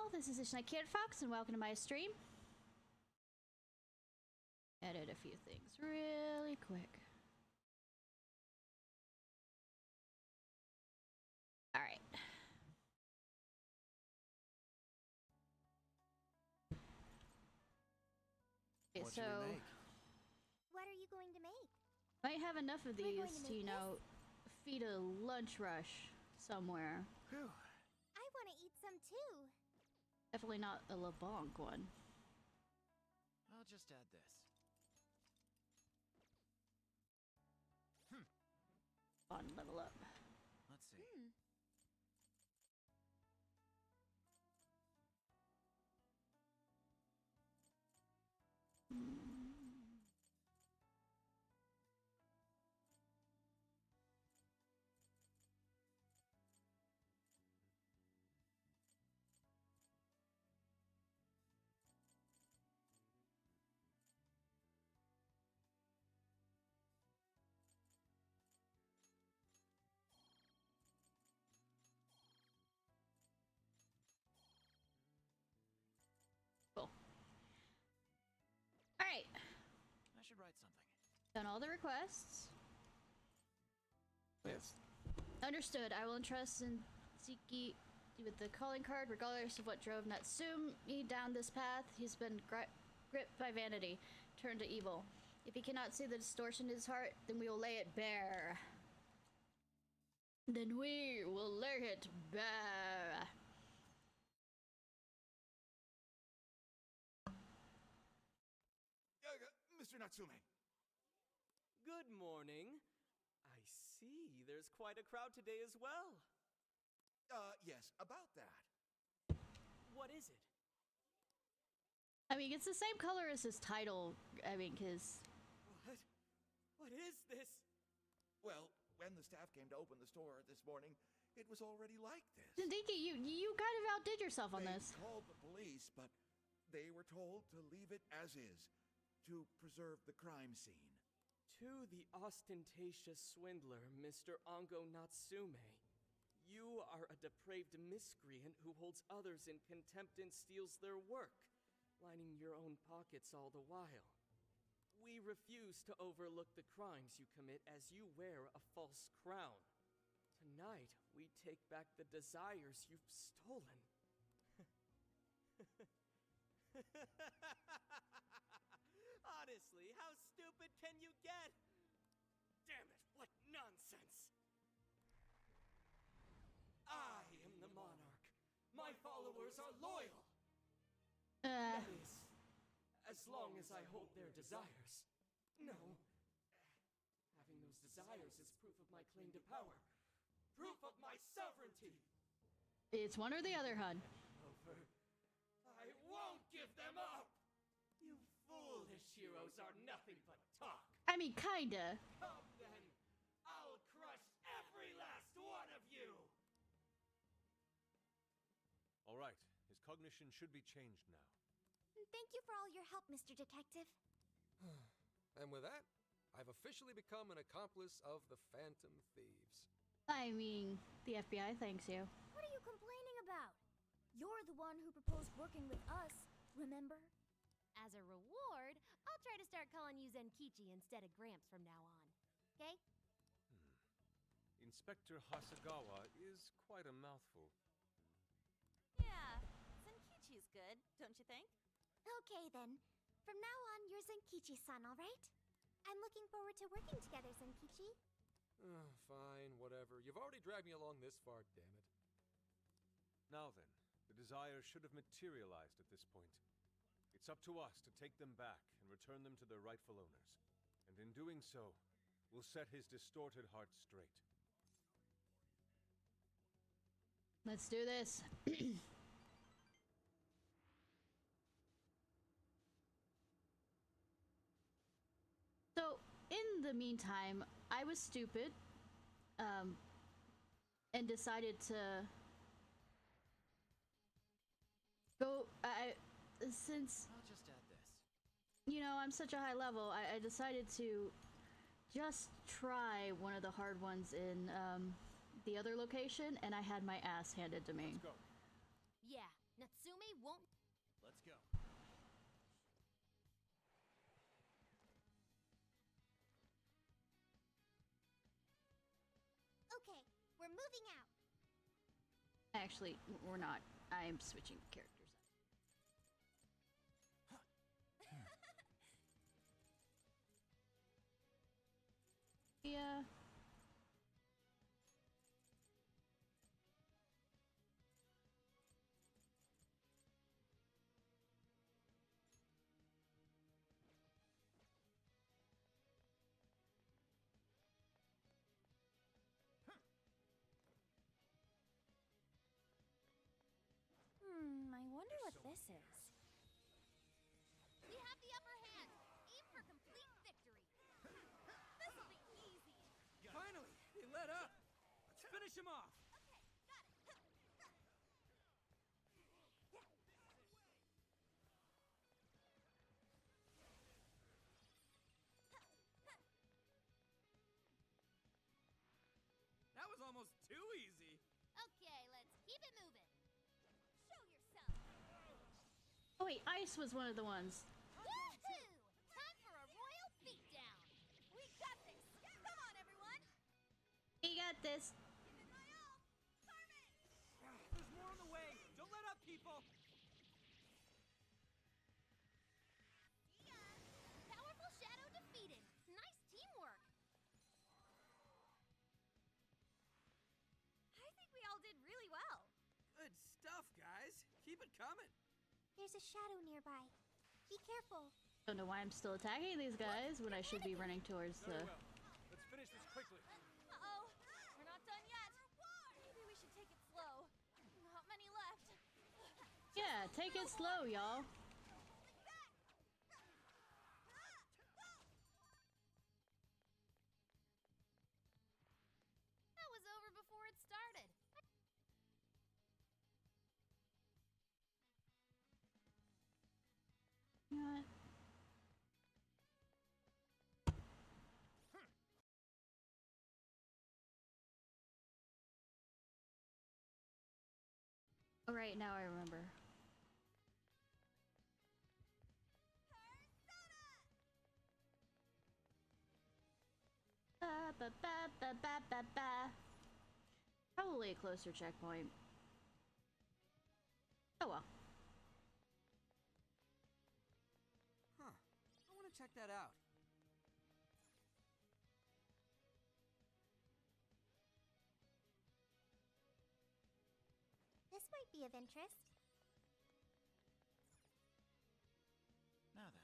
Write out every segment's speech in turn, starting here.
all, this is Ishnai Ciarfox, and welcome to my stream. Edit a few things really quick. Alright. Okay, What so should we make? What are you going to make? might have enough of We're going these to to, you make know, feed a lunch rush somewhere. Whew. I want to eat some too. Definitely not a LeBlanc one. I'll just add this. Fun, level up. Let's see. Cool. Alright. I should write something. Done all the requests. Yes. Understood. I will entrust Ziki with the calling card, regardless of what drove Natsumi down this path. He's been gripped by vanity, turned to evil. If he cannot see the distortion in his heart, then we will lay it bare. Then we will lay it bare. Mr. Natsume. Good morning. I see there's quite a crowd today as well. Yes, about that. What is it? I mean, it's the same color as his title. I mean, because... What? What is this? Well, when the staff came to open the store this morning, it was already like this. Zindiki, you kind of outdid yourself on They this. called the police, but they were told to leave it as is, to preserve the crime scene. To the ostentatious swindler, Mr. Ongo Natsume. You are a depraved miscreant who holds others in contempt and steals their work, lining your own pockets all the while. We refuse to overlook the crimes you commit as you wear a false crown. Tonight, we take back the desires you've stolen. Honestly, how stupid can you get? Damn it, what nonsense! I am the monarch. My followers are loyal. That is, as long as I hold their desires. No. Having those desires is proof of my claim to power. Proof of my sovereignty. It's one or the other, hun. Over. I won't give them up! You foolish heroes are nothing but talk. I mean, kinda. Come then! I'll crush every last one of you! All right, his cognition should be changed now. Thank you for all your help, Mr. Detective. And with that, I've officially become an accomplice of the Phantom Thieves. I mean, the FBI thanks you. What are you complaining about? You're the one who proposed working with us, remember? As a reward, I'll try to start calling you Zenkichi instead of Gramps from now on. Okay? Inspector Hasagawa is quite a mouthful. Yeah, Zenkichi's good, don't you think? Okay then. From now on, you're Zenkichi-san, alright? I'm looking forward to working together, Zenkichi. Fine, whatever. You've already dragged me along this far, damn it. Now then, the desires should have materialized at this point. It's up to us to take them back and return them to their rightful owners. And in doing so, we'll set his distorted heart straight. Let's do this. So, in the meantime, I was stupid, and decided to go, since, I'll just add this. you know, I'm such a high level, I decided to just try one of the hard ones in, the other location, and I had my ass handed to me. Let's go. Yeah, Natsume won't. Let's go. Okay, we're moving out. Actually, we're not. I'm switching characters. Yeah. I wonder what this is. We have the upper hand. Aim for complete victory. This'll be easy. Finally, he let up. Let's finish him off. Okay, got it. That was almost too easy. Okay, let's keep it moving. Show yourself. Oh wait, Ice was one of the ones. Woohoo! Time for a royal beatdown. We got this. Come on, everyone. We got this. Give it my all. Carmen. There's more on the way. Don't let up, people. Yeah. Powerful shadow defeated. Nice teamwork. I think we all did really well. Good stuff, guys. Keep it coming. There's a shadow nearby. Be careful. Don't know why I'm still attacking these guys when I should be running towards the. Very well. Let's finish this quickly. Uh-oh. We're not done yet. Maybe we should take it slow. Not many left. Yeah, take it slow, y'all. That was over before it started. You know what? All right, now I remember. Ba, ba, ba, ba, ba, ba, ba. Probably a closer checkpoint. Oh well. Huh. I want to check that out. This might be of interest. Now then.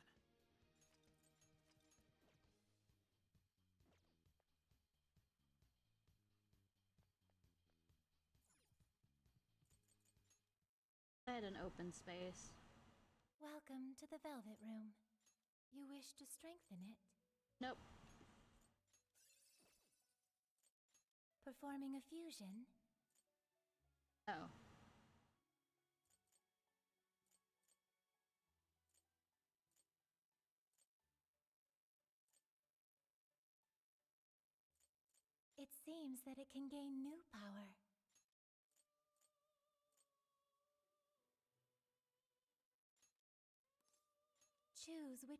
I had an open space. Welcome to the Velvet Room. You wish to strengthen it? Nope. Performing a fusion? Oh. It seems that it can gain new power. Choose which...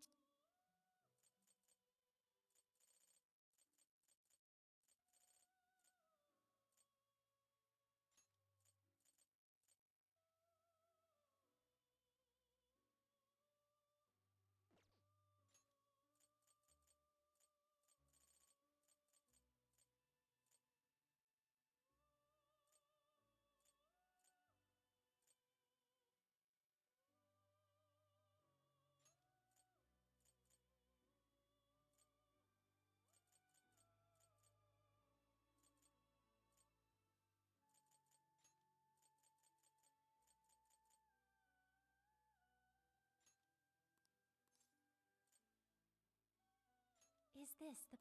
Is this the...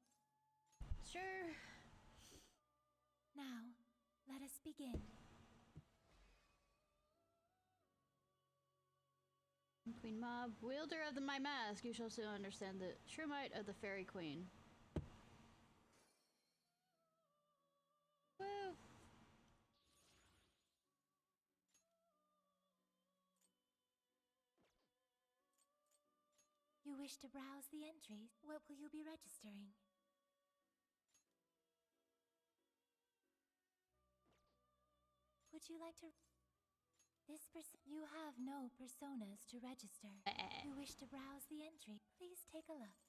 Sure. Now, let us begin. Queen Mob, wielder of my mask, you shall soon understand the true might of the Fairy Queen. Woo! wish to browse the entries. What will you be registering? Would you like to... You have no personas to register. You wish to browse the entry. Please take a look.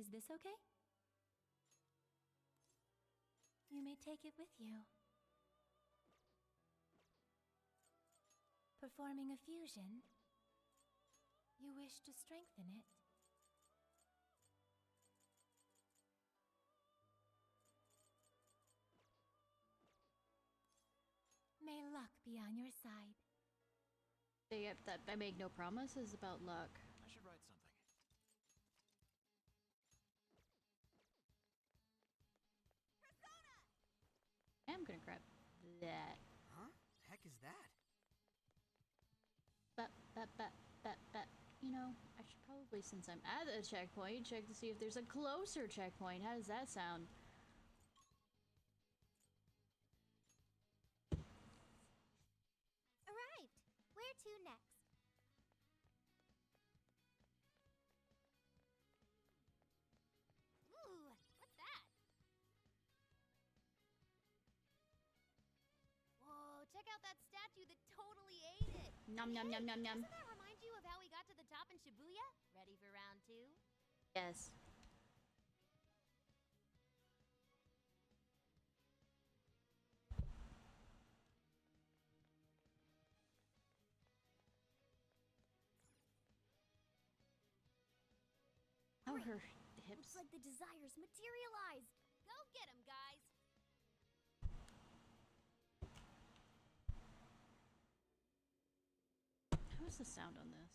Is this okay? You may take it with you. Performing a fusion. You wish to strengthen it. May luck be on your side. I make no promises about luck. I should write something. I'm gonna grab that. Huh? Heck is that? You know, I should probably, since I'm at a checkpoint, check to see if there's a closer checkpoint. How does that sound? Arrived! Where to next? Ooh, what's that? Whoa, check out that statue that totally ate it. Nom nom nom nom nom. Doesn't that remind you of how we got to the top in Shibuya? Ready for round 2? Yes. Oh, her hips. Looks like the desires materialized. Go get 'em, guys. How's the sound on this?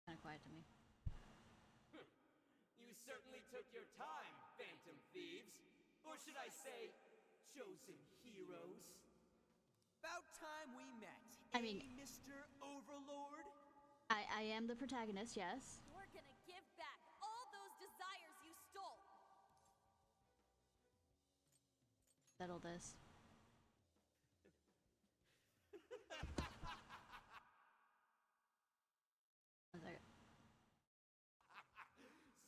Kind of quiet to me. You certainly took your time, Phantom Thieves. Or should I say, chosen heroes? About time we met. I mean- Mr. Overlord? I am the protagonist, yes. We're gonna give back all those desires you stole. Settle this. One second.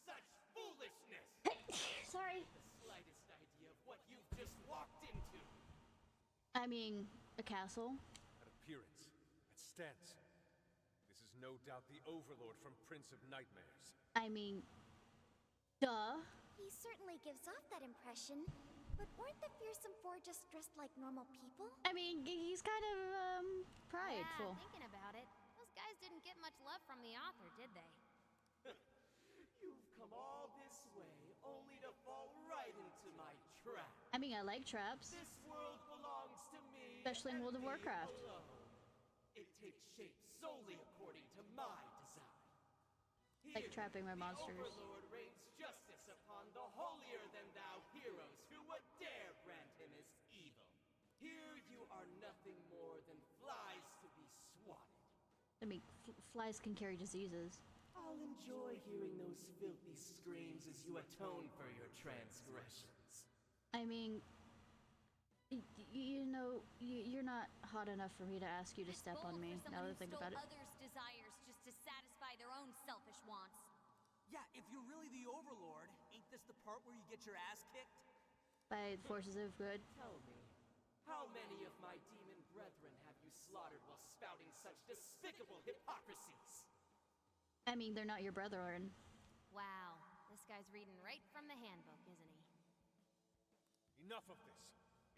Such foolishness! Sorry. The slightest idea of what you've just walked into. I mean, a castle. That appearance, that stance. This is no doubt the Overlord from Prince of Nightmares. I mean, duh. He certainly gives off that impression. But weren't the fearsome four just dressed like normal people? I mean, he's kind of, prideful. Yeah, thinking about it, those guys didn't get much love from the author, did they? You've come all this way, only to fall right into my trap. I mean, I like traps. This world belongs to me. Especially in World of and me Warcraft. alone. It takes shape solely according to my design. Like Here, trapping my the monsters. Overlord rains justice upon the holier-than-thou heroes who would dare brand him as evil. Here you are nothing more than flies to be swatted. I mean, flies can carry diseases. I'll enjoy hearing those filthy screams as you atone for your transgressions. I mean, you know, you're not hot enough for me to ask you to It's step bold on me, for now someone that I who think stole about it. others' desires just to satisfy their own selfish wants. Yeah, if you're really the Overlord, ain't this the part where you get your ass kicked? By the forces of good. Tell me, how many of my demon brethren have you slaughtered while spouting such despicable hypocrisies? I mean, they're not your brethren. Wow, this guy's reading right from the handbook, isn't he? Enough of this.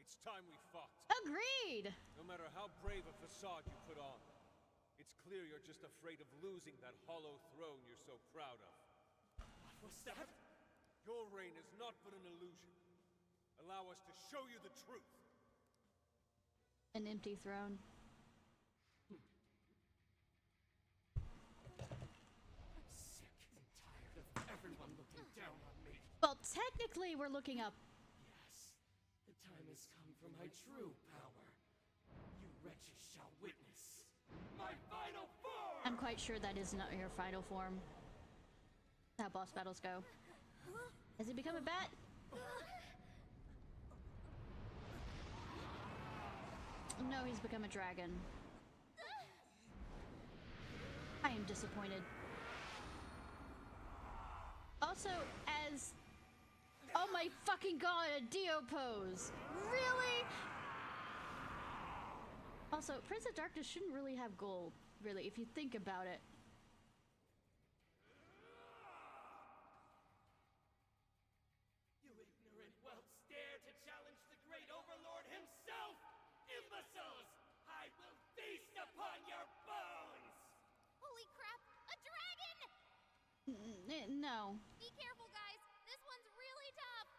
It's time we fought. Agreed! No matter how brave a facade you put on, it's clear you're just afraid of losing that hollow throne you're so proud of. What was that? Your reign is not but an illusion. Allow us to show you the truth. An empty throne. I'm sick and tired of everyone looking down on me. Well, technically, we're looking up. Yes, the time has come for my true power. You wretches shall witness my final form! I'm quite sure that is not your final form. How boss battles go. Has he become a bat? No, he's become a dragon. I am disappointed. Also, as... Oh my fucking god, a Dio pose! Really? Also, Prince of Darkness shouldn't really have gold, really, if you think about it. You ignorant whelps dare to challenge the great overlord himself! Imbeciles! I will feast upon your bones! Holy crap! A dragon! No. Be careful, guys. This one's really tough.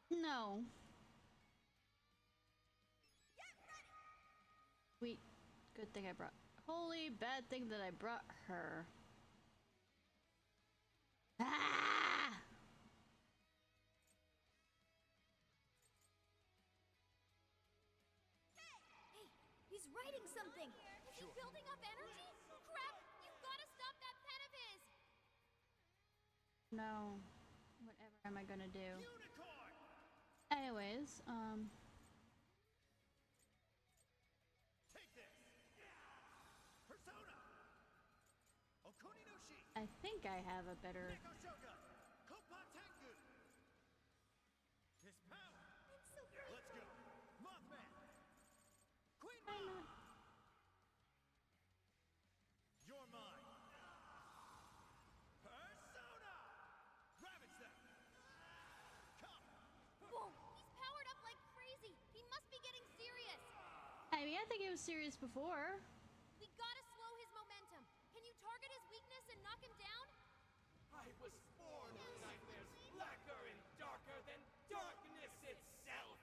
No. Sweet. Good thing I brought... Holy bad thing that I brought her. Ah! Hey, he's writing something. Is he building up energy? Crap! You've got to stop that pen of his. No. Whatever am I gonna do? Anyways, I think I have a better... Whoa, he's powered up like crazy. He must be getting serious. I mean, I think it was serious before. We gotta slow his momentum. Can you target his weakness and knock him down? I was born with nightmares blacker and darker than darkness itself!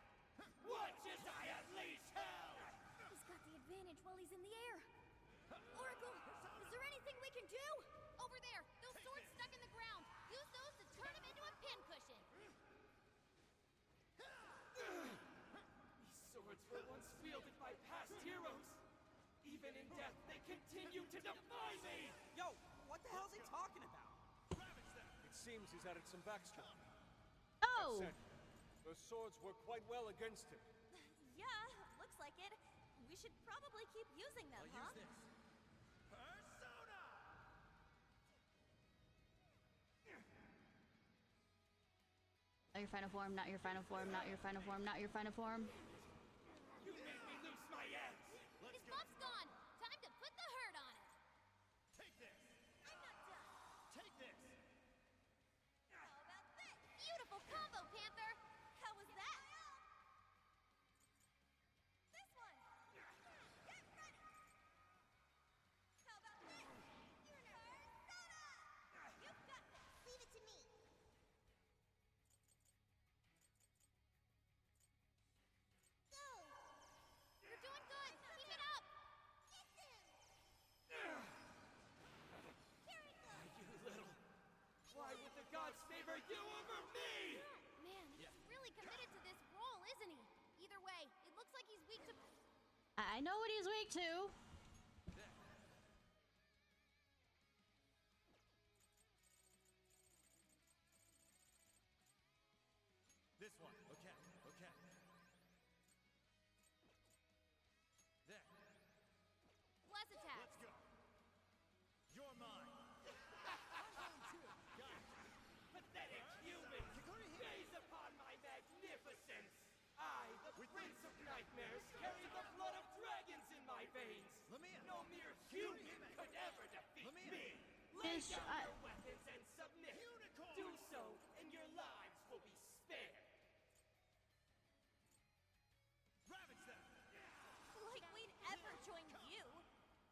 Watch as I unleash hell! He's got the advantage while he's in the air. Oracle, is there anything we can do? Over there, those swords stuck in the ground. Use those to turn him into a pincushion. These swords were once wielded by past heroes. Even in death, they continue to defy me! Yo, what the hell's he talking about? It seems he's added some backstory. Oh! That said, those swords work quite well against him. Yeah, looks like it. We should probably keep using them, huh? Use this. Not your final form, not your final form, not your final form, not your final form. You made me lose my edge! His buff's gone. Time to put the hurt on it. I'm not done. How about this? Beautiful combo, Panther. How was that? This one. Get ready. How about this? Persona! You've got this. Leave it to me. Go. You're doing good. Keep it up. Get them. Here it goes. You little... Why would the gods favor you over me? Man, he's really committed to this role, isn't he? Either way, it looks like he's weak to... I know what he's weak to. This one. Okay. There. Bless attack. Let's go. You're mine. Pathetic humans! Gaze upon my magnificence! I, the Prince of Nightmares, carry the blood of dragons in my veins! Let me in. No mere human could ever defeat Let me in. me! Lay Ish, down I- your weapons and submit! Do so, and your lives will be spared! Ravage them. Like we'd ever join you.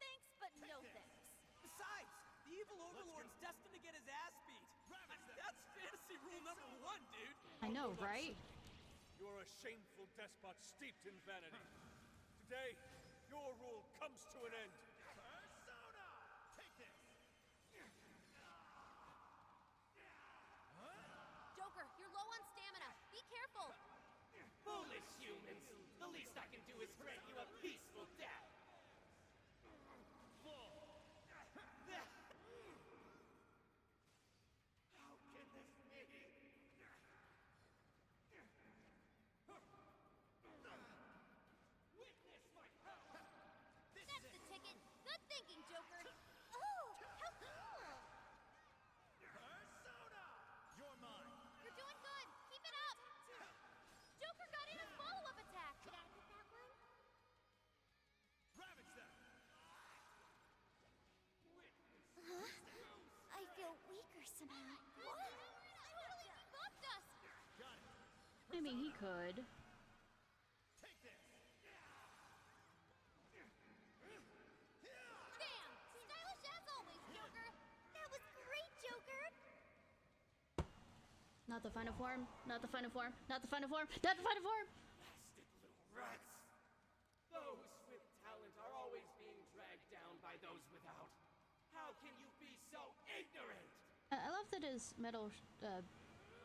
Thanks, but no thanks. Besides, the evil overlord's destined to get his ass beat. That's fantasy rule number 1, dude. I know, right? You're a shameful despot steeped in vanity. Today, your rule comes to an end. Persona. Take this. Joker, you're low on stamina. Be careful. Foolish humans! The least I can do is grant you a peaceful death! somehow. What? Totally debuffed us! Got it. I mean, he could. Take this. Damn! Stylish as always, Joker! That was great, Joker! Not the final form. Not the final form. Not the final form. Not the final form. Blasted little rats! Those with talent are always being dragged down by those without. How can you be so ignorant? I love that his metal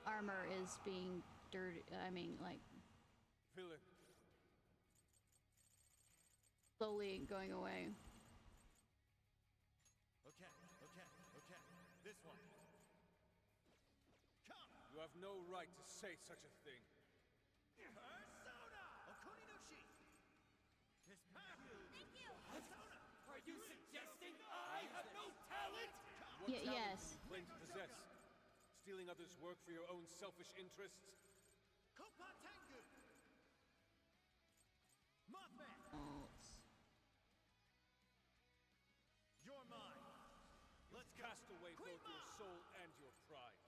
armor is being dirty. I mean, like, Villain. slowly going away. Okay. This one. Come. You have no right to say such a thing. Persona! Okuni no Shi. This path. Thank you! Persona. Are you suggesting I have no talent? What talent yes. do you claim to possess? Stealing others' work for your own selfish interests? Kopa Tengu. Mothman. You're mine. Let's cast away both your soul and your pride.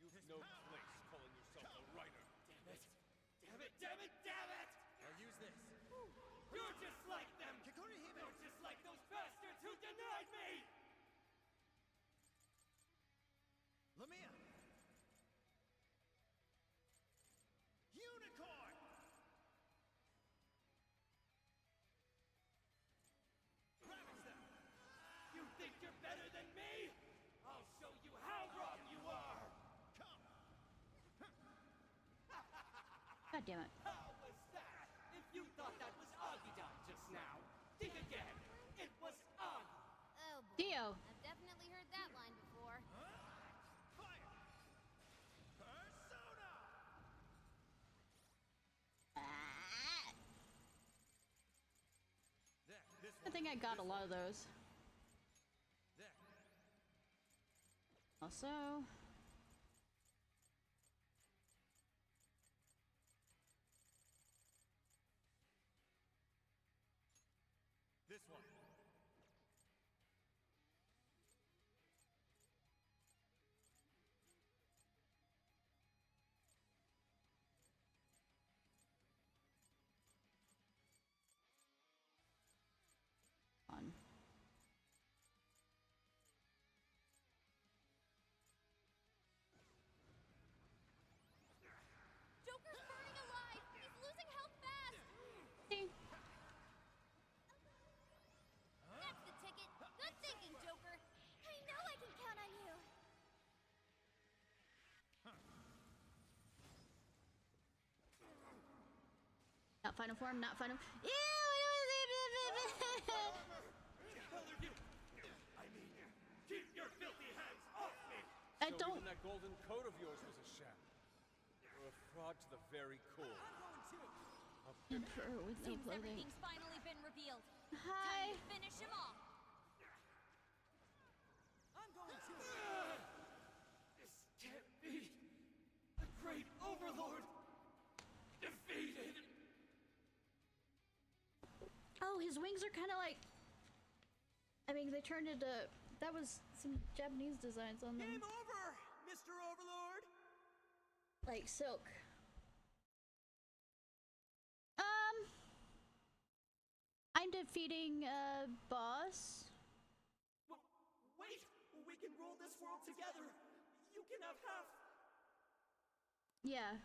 You've His no power. place calling yourself a writer. Damn it! Damn it! Damn it! Damn it! I'll use this. You're just like them! Kikuri Hime. You're just like those bastards who denied me! Lamia. Unicorn. Ravage them. You think you're better than me? I'll show you how wrong you are! Come. God damn it. How was that? If you thought that was Agidon just now, think again. It was Agi. Oh boy. Dio. I've definitely heard that line before. Fire. Persona. There. This I one. think I got a lot of those. There. Also, This one. on. Joker's burning alive! He's losing health fast! See? That's the ticket! Good thinking, Joker! I know I can count on you. Not final form, not final. Ew! I mean, keep your filthy hands off me! I So don't. even that golden coat of yours was a sham. You're a fraud to the very core. Emperor with no Seems clothing. everything's finally been revealed. Hi. Time to finish him off. I'm going to. This can't be! The Great Overlord! Defeated! Oh, his wings are kind of like. I mean, they turned into. That was some Japanese designs on them. Game over, Mr. Overlord. Like silk. I'm defeating boss. Wait! We can rule this world together! You can have half! Yeah.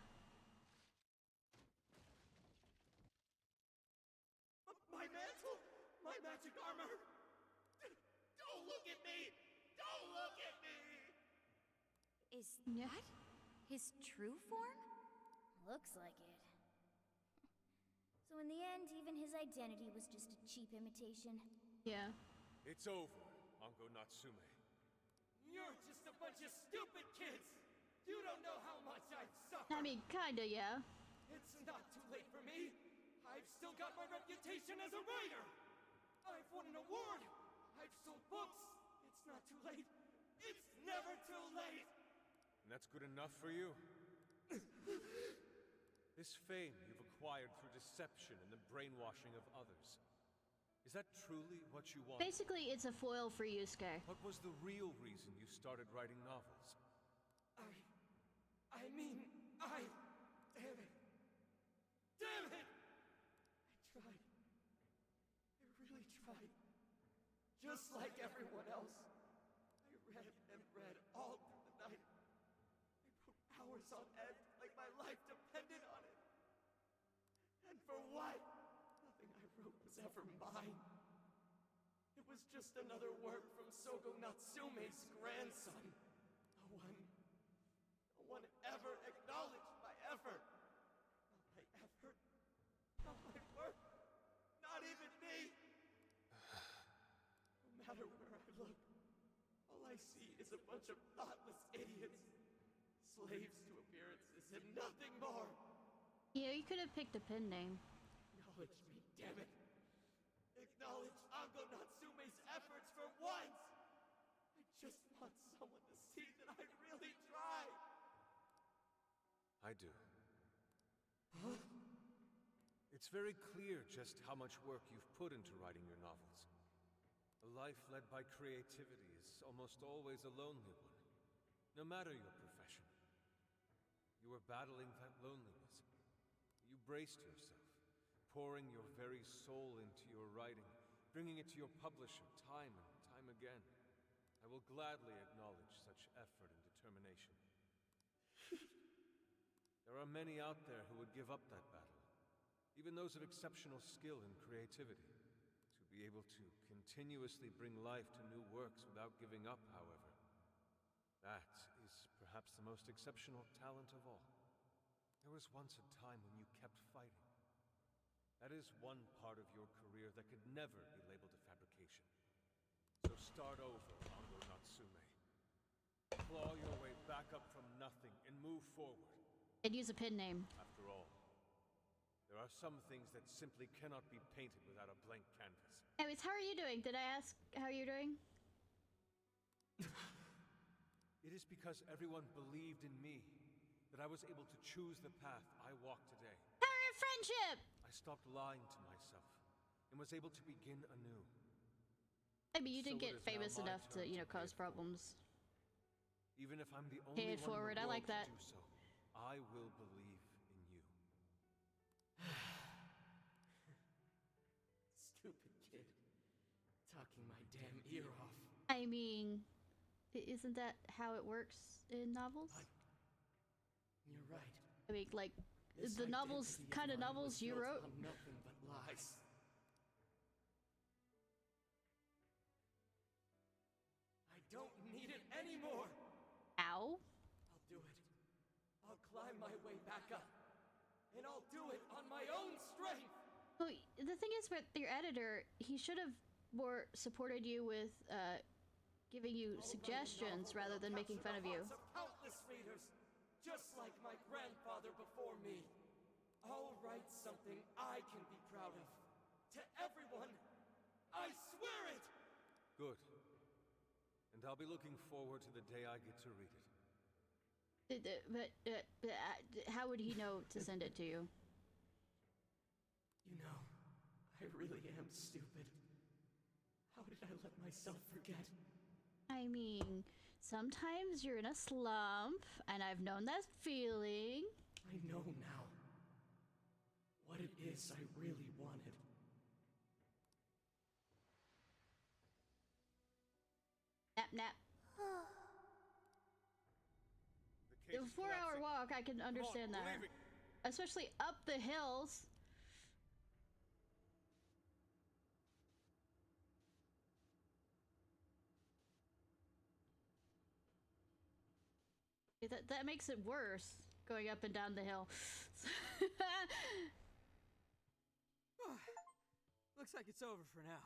My mantle! My magic armor! Don't look at me! Don't look at me! Is Yeah. that his true form? Looks like it. So in the end, even his identity was just a cheap imitation. Yeah. It's over, Ango Natsume. You're just a bunch of stupid kids! You don't know how much I've suffered! I mean, kinda, yeah. It's not too late for me! I've still got my reputation as a writer! I've won an award! I've sold books! It's not too late! It's never too late! And that's good enough for you? This fame you've acquired through deception and the brainwashing of others. Is that truly what you want? Basically, it's a foil for Yusuke. What was the real reason you started writing novels? Damn it! Damn it! I tried. I really tried. Just like everyone else. I read and read all through the night. I wrote hours on end, like my life depended on it. And for what? Nothing I wrote was ever mine. It was just another work from Sogo Natsume's grandson. No one ever acknowledged my effort. Not my effort. Not my work. Not even me. No matter where I look, all I see is a bunch of thoughtless idiots. Slaves to appearances and nothing more. Yeah, you could have picked a pen name. Acknowledge me, damn it. Acknowledge Ango Natsume's efforts for once. I just want someone to see that I really tried. I do. It's very clear just how much work you've put into writing your novels. A life led by creativity is almost always a lonely one, no matter your profession. You were battling that loneliness. You braced yourself, pouring your very soul into your writing, bringing it to your publisher time and time again. I will gladly acknowledge such effort and determination. There are many out there who would give up that battle, even those of exceptional skill and creativity. To be able to continuously bring life to new works without giving up, however, that is perhaps the most exceptional talent of all. There was once a time when you kept fighting. That is one part of your career that could never be labeled a fabrication. So start over, Ango Natsume. Claw your way back up from nothing and move forward. And use a pen name. After all, there are some things that simply cannot be painted without a blank canvas. Anyways, how are you doing? Did I ask how you're doing? It is because everyone believed in me that I was able to choose the path I walk today. Power of friendship! I stopped lying to myself and was able to begin anew. I mean, you did So get it is now famous my enough to, turn you know, to pay cause it forward. problems. Even if I'm the only Pay it one forward, in I the like world that. to do so, I will believe in you. Stupid kid. Talking my damn ear off. I mean, isn't that how it works in novels? You're right. I mean, like, This the novels, identity kind of mine novels was you built wrote? on nothing but lies. I don't need it anymore. Ow. I'll do it. I'll climb my way back up. And I'll do it on my own strength. Well, the thing is with your editor, he should have more supported you with, giving you suggestions rather than making fun of you. Of countless readers, just like my grandfather before me. I'll write something I can be proud of. To everyone, I swear it! Good. And I'll be looking forward to the day I get to read it. But how would he know to send it to you? You know, I really am stupid. How did I let myself forget? I mean, sometimes you're in a slump, and I've known that feeling. I know now what it is I really wanted. Nap, nap. The case The is 4-hour collapsing. walk, I can understand Come on, that. we're leaving. Especially up the hills. That makes it worse, going up and down the hill. Looks like it's over for now.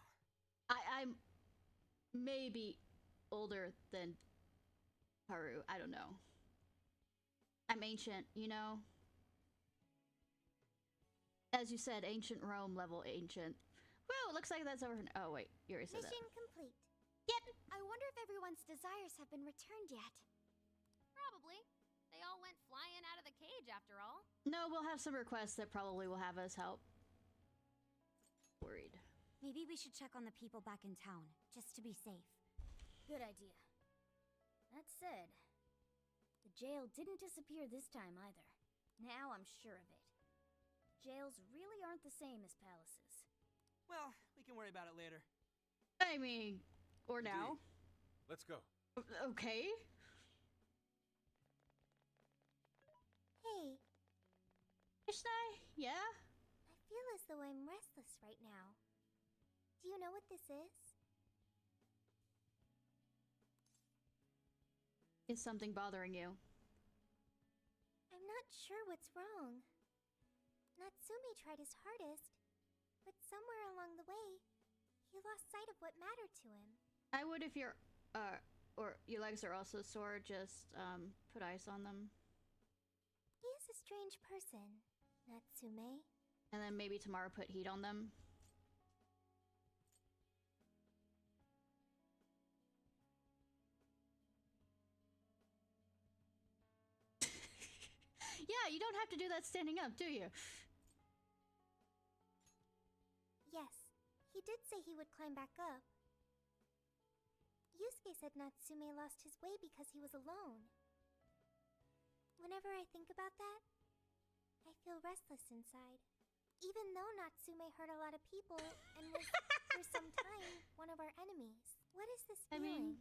I'm maybe older than Haru. I don't know. I'm ancient, you know? As you said, ancient Rome level ancient. Well, it looks like that's over. Oh, wait. You already said that. Mission complete. Yep. I wonder if everyone's desires have been returned yet. Probably. They all went flying out of the cage after all. No, we'll have some requests that probably will have us help. Worried. Maybe Maybe we should check on the people back in town, just to be safe. Good idea. That said, the jail didn't disappear this time either. Now I'm sure of it. Jails really aren't the same as palaces. Well, we can worry about it later. I mean, or now. Let's go. Okay. Hey, Ishnai, yeah? I feel as though I'm restless right now. Do you know what this is? Is something bothering you? I'm not sure what's wrong. Natsume tried his hardest, but somewhere along the way, he lost sight of what mattered to him. I would if your or your legs are also sore, just put ice on them. He is a strange person, Natsume. And then maybe tomorrow put heat on them. Yeah, you don't have to do that standing up, do you? Yes, he did say he would climb back up. Yusuke said Natsume lost his way because he was alone. Whenever I think about that, I feel restless inside. Even though Natsume hurt a lot of people and was, for some time, one of our enemies. What is this feeling?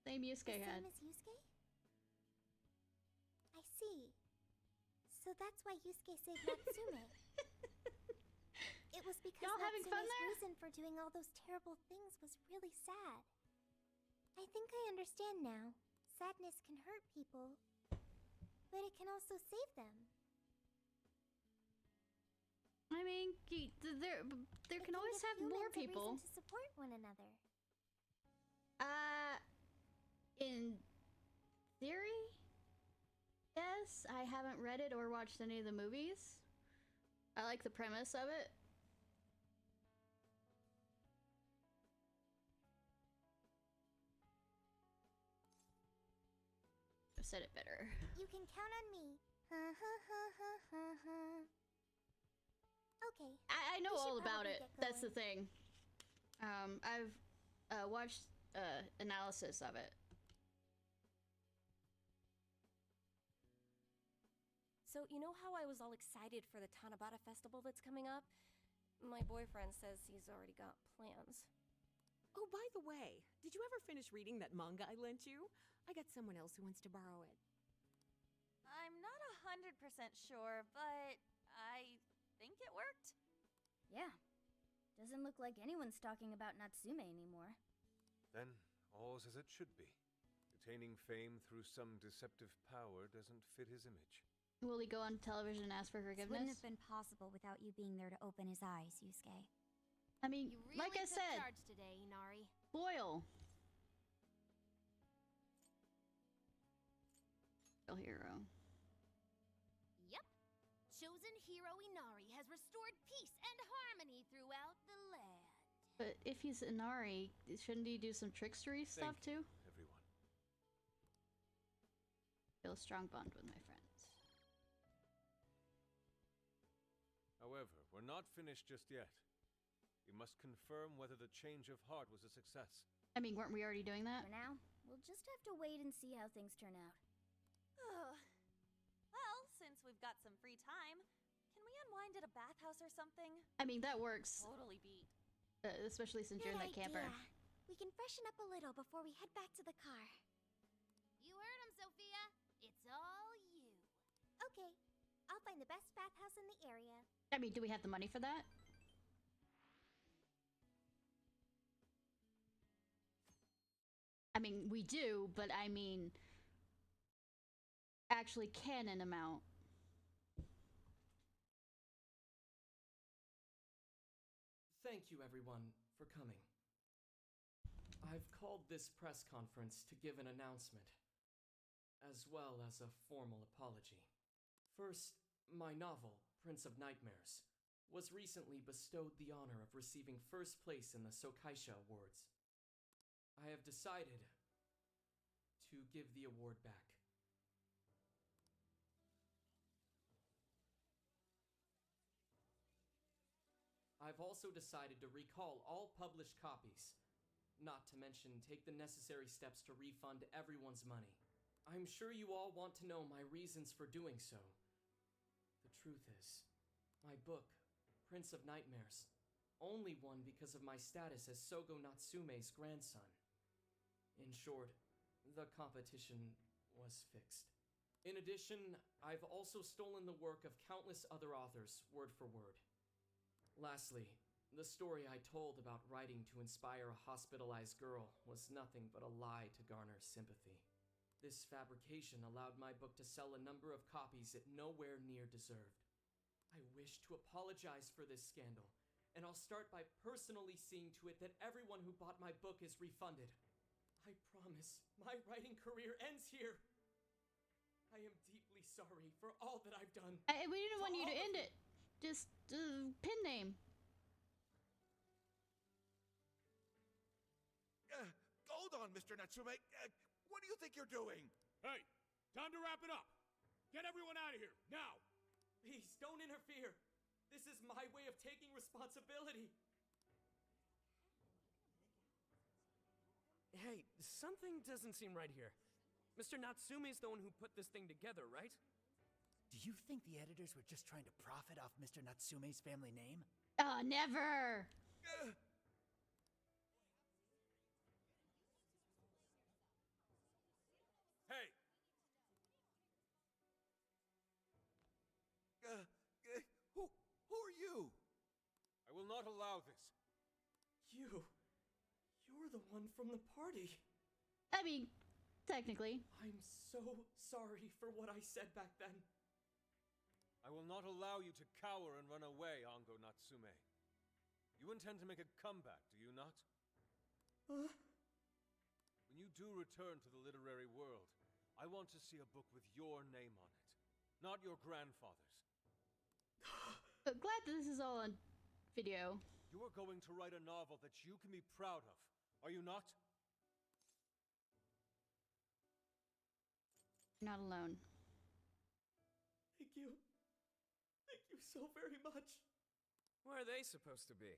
Same Yusuke had. The same as Yusuke? I see. So that's why Yusuke saved Natsume. It was because Y'all having fun Natsume's there? reason for doing all those terrible things was really sad. I think I understand now. Sadness can hurt people, but it can also save them. I mean, there can always have more people. To support one another. In theory, yes. I haven't read it or watched any of the movies. I like the premise of it. I've said it better. You can count on me. Okay. I know we should all about probably it. get That's the going. thing. I've watched analysis of it. So, you know how I was all excited for the Tanabata festival that's coming up? My boyfriend says he's already got plans. Oh, by the way, did you ever finish reading that manga I lent you? I got someone else who wants to borrow it. I'm not 100% sure, but I think it worked. Yeah. Doesn't look like anyone's talking about Natsume anymore. Then, all's as it should be. Attaining fame through some deceptive power doesn't fit his image. Will he go on television and ask for This wouldn't forgiveness? have been possible without you being there to open his eyes, Yusuke. I mean, You really like I took said, charge today, Inari. Boyle. Real hero. Yep. Chosen hero Inari has restored peace and harmony throughout the land. But if he's Inari, shouldn't he do some trickstery stuff Thank too? you, everyone. Feel a strong bond with my friends. However, we're not finished just yet. We must confirm whether the change of heart was a success. I mean, weren't we already doing that? For now, we'll just have to wait and see how things turn out. Well, since we've got some free time, can we unwind at a bathhouse or something? I mean, that works, Totally beat. especially since you're in Good that camper. idea. We can freshen up a little before we head back to the car. You heard him, Sophia. It's all you. Okay, I'll find the best bathhouse in the area. I mean, do we have the money for that? I mean, we do, but I mean, actually canon amount. Thank you, everyone, for coming. I've called this press conference to give an announcement, as well as a formal apology. First, my novel, Prince of Nightmares, was recently bestowed the honor of receiving first place in the Sokaisha Awards. I have decided to give the award back. I've also decided to recall all published copies. Not to mention, take the necessary steps to refund everyone's money. I'm sure you all want to know my reasons for doing so. The truth is, my book, Prince of Nightmares, only won because of my status as Sogo Natsume's grandson. In short, the competition was fixed. In addition, I've also stolen the work of countless other authors, word for word. Lastly, the story I told about writing to inspire a hospitalized girl was nothing but a lie to garner sympathy. This fabrication allowed my book to sell a number of copies it nowhere near deserved. I wish to apologize for this scandal, and I'll start by personally seeing to it that everyone who bought my book is refunded. I promise, my writing career ends here. I am deeply sorry for all that I've done. We didn't want you to end it. Just pin name. Hold on, Mr. Natsume. What do you think you're doing? Hey, time to wrap it up. Get everyone out of here, now! Please, don't interfere. This is my way of taking responsibility. Hey, something doesn't seem right here. Mr. Natsume's the one who put this thing together, right? Do you think the editors were just trying to profit off Mr. Natsume's family name? Never! Hey! Who are you? I will not allow this. You're the one from the party. I mean, technically. I'm so sorry for what I said back then. I will not allow you to cower and run away, Ango Natsume. You intend to make a comeback, do you not? When you do return to the literary world, I want to see a book with your name on it, not your grandfather's. Glad that this is all on video. You are going to write a novel that you can be proud of, are you not? You're not alone. Thank you. Thank you so very much. Where are they supposed to be?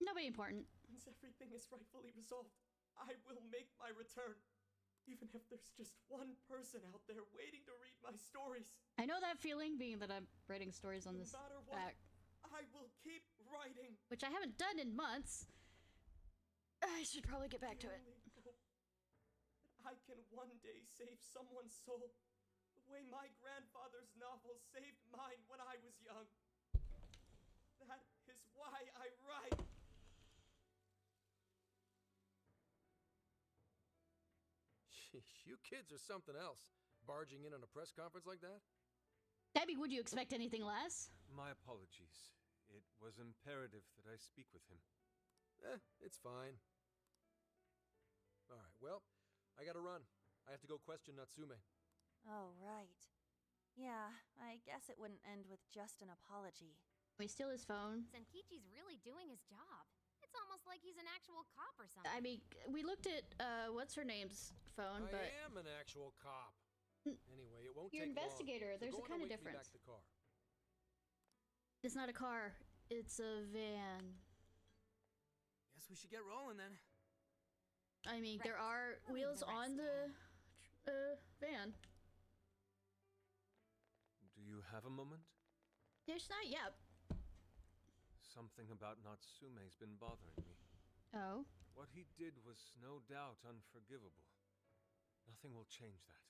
Nobody important. Once everything is rightfully resolved, I will make my return. Even if there's just one person out there waiting to read my stories. I know that feeling, being that I'm writing stories on this No matter what, back. I will keep writing. Which I haven't done in months. I should probably get back to it. I can one day save someone's soul the way my grandfather's novel saved mine when I was young. That is why I write. Sheesh, you kids are something else. Barging in on a press conference like that? Debbie, would you expect anything less? My apologies. It was imperative that I speak with him. It's fine. Alright, well, I gotta run. I have to go question Natsume. Oh, right. Yeah, I guess it wouldn't end with just an apology. We steal his phone. Senkichi's really doing his job. It's almost like he's an actual cop or something. I mean, we looked at, what's her name's phone, but... I am an actual cop. Anyway, it won't You're take an investigator. long. There's so a kind of difference. Back the car. It's not a car. It's a van. Guess we should get rolling then. I mean, Right. there are We'll leave wheels the rest on the van. Do you have a moment? There's not yet. Something about Natsume's been bothering me. Oh? What he did was no doubt unforgivable. Nothing will change that.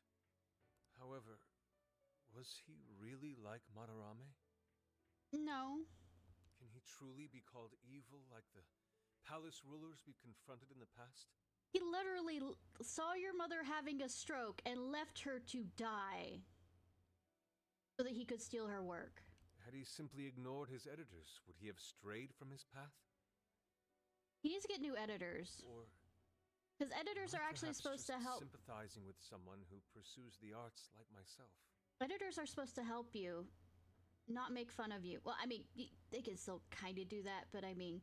However, was he really like Madarame? No. Can he truly be called evil like the palace rulers we've confronted in the past? He literally saw your mother having a stroke and left her to die so that he could steal her work. Had he simply ignored his editors, would he have strayed from his path? He needs to get new editors. Or because editors am I are actually perhaps supposed to just help. sympathizing with someone who pursues the arts like myself. Editors are supposed to help you, not make fun of you. Well, I mean, they can still kind of do that, but I mean,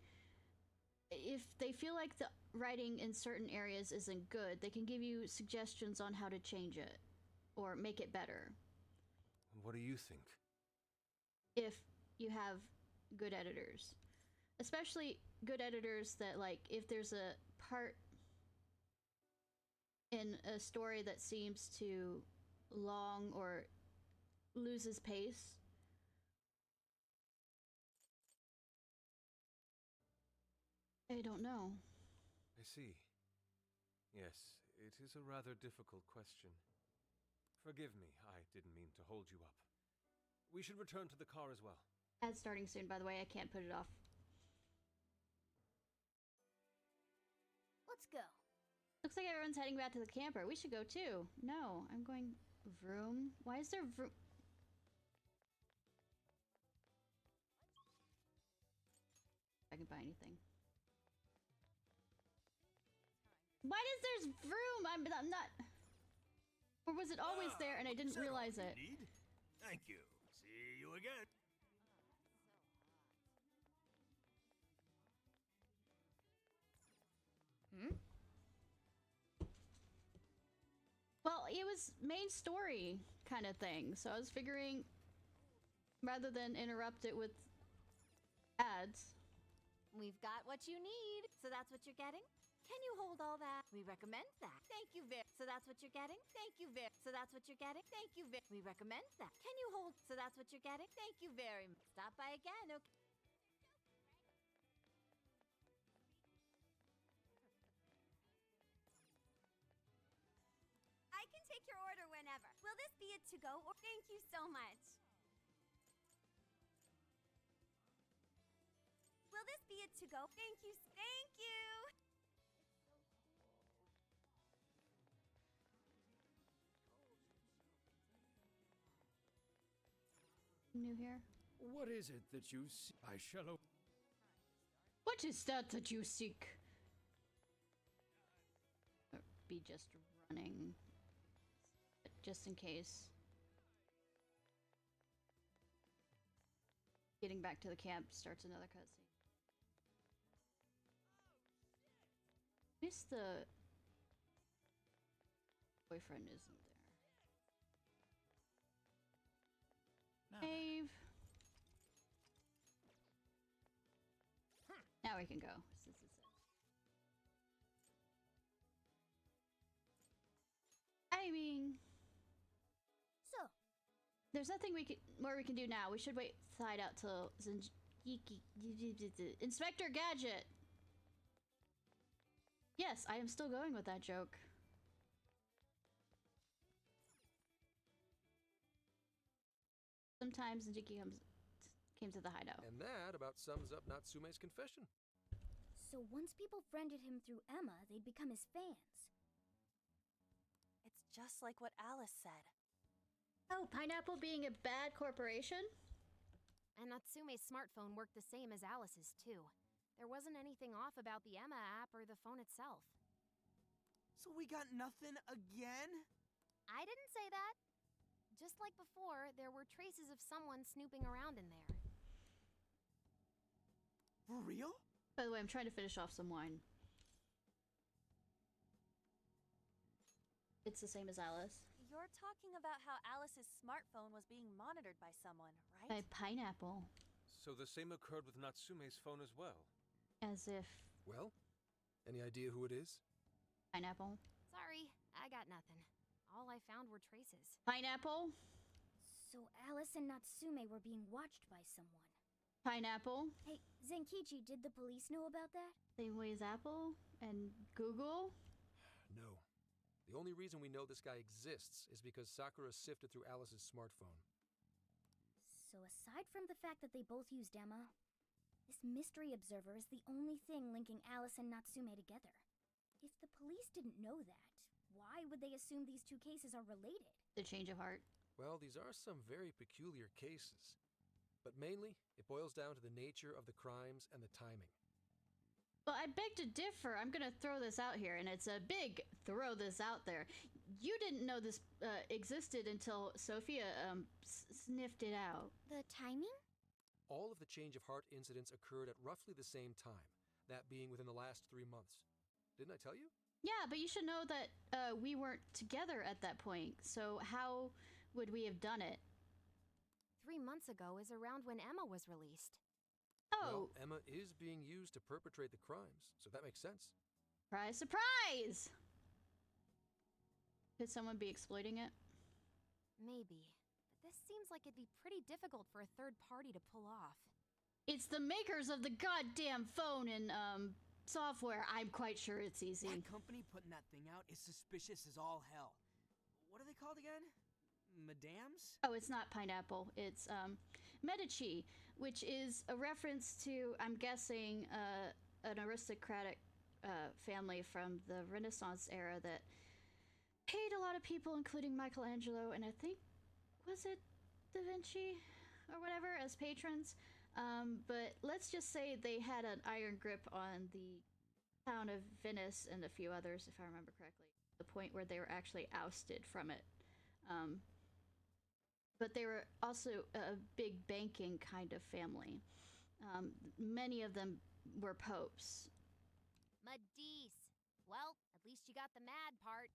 if they feel like the writing in certain areas isn't good, they can give you suggestions on how to change it or make it better. What do you think? If you have good editors. especially good editors that, like, if there's a part in a story that seems too long or loses pace, I don't know. I see. Yes, it is a rather difficult question. Forgive me, I didn't mean to hold you up. We should return to the car as well. Ad's starting soon, by the way. I can't put it off. Let's go. Looks like everyone's heading back to the camper. We should go too. No, I'm going vroom. Why is there vroom? If I can buy anything. Why does there's vroom? I'm not. Or was it always there and I didn't realize it? Thank you. See you again. Well, it was main story kind of thing, so I was figuring rather than interrupt it with ads. We've got what you need. So that's what you're getting? Can you hold all that? We recommend that. Thank you very. So that's what you're getting? Thank you very. So that's what you're getting? Thank you very. We recommend that. Can you hold? So that's what you're getting? Thank you very much. Stop by again, okay? I can take your order whenever. Will this be a to-go or thank you so much? Will this be a to-go? Thank you. Thank you. New here. What is it that you see? I shall. What is that you seek? Or be just running. Just in case. Getting back to the camp starts another cutscene. At least the boyfriend isn't there. Dave. Now we can go. Since it's it. I mean, so there's nothing more we can do now. We should wait side out till Inspector Gadget. Yes, I am still going with that joke. Sometimes Zenjiki came to the hideout. And that about sums up Natsume's confession. So once people friended him through Emma, they'd become his fans. It's just like what Alice said. Oh, Pineapple being a bad corporation? And Natsume's smartphone worked the same as Alice's, too. There wasn't anything off about the Emma app or the phone itself. So we got nothing again? I didn't say that. Just like before, there were traces of someone snooping around in there. For real? By the way, I'm trying to finish off some wine. It's the same as Alice. You're talking about how Alice's smartphone was being monitored by someone, right? By Pineapple. So the same occurred with Natsume's phone as well? As if... Well, any idea who it is? Pineapple. Sorry, I got nothing. All I found were traces. Pineapple. So Alice and Natsume were being watched by someone. Pineapple. Hey, Zenkichi, did the police know about that? Same way as Apple and Google? No. The only reason we know this guy exists is because Sakura sifted through Alice's smartphone. So aside from the fact that they both used Emma, this mystery observer is the only thing linking Alice and Natsume together. If the police didn't know that, why would they assume these two cases are related? The change of heart. Well, these are some very peculiar cases. But mainly, it boils down to the nature of the crimes and the timing. Well, I beg to differ. I'm gonna throw this out here, and it's a big throw this out there. You didn't know this existed until Sophia sniffed it out. The timing? All of the change of heart incidents occurred at roughly the same time, that being within the last 3 months. Didn't I tell you? Yeah, but you should know that we weren't together at that point, so how would we have done it? 3 months ago is around when Emma was released. Well, Emma is being used to perpetrate the crimes, so that makes sense. Surprise, surprise! Could someone be exploiting it? Maybe. But this seems like it'd be pretty difficult for a third party to pull off. It's the makers of the goddamn phone and, software. I'm quite sure it's easy. That company putting that thing out is suspicious as all hell. What are they called again? Madams? Oh, it's not pineapple. It's, Medici, which is a reference to, I'm guessing, an aristocratic family from the Renaissance era that paid a lot of people, including Michelangelo, and I think, was it Da Vinci or whatever, as patrons? But let's just say they had an iron grip on the town of Venice and a few others, if I remember correctly. The point where they were actually ousted from it. But they were also a big banking kind of family. Many of them were popes. Medice. Well, at least you got the mad part.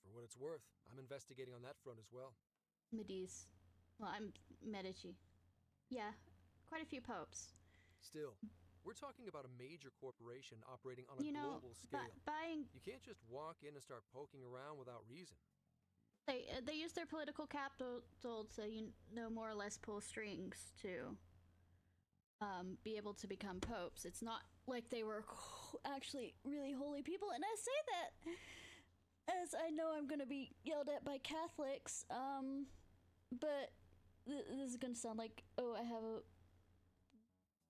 For what it's worth, I'm investigating on that front as well. Medice. Well, I'm Medici. Yeah, quite a few popes. Still, we're talking about a major corporation operating on a global scale. You can't just walk in and start poking around without reason. They use their political capital to, more or less pull strings to be able to become popes. It's not like they were actually really holy people, and I say that as I know I'm gonna be yelled at by Catholics, but this is gonna sound like, oh, I have a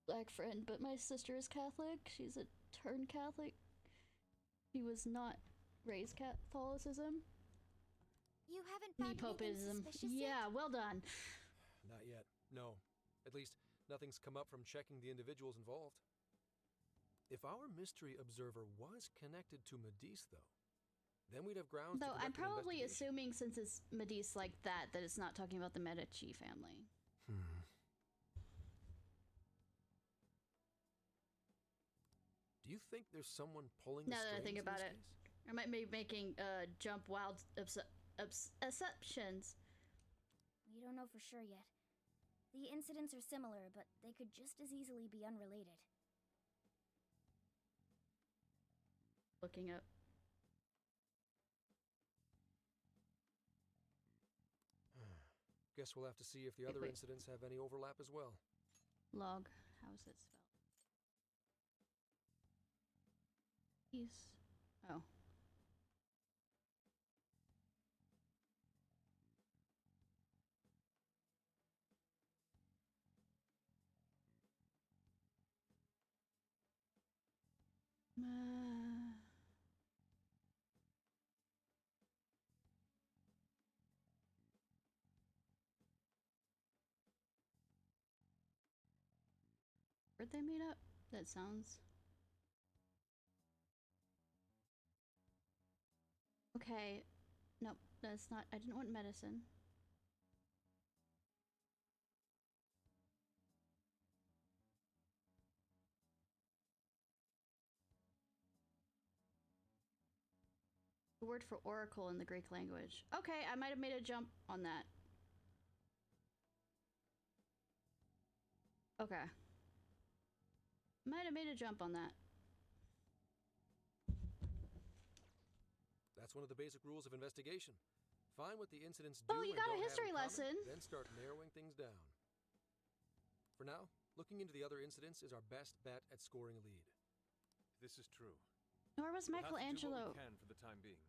black friend, but my sister is Catholic. She's a turned Catholic. She was not raised Catholicism. You haven't found anything suspicious yet? Yeah, well done. Not yet, no. At least, nothing's come up from checking the individuals involved. If our mystery observer was connected to Medice, though, then we'd have grounds to Though I'm conduct an probably investigation. assuming, since it's Medice like that it's not talking about the Medici family. Do you think there's someone pulling Now the that I strings think in about this it, case? I might be making jump wild assumptions. We don't know for sure yet. The incidents are similar, but they could just as easily be unrelated. Looking up. Guess we'll have to see if the other incidents have any overlap as well. Log. How is it spelled? Peace. Oh. Where'd they meet up? That sounds... Okay. Nope, that's not... I didn't want medicine. The word for oracle in the Greek language. Okay, I might have made a jump on that. Okay. Might have made a jump on that. That's one of the basic rules of investigation. Find what the incidents do Oh, you and got a don't have history in common, lesson. then start narrowing things down. For now, looking into the other incidents is our best bet at scoring a lead. This is true. Nor was We'll have to do what Michelangelo. we can for the time being.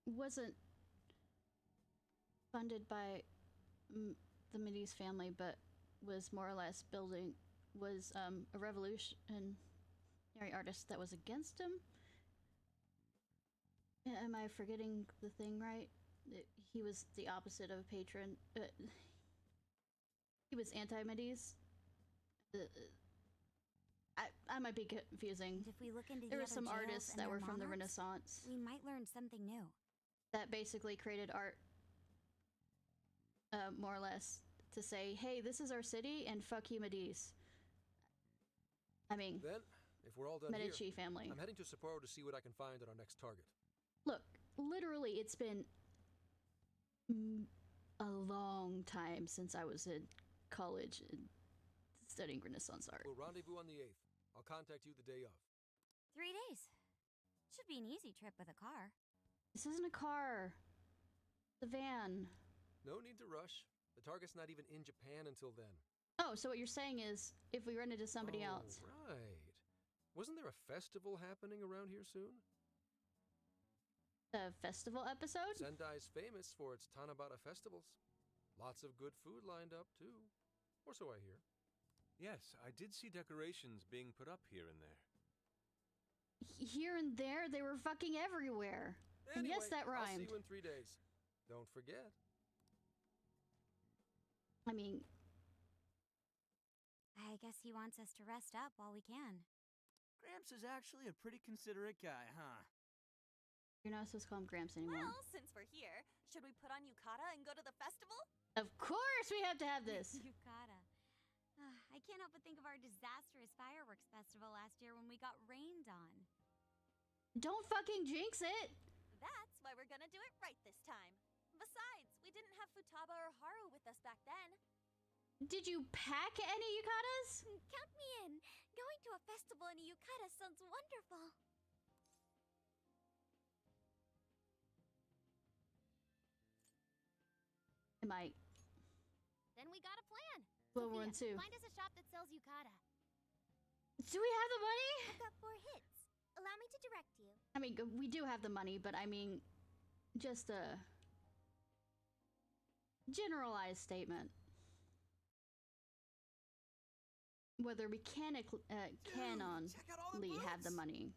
Wasn't funded by the Medici family, but was more or less was a revolutionary artist that was against him. Am I forgetting the thing right? He was the opposite of a patron. He was anti-Medici. I might be confusing. If we look into There the were some other jails artists and that their were from the monarchs, Renaissance we might learn something new. that basically created art, more or less, to say, hey, this is our city, and fuck you, Medici. I mean, Then, if we're all done Medici here, family. I'm heading to Sapporo to see what I can find at our next target. Look, literally, it's been a long time since I was in college. studying Renaissance art. We'll rendezvous on the 8th. I'll contact you the day of. 3 days. Should be an easy trip with a car. This isn't a car. It's a van. No need to rush. The target's not even in Japan until then. Oh, so what you're saying is, if we run into somebody else. Right. Wasn't there a festival happening around here soon? A festival episode? Sendai's famous for its Tanabata festivals. Lots of good food lined up, too. Or so I hear. Yes, I did see decorations being put up here and there. Here and there, they were fucking everywhere. Anyway, And yes, that I'll rhymed. see you in 3 days. Don't forget. I mean, I guess he wants us to rest up while we can. Gramps is actually a pretty considerate guy, huh? you're not supposed to call him Gramps anymore. Well, since we're here, should we put on yukata and go to the festival? Of course we have to have this. Yukata. I can't help but think of our disastrous fireworks festival last year when we got rained on. Don't fucking jinx it. That's why we're gonna do it right this time. Besides, we didn't have Futaba or Haru with us back then. Did you pack any yukatas? Count me in. Going to a festival in a yukata sounds wonderful. Am I? Then we got a plan. Well, we're in Sophia, two. find us a shop that sells yukata. Do we have the money? I've got 4 hits. Allow me to direct you. I mean, we do have the money, but I mean, just a generalized statement. Whether we canonly have the money.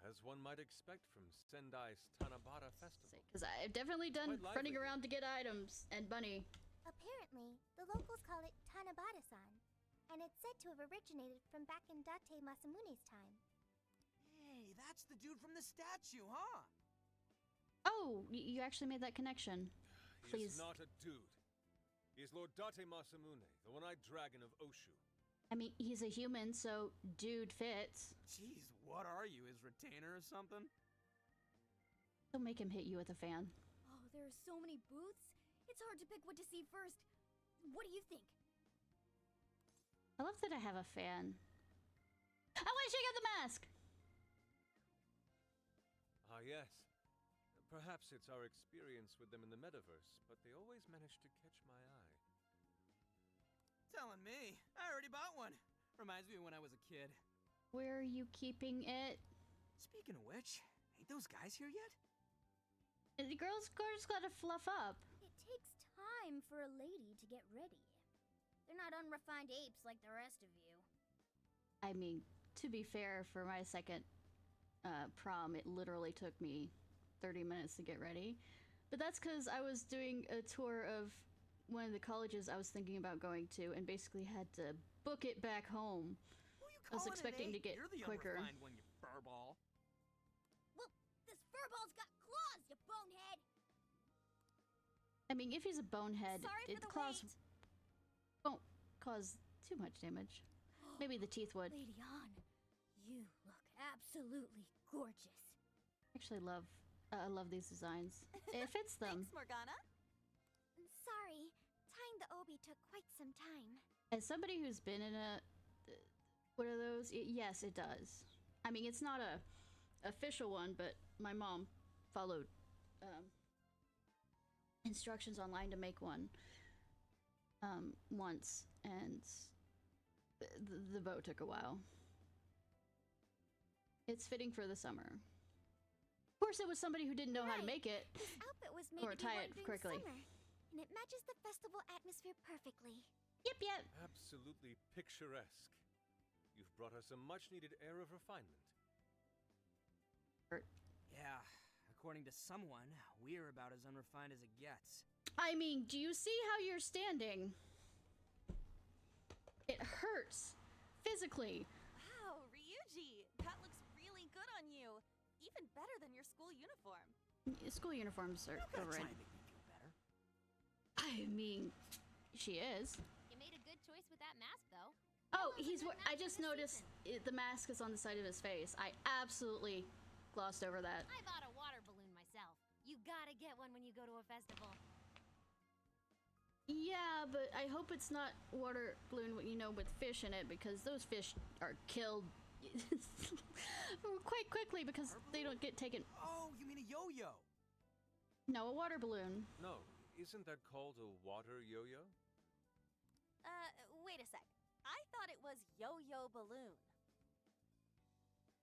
As one might expect from Sendai's Tanabata festival. Because I've definitely done Quite running lively. around to get items and money. Apparently, the locals call it Tanabata-san, and it's said to have originated from back in Date Masamune's time. Hey, that's the dude from the statue, huh? Oh, you actually made that connection. He Please. is not a dude. He is Lord Date Masamune, the one-eyed dragon of Oshu. I mean, he's a human, so dude fits. Jeez, what are you, his retainer or something? Don't make him hit you with a fan. Oh, there are so many booths. It's hard to pick what to see first. What do you think? I love that I have a fan. I want to check out the mask! Ah, yes. Perhaps it's our experience with them in the metaverse, but they always manage to catch my eye. Telling me. I already bought one. Reminds me of when I was a kid. Where are you keeping it? Speaking of which, ain't those guys here yet? The girls gotta fluff up. It takes time for a lady to get ready. They're not unrefined apes like the rest of you. I mean, to be fair, for my second prom, it literally took me 30 minutes to get ready. But that's because I was doing a tour of one of the colleges I was thinking about going to and basically had to book it back home. I was expecting to get You're the quicker. unrefined one, you furball. Well, this furball's got claws, you bonehead! I mean, if he's a bonehead, Sorry for the claws wait. won't cause too much damage. Maybe the teeth would. Lady An, you look absolutely gorgeous. Actually, I love these designs. It fits them. Thanks, Morgana. Sorry, tying the obi took quite some time. As somebody who's been in a what are those? Yes, it does. I mean, it's not a official one, but my mom followed instructions online to make one once, and the bow took a while. It's fitting for the summer. Of course, it was somebody who didn't know how to make it This outfit was made or to be tie worn it during quickly. summer, and it matches the festival atmosphere perfectly. Yep. Absolutely picturesque. You've brought us a much-needed air of refinement. Yeah, according to someone, we're about as unrefined as it gets. I mean, do you see how you're standing? It hurts. Physically. Wow, Ryuji, that looks really good on you. Even better than your school uniform. School uniforms are overrated. Try to make me feel better. I mean, she is. You made a good choice with that mask, though. Oh, I just noticed the mask is on the side of his face. I absolutely glossed over that. I bought a water balloon myself. You gotta get one when you go to a festival. Yeah, but I hope it's not water balloon, you know, with fish in it, because those fish are killed quite quickly because they don't get taken. Oh, you mean a yo-yo? No, a water balloon. No, isn't that called a water yo-yo? Wait a sec. I thought it was yo-yo balloon.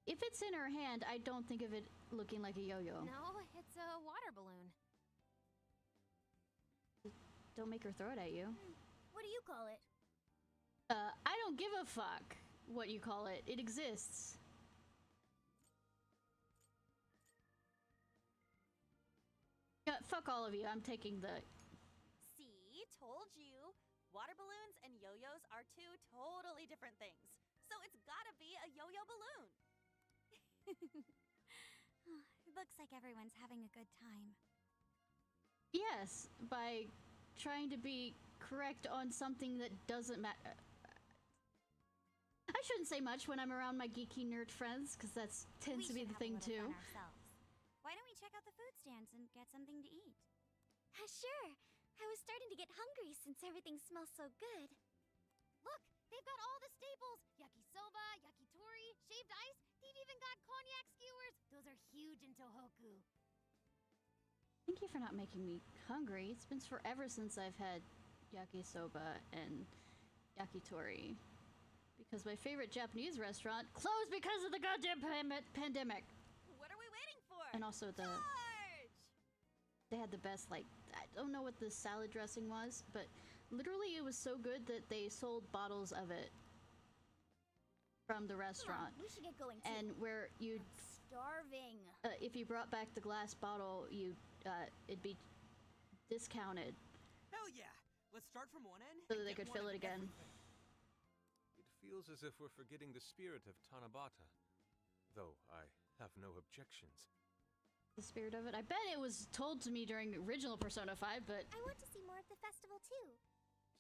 If it's in her hand, I don't think of it looking like a yo-yo. No, it's a water balloon. Don't make her throw it at you. What do you call it? I don't give a fuck what you call it. It exists. Fuck all of you. I'm taking the... See? Told you. Water balloons and yo-yos are two totally different things. So it's gotta be a yo-yo balloon. Looks like everyone's having a good time. Yes, by trying to be correct on something that doesn't matter. I shouldn't say much when I'm around my geeky nerd friends, because that tends to be the thing too. Why don't we check out the food stands and get something to eat? Sure. I was starting to get hungry since everything smells so good. Look, they've got all the staples. Yakisoba, yakitori, shaved ice. They've even got cognac skewers. Those are huge in Tohoku. Thank you for not making me hungry. It's been forever since I've had yakisoba and yakitori. Because my favorite Japanese restaurant closed because of the goddamn pandemic. What are we waiting for? And also they had the best, like, I don't know what the salad dressing was, but literally it was so good that they sold bottles of it from the restaurant. We should get going too. And where you'd... Starving. If you brought back the glass bottle, it'd be discounted. Hell yeah! Let's start from one end. So that they could fill it again. It feels as if we're forgetting the spirit of Tanabata. Though I have no objections. The spirit of it? I bet it was told to me during the original Persona 5, but... I want to see more of the festival too.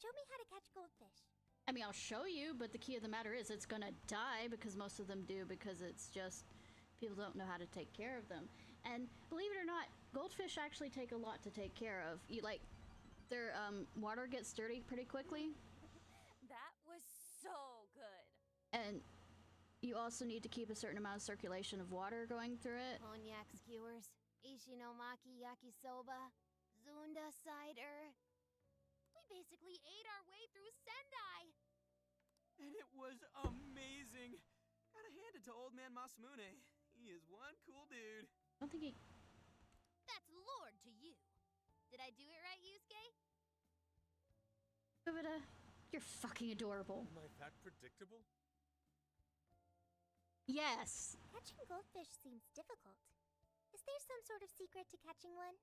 Show me how to catch goldfish. I mean, I'll show you, but the key of the matter is it's gonna die, because most of them do, because it's just... people don't know how to take care of them. And believe it or not, goldfish actually take a lot to take care of. Their water gets dirty pretty quickly. That was so good. And you also need to keep a certain amount of circulation of water going through it. Cognac skewers, ishinomaki yakisoba, zunda cider. We basically ate our way through Sendai. And it was amazing. Gotta hand it to old man Masamune. He is one cool dude. I don't think he... That's Lord to you. Did I do it right, Yusuke? But, you're fucking adorable. Am I that predictable? Yes. Catching goldfish seems difficult. Is there some sort of secret to catching one?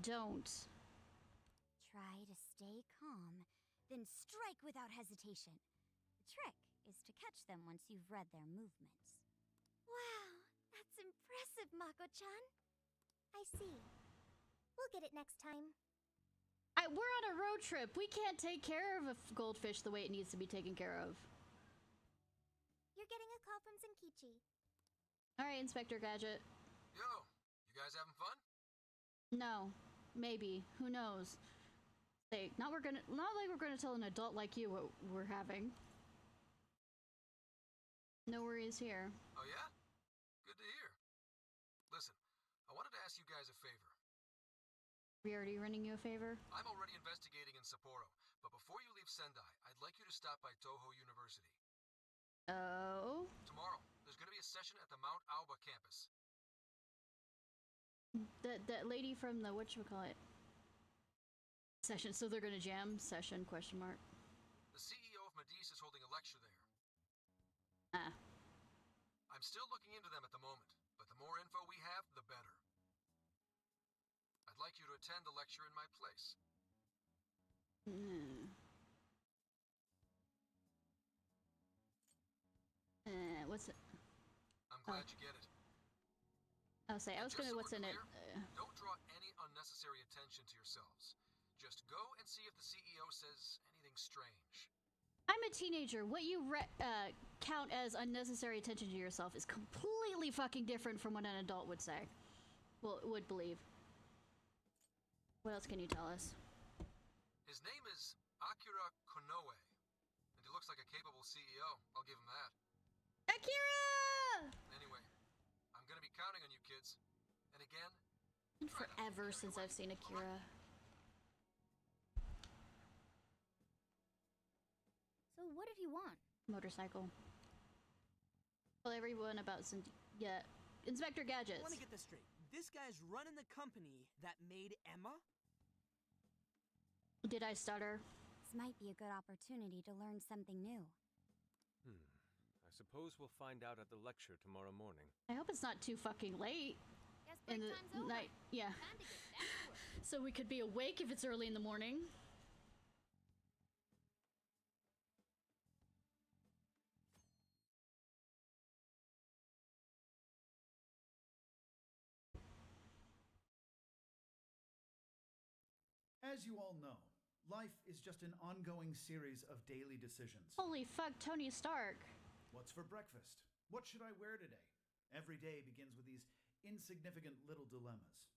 Don't. Try to stay calm, then strike without hesitation. The trick is to catch them once you've read their movements. Wow, that's impressive, Mako-chan. I see. We'll get it next time. We're on a road trip. We can't take care of a goldfish the way it needs to be taken care of. You're getting a call from Zenkichi. Alright, Inspector Gadget. Yo, you guys having fun? No. Maybe. Who knows? Not like we're gonna tell an adult like you what we're having. No worries here. Oh yeah? Good to hear. Listen, I wanted to ask you guys a favor. We already running you a favor? I'm already investigating in Sapporo, but before you leave Sendai, I'd like you to stop by Toho University. Oh? Tomorrow, there's gonna be a session at the Mount Aoba campus. That lady from the whatchamacallit session, so they're gonna jam session, question mark. The CEO of Medice is holding a lecture there. Ah. I'm still looking into them at the moment, but the more info we have, the better. I'd like you to attend the lecture in my place. What's it? I'm glad you get it. I was gonna, what's in it? Don't draw any unnecessary attention to yourselves. Just go and see if the CEO says anything strange. I'm a teenager. What you count as unnecessary attention to yourself is completely fucking different from what an adult would say. Well, would believe. What else can you tell us? His name is like a capable CEO, I'll give him that. Akira! Anyway, I'm gonna be counting on you kids. And again, Forever since I've seen Akira. So what did he want? Motorcycle. Tell everyone about Inspector Gadgets. I want to get this straight. This guy's running the company that made Emma? Did I stutter? This might be a good opportunity to learn something new. I suppose we'll find out at the lecture tomorrow morning. I hope it's not too fucking late. Guess In break the time's over. night, yeah. Time to get back to work. So we could be awake if it's early in the morning. As you all know, life is just an ongoing series of daily decisions. Holy fuck, Tony Stark. What's for breakfast? What should I wear today? Every day begins with these insignificant little dilemmas.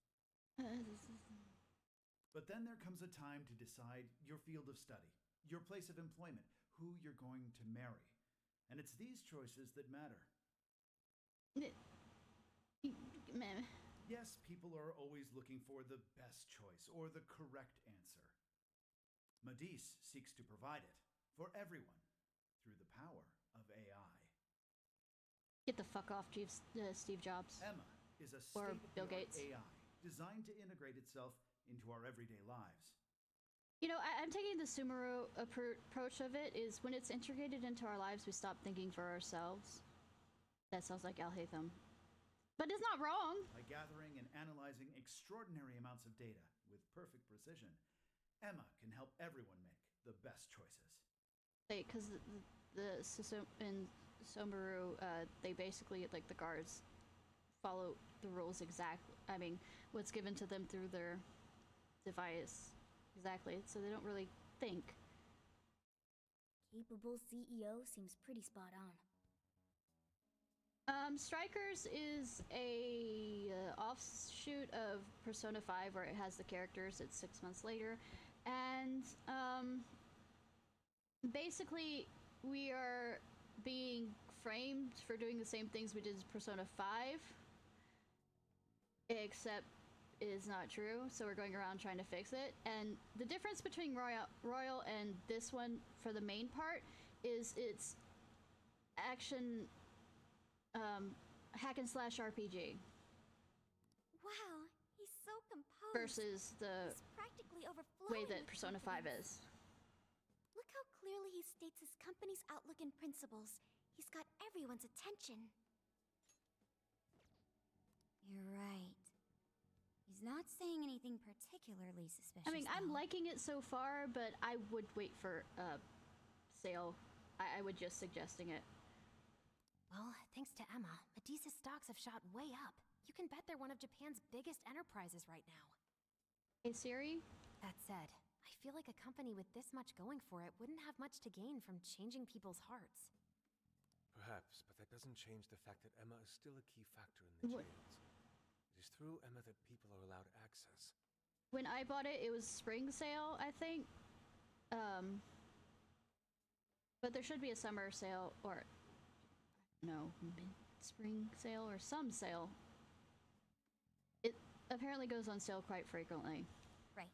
But then there comes a time to decide your field of study, your place of employment, who you're going to marry. And it's these choices that matter. Yes, people are always looking for the best choice or the correct answer. Medivh seeks to provide it for everyone through the power of AI. Get the fuck off, Steve Jobs. Emma is a Or Bill state-of-the-art Gates. AI designed to integrate itself into our everyday lives. You know, I'm taking the Sumeru approach of it is when it's integrated into our lives, we stop thinking for ourselves. That sounds like Al Haytham. But it's not wrong. By gathering and analyzing extraordinary amounts of data with perfect precision, Emma can help everyone make the best choices. Because in Sumeru, they basically, like the guards, follow the rules exactly. I mean, what's given to them through their device. Exactly. So they don't really think. Capable CEO seems pretty spot on. Strikers is a offshoot of Persona 5 where it has the characters. It's 6 months later. And basically we are being framed for doing the same things we did in Persona 5, except it is not true. So we're going around trying to fix it. And the difference between Royal and this one for the main part is it's action hack and slash RPG Wow, he's so composed. versus the He's practically overflowing way that with Persona 5 confidence. is. Look how clearly he states his company's outlook and principles. He's got everyone's attention. You're right. He's not saying anything particularly suspicious. I mean, I'm though. liking it so far, but I would wait for a sale. I would just suggesting it. Well, thanks to Emma, Medivh's stocks have shot way up. You can bet they're one of Japan's biggest enterprises right now. Hey, Siri? That said, I feel like a company with this much going for it wouldn't have much to gain from changing people's hearts. Perhaps, but that doesn't change the fact that Emma is still a key factor in the jails. It is through Emma that people are allowed access. When I bought it, it was spring sale, I think. But there should be a summer sale or no, mid-spring sale or some sale. It apparently goes on sale quite frequently. Right.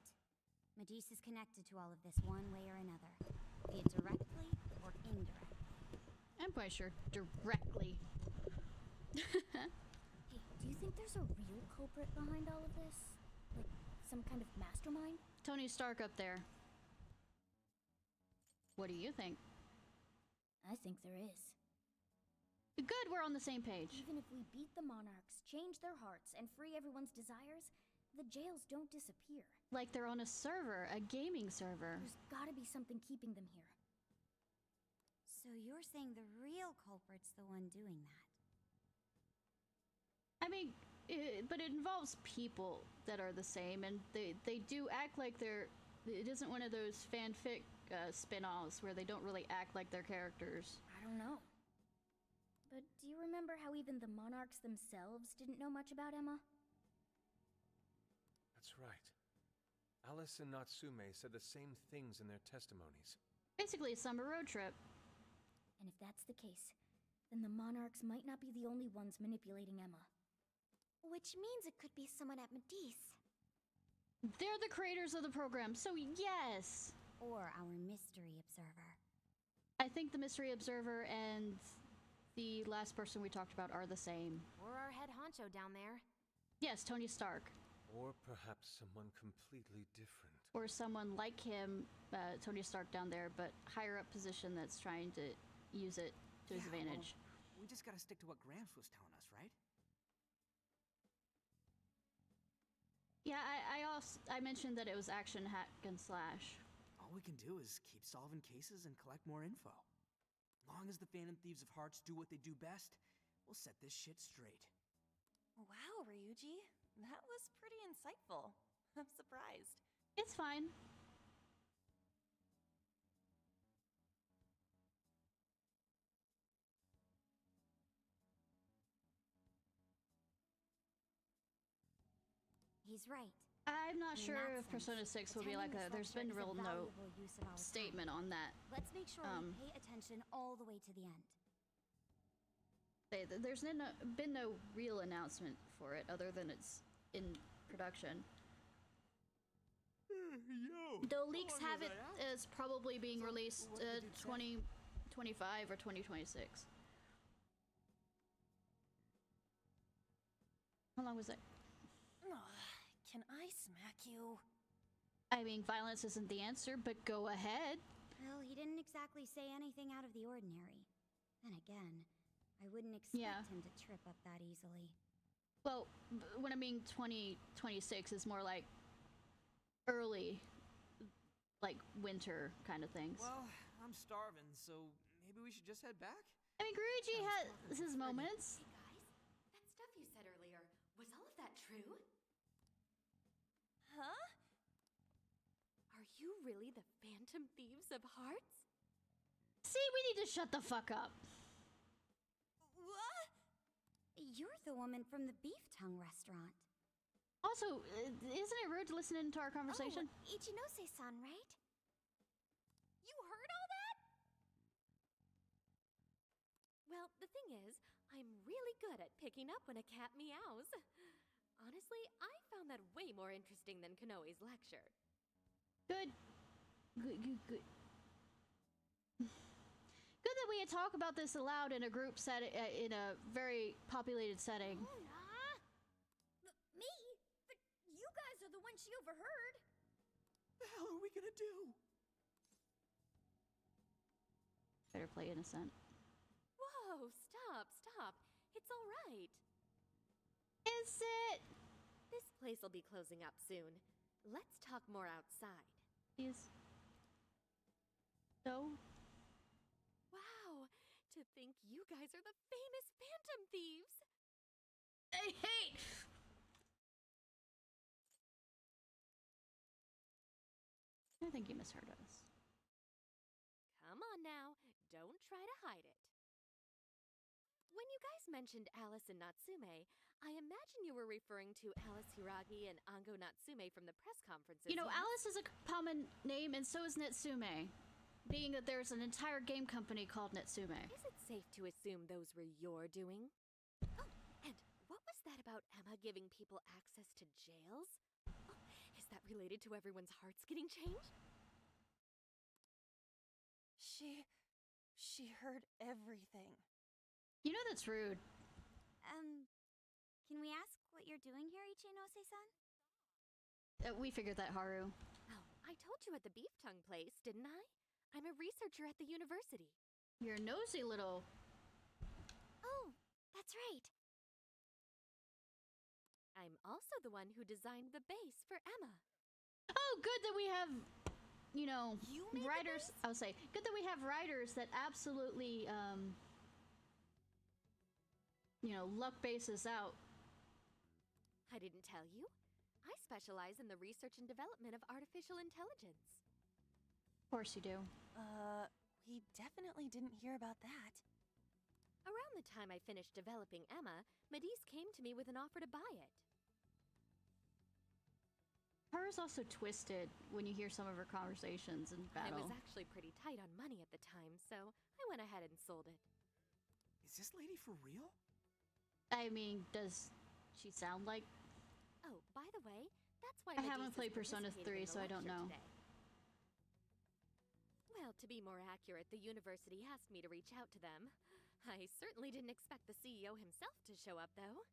Medivh is connected to all of this one way or another, be it directly or indirectly. I'm quite sure directly. Hey, do you think there's a real culprit behind all of this? Like, some kind of mastermind? Tony Stark up there. What do you think? I think there is. Good, we're on the same page. Even if we beat the monarchs, change their hearts, and free everyone's desires, the jails don't disappear. Like they're on a server, a gaming server. There's gotta be something keeping them here. So you're saying the real culprit's the one doing that? I mean, but it involves people that are the same, and they do act like they're... It isn't one of those fanfic spin-offs where they don't really act like their characters. I don't know. But do you remember how even the monarchs themselves didn't know much about Emma? That's right. Alice and Natsume said the same things in their testimonies. Basically a summer road trip. that's the case, then the Monarchs might not be the only ones manipulating Emma. Which means it could be someone at Medice. They're the creators of the program, so yes! Or our mystery observer. I think the mystery observer and the last person we talked about are the same. Or our head honcho down there. Yes, Tony Stark. Or perhaps someone completely different. Or someone like him, Tony Stark down there, but higher up position that's trying to use it to his advantage. Well, we just gotta stick to what Gramps was telling us, right? Yeah, I mentioned that it was action hack and slash. All we can do is keep solving cases and collect more info. Long as the Phantom Thieves of Hearts do what they do best, we'll set this shit straight. Wow, Ryuji. That was pretty insightful. I'm surprised. It's fine. He's right. I'm not In sure that if sense, Persona 6 will be like attending a. this There's been lecture is a real no valuable use of our time. statement on that. Let's make sure we pay attention all the way to the end. There's been no real announcement for it other than it's in production. Though leaks have it as probably being released 2025 or 2026. How long was it? Can I smack you? I mean, violence isn't the answer, but go ahead. Well, he didn't exactly say anything out of the ordinary. Then again, I wouldn't expect him to trip up that easily. Well, when I mean 2026 is more like early, like winter kind of things. Well, I'm starving, so maybe we should just head back? I mean, Guruji has his moments. Hey guys, that stuff you said earlier, was all of that true? Huh? Are you really the Phantom Thieves of Hearts? See, we need to shut the fuck up. What? You're the woman from the beef tongue restaurant. Also, isn't it rude to listen into our conversation? Oh, Ichinose-san, right? You heard all that? Well, the thing is, I'm really good at picking up when a cat meows. Honestly, I found that way more interesting than Konoe's lecture. Good. Good that we talk about this aloud in a group set in a very populated setting. Me? But you guys are the ones she overheard. The hell are we gonna do? Better play innocent. Whoa, stop. It's all right. Is it? This place will be closing up soon. Let's talk more outside. Please. So? Wow, to think you guys are the famous Phantom Thieves! Hey! I think you misheard us. Come on now, don't try to hide it. When you guys mentioned Alice and Natsume, I imagine you were referring to Alice Hiragi and Ango Natsume from the press conferences. You know, Alice is a common name, and so is Natsume. Being that there's an entire game company called Natsume. Is it safe to assume those were your doing? Oh, and what was that about Emma giving people access to jails? Oh, is that related to everyone's hearts getting changed? She heard everything. You know that's rude. Can we ask what you're doing here, Ichinose-san? We figured that, Haru. Oh, I told you at the beef tongue place, didn't I? I'm a researcher at the university. You're a nosy little... Oh, that's right. I'm also the one who designed the base for Emma. Oh, good that we have, you know, writers... I'll say, good that we have writers that absolutely, you know, luck bases out. I didn't tell you. I specialize in the research and development of artificial intelligence. Of course you do. We definitely didn't hear about that. Around the time I finished developing Emma, Medice came to me with an offer to buy it. Her is also twisted when you hear some of her conversations in I battle. was actually pretty tight on money at the time, so I went ahead and sold it. Is this lady for real? I mean, does she sound like... Oh, by the way, that's why I haven't Medivh is played Persona participating 3, in the so I don't lecture know. today. Well, to be more accurate, the university asked me to reach out to them. I certainly didn't expect the CEO himself to show up, though.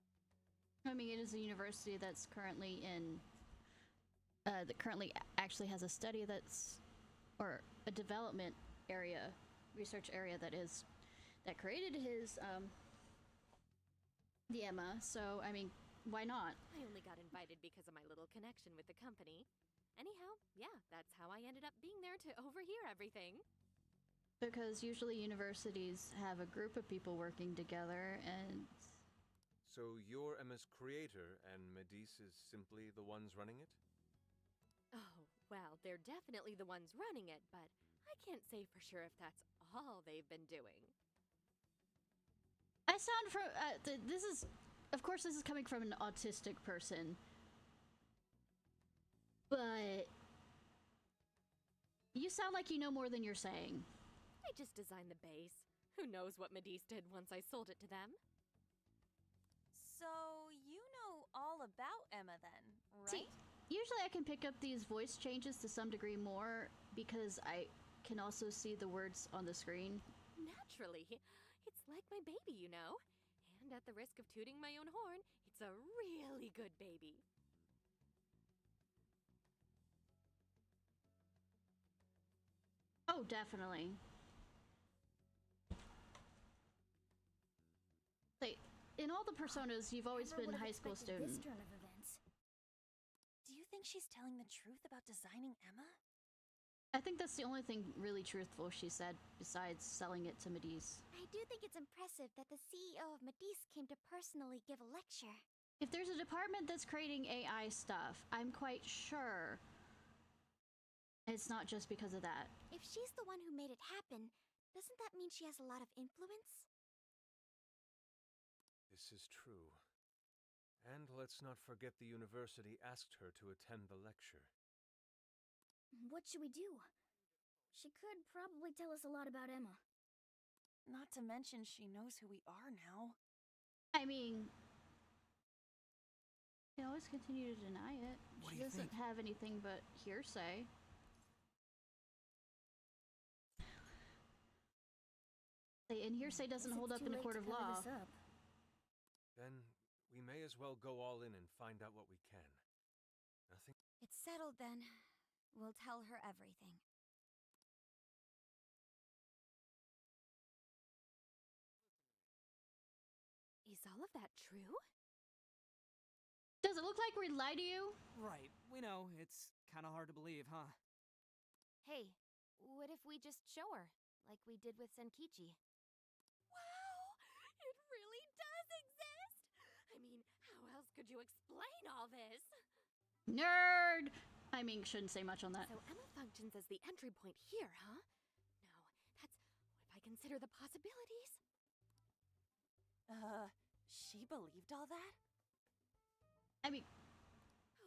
I mean, it is a university that's currently in... that currently actually has a study that's... or a development area, research area that created his, the Emma, so, I mean, why not? I only got invited because of my little connection with the company. Anyhow, yeah, that's how I ended up being there to overhear everything. Because usually universities have a group of people working together, and... So you're Emma's creator, and Medivh is simply the ones running it? Oh, well, they're definitely the ones running it, but I can't say for sure if that's all they've been doing. I sound from... this is... Of course, this is coming from an autistic person. But... you sound like you know more than you're saying. I just designed the base. Who knows what Medivh did once I sold it to them? So, you know all about Emma then, right? See, usually I can pick up these voice changes to some degree more because I can also see the words on the screen. Naturally. It's like my baby, you know. And at the risk of tooting my own horn, it's a really good baby. Oh, definitely. Like, in all the personas, you've always been high school student. This turn of events. Do you think she's telling the truth about designing Emma? I think that's the only thing really truthful she said, besides selling it to Medivh. I do think it's impressive that the CEO of Medivh came to personally give a lecture. If there's a department that's creating AI stuff, I'm quite sure it's not just because of that. If she's the one who made it happen, doesn't that mean she has a lot of influence? This is true. And let's not forget the university asked her to attend the lecture. What should we do? She could probably tell us a lot about Emma. Not to mention she knows who we are now. I mean, you can always continue to deny it. What She do you doesn't think? have anything but hearsay. And hearsay doesn't hold up in a court of law. Then we may as well go all in and find out what we can. Nothing. It's settled then. We'll tell her everything. Is all of that true? Does it look like we lied to you? Right, we know. It's kind of hard to believe, huh? Hey, what if we just show her, like we did with Senkichi? Wow! It really does exist! I mean, how else could you explain all this? Nerd! I mean, shouldn't say much on that. So Emma functions as the entry point here, huh? No, that's... what if I consider the possibilities? She believed all that? I mean...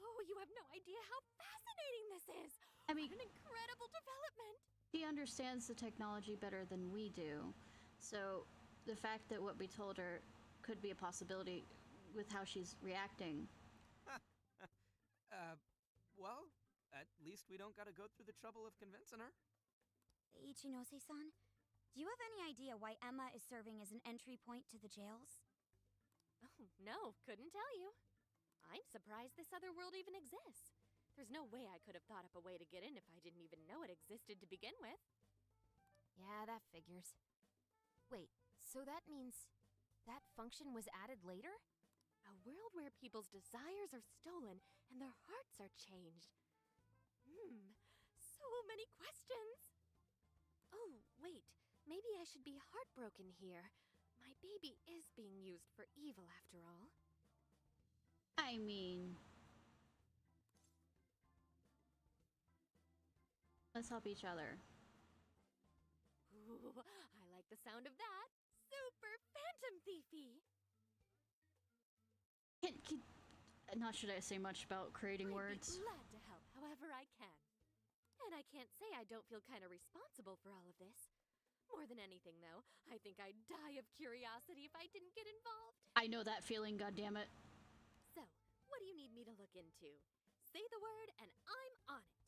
Oh, you have no idea how fascinating this is! I mean... What an incredible development! She understands the technology better than we do. So, the fact that what we told her could be a possibility with how she's reacting. Well, at least we don't gotta go through the trouble of convincing her. Ichinose-san, do you have any idea why Emma is serving as an entry point to the jails? Oh, no, couldn't tell you. I'm surprised this other world even exists. There's no way I could have thought up a way to get in if I didn't even know it existed to begin with. Yeah, that figures. Wait, so that means that function was added later? A world where people's desires are stolen and their hearts are changed. So many questions. Oh, wait, maybe I should be heartbroken here. My baby is being used for evil after all. I mean... let's help each other. Ooh, I like the sound of that. Super Phantom Thiefy! Not should I say much about creating words? I'd be glad to I can. And I can't say I don't feel kind of responsible for all of this. More than anything, though, I think I'd die of curiosity if I didn't get involved. I know that feeling, goddammit. So, what do you need me to look into? Say the word, and I'm on it.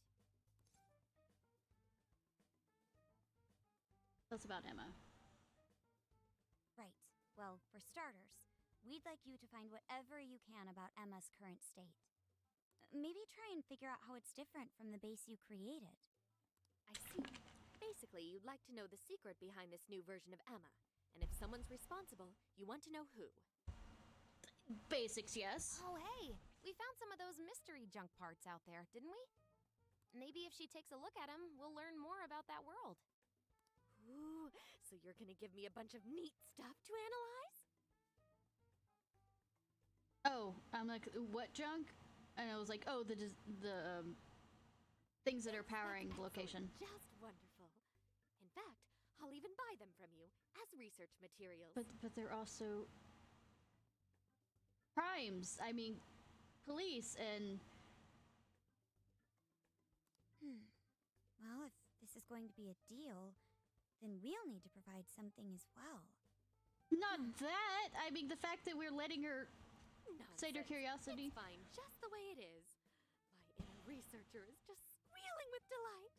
Tell us about Emma. Right. Well, for starters, we'd like you to find whatever you can about Emma's current state. Maybe try and figure out how it's different from the base you created. I see. Basically, you'd like to know the secret behind this new version of Emma. And if someone's responsible, you want to know who. Basics, yes. Oh, hey, we found some of those mystery junk parts out there, didn't we? Maybe if she takes a look at them, we'll learn more about that world. Ooh, so you're gonna give me a bunch of neat stuff to analyze? Oh, I'm like, what junk? And I was like, oh, the things that are powering the location. Just wonderful. In fact, I'll even buy them from you as research materials. But they're also crimes. I mean, police and... Well, if this is going to be a deal, then we'll need to provide something as well. Not that! I mean, the fact that we're letting her sate her curiosity. It's fine, just the way it is. My inner researcher is just squealing with delight.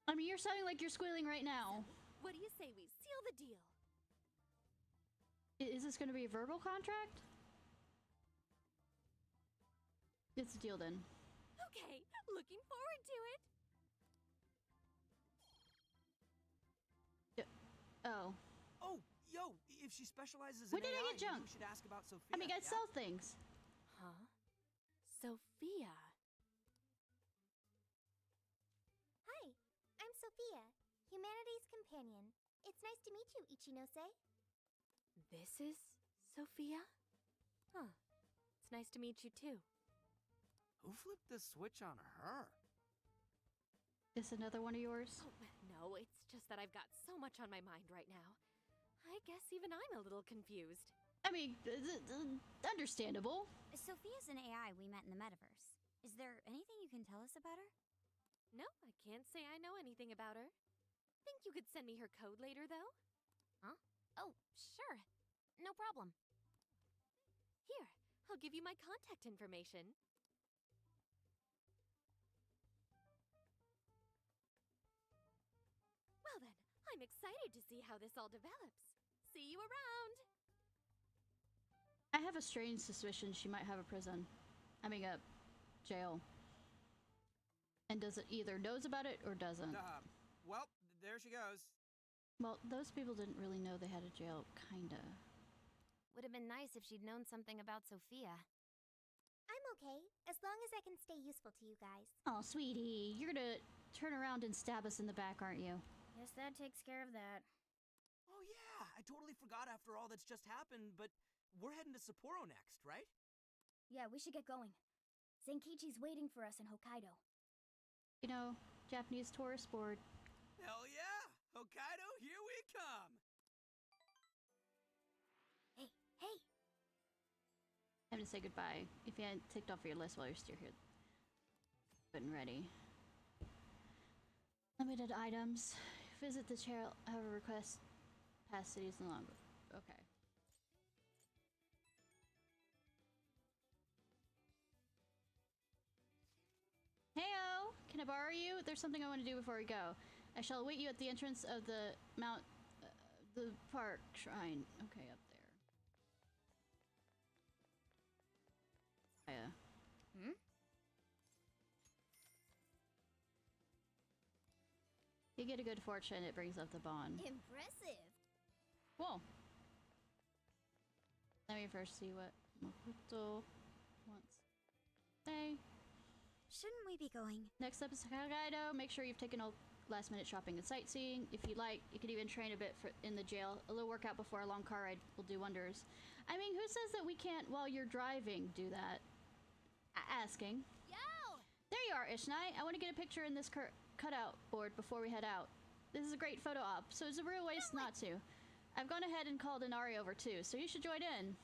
I mean, you're sounding like you're squealing right now. So, what do you say we seal the deal? Is this going to be a verbal contract? It's a deal then. Okay, looking forward to it. Oh. Oh, yo, if she specializes When in did I AI, get junk? you should ask about Sophia. I mean, I yeah? sell things. Huh? Sophia. Hi, I'm Sophia, Humanity's companion. It's nice to meet you, Ichinose. This is Sophia? Huh. It's nice to meet you too. Who flipped the switch on her? Is another one of yours? Oh, no, it's just that I've got so much on my mind right now. I guess even I'm a little confused. I mean, understandable. Sophia's an AI we met in the metaverse. Is there anything you can tell us about her? No, I can't say I know anything about her. Think you could send me her code later, though? Huh? Oh, sure. No problem. Here, I'll give you my contact information. Well then, I'm excited to see how this all develops. See you around! I have a strange suspicion she might have a prison. I mean, a jail. And does it either knows about it or doesn't? Well, there she goes. Well, those people didn't really know they had a jail, kinda. Would have been nice if she'd known something about Sophia. I'm okay, as long as I can stay useful to you guys. Oh, sweetie, you're gonna turn around and stab us in the back, aren't you? Yes, that takes care of that. Oh yeah, I totally forgot after all that's just happened, but we're heading to Sapporo next, right? Yeah, we should get going. Zenkichi's waiting for us in Hokkaido. You know, Japanese tourist board. Hell yeah! Hokkaido, here we come! Hey! Time to say goodbye. If you hadn't ticked off your list while you're still here. Good and ready. Limited items. Visit the chair. Have a request. Past cities no longer. Okay. Heyo! Can I borrow you? There's something I want to do before we go. I shall await you at the entrance of the the park shrine. Okay, up there. Yeah. You get a good fortune, it brings up the bond. Impressive. Cool. Let me first see what Makoto wants to say. Shouldn't we be going? Next up is Hokkaido. Make sure you've taken all last-minute shopping and sightseeing. If you like, you could even train a bit in the jail. A little workout before a long car ride will do wonders. I mean, who says that we can't, while you're driving, do that? Asking. Yo! There you are, Ishnai. I want to get a picture in this cutout board before we head out. This is a great photo op, so it's a real waste not to. I've gone ahead and called Inari over too, so you should join in.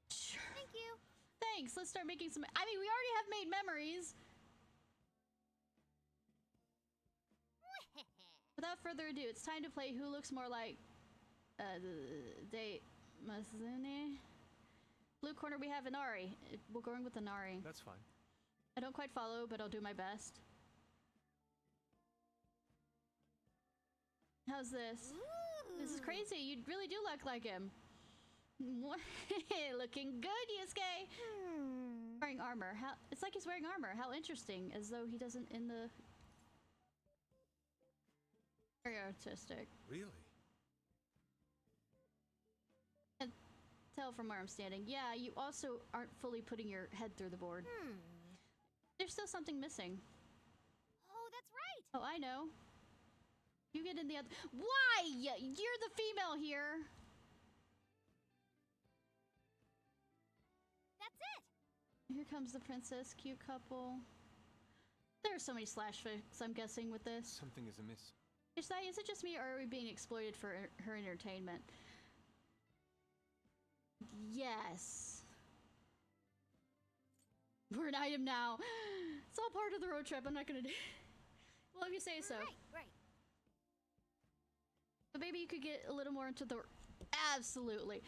Thank you. thanks. Let's start making some. I mean, we already have made memories. Without further ado, it's time to play Who Looks More Like Date Masune. Blue corner, we have Inari. We're going with Inari. That's fine. I don't quite follow, but I'll do my best. How's this? Ooh. This is crazy. You really do look like him. Looking good, Yusuke. Wearing armor. It's like he's wearing armor. How interesting. As though he doesn't in the... Very artistic. Really? And tell from where I'm standing. Yeah, you also aren't fully putting your head through the board. There's still something missing. Oh, that's right. Oh, I know. You get in the other... Why? You're the female here. That's it. Here comes the princess. Cute couple. There are so many slash fics, I'm guessing, with this. Something is amiss. Ishnai, is it just me, or are we being exploited for her entertainment? Yes. We're an item now. It's all part of the road trip. I'm not gonna do... Well, if you say so. Right. But maybe you could get a little more into the... Absolutely.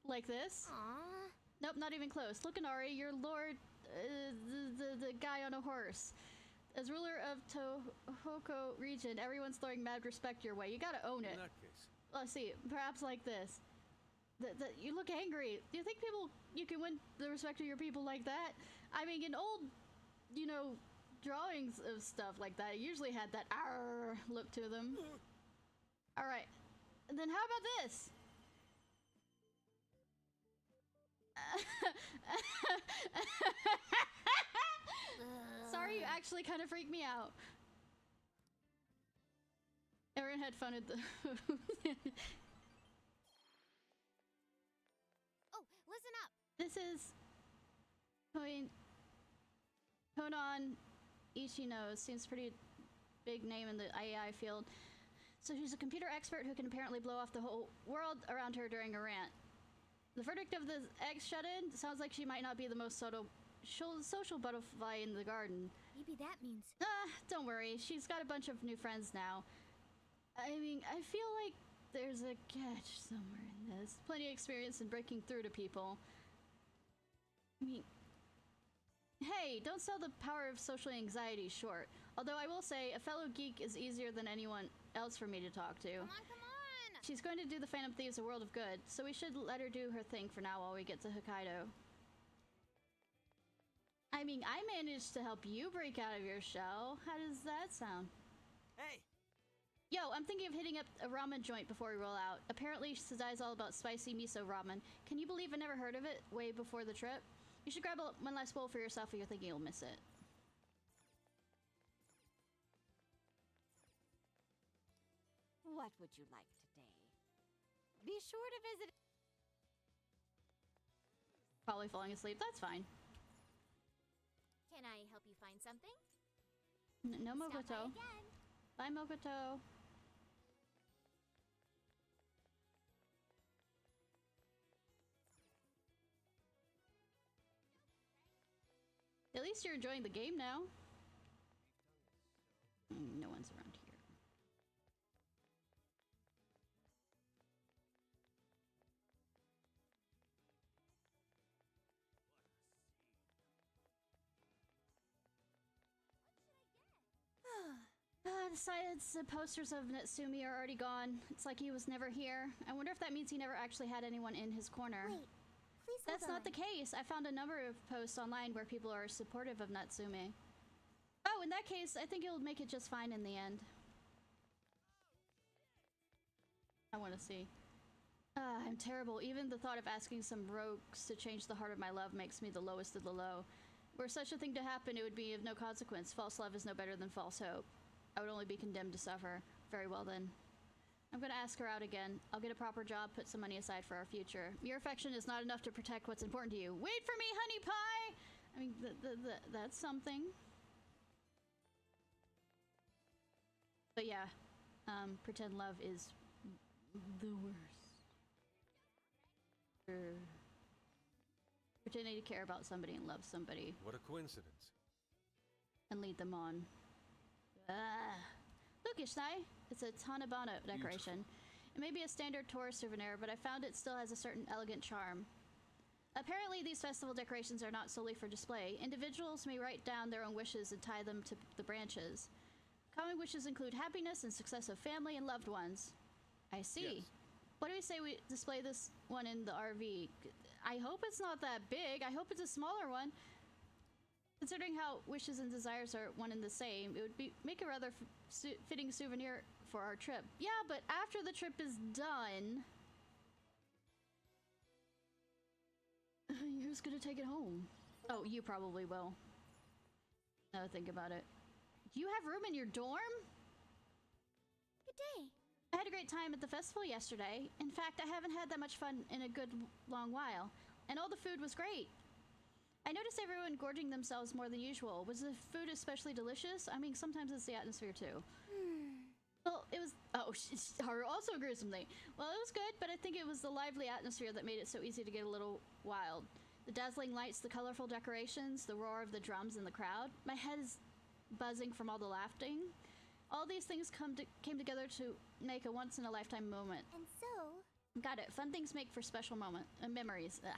Like this. Aww. Nope, not even close. Look, Inari, you're Lord... the guy on a horse. As ruler of Tohoku region, everyone's throwing mad respect your way. You gotta own it. In that case. Let's see, perhaps like this. You look angry. Do you think you can win the respect of your people like that? I mean, in old, drawings of stuff like that, it usually had that "arr" look to them. Alright, and then how about this? Sorry, you actually kind of freaked me out. Everyone had fun at the... Oh, listen up. This is... Konan Ichino. Seems pretty big name in the AI field. So she's a computer expert who can apparently blow off the whole world around her during a rant. The verdict of the eggs shut-in sounds like she might not be the most social butterfly in the garden. Maybe that means... Don't worry. She's got a bunch of new friends now. I mean, I feel like there's a catch somewhere in this. Plenty of experience in breaking through to people. I mean... Hey, don't sell the power of social anxiety short. Although I will say, a fellow geek is easier than anyone else for me to talk to. Come on! She's going to do the Phantom Thieves a world of good, so we should let her do her thing for now while we get to Hokkaido. I mean, I managed to help you break out of your shell. How does that sound? Hey! Yo, I'm thinking of hitting up a ramen joint before we roll out. Apparently, Sadai's all about spicy miso ramen. Can you believe I never heard of it way before the trip? You should grab one last bowl for yourself if you're thinking you'll miss it. What would you like today? Be sure to visit... Probably falling asleep. That's fine. Can I help you find something? No, Mokoto. Bye, Mokoto. At least you're enjoying the game now. No one's around here. The science posters of Natsumi are already gone. It's like he was never here. I wonder if that means he never actually had anyone in his corner. Wait, please hold That's not the case. I found a number of posts online where people are supportive of Natsume. Oh, in that case, I think he'll make it just fine in the end. I want to see. I'm terrible. Even the thought of asking some rogues to change the heart of my love makes me the lowest of the low. Were such a thing to happen, it would be of no consequence. False love is no better than false hope. I would only be condemned to suffer. Very well then. I'm gonna ask her out again. I'll get a proper job, put some money aside for our future. Mere affection is not enough to protect what's important to you. Wait for me, honey pie! I mean, that's something. But yeah, pretend love is the worst. Pretending to care about somebody and love somebody. What a coincidence. And lead them on. Look, Ishnai! It's a Tanabana decoration. It may be a standard tourist souvenir, but I found it still has a certain elegant charm. Apparently, these festival decorations are not solely for display. Individuals may write down their own wishes and tie them to the branches. Common wishes include happiness and success of family and loved ones. I see. Yes. What do we say we display this one in the RV? I hope it's not that big. I hope it's a smaller one. Considering how wishes and desires are one and the same, it would make a rather fitting souvenir for our trip. Yeah, but after the trip is done, who's gonna take it home? Oh, you probably will. Now think about it. Do you have room in your dorm? Good day. I had a great time at the festival yesterday. In fact, I haven't had that much fun in a good long while. And all the food was great. I noticed everyone gorging themselves more than usual. Was the food especially delicious? I mean, sometimes it's the atmosphere too. Well, it was... Oh, Haru also gruesomely. Well, it was good, but I think it was the lively atmosphere that made it so easy to get a little wild. The dazzling lights, the colorful decorations, the roar of the drums in the crowd. My head is buzzing from all the laughing. All these things came together to make a once-in-a-lifetime moment. And so... Got it. Fun things make for special memories. Ugh.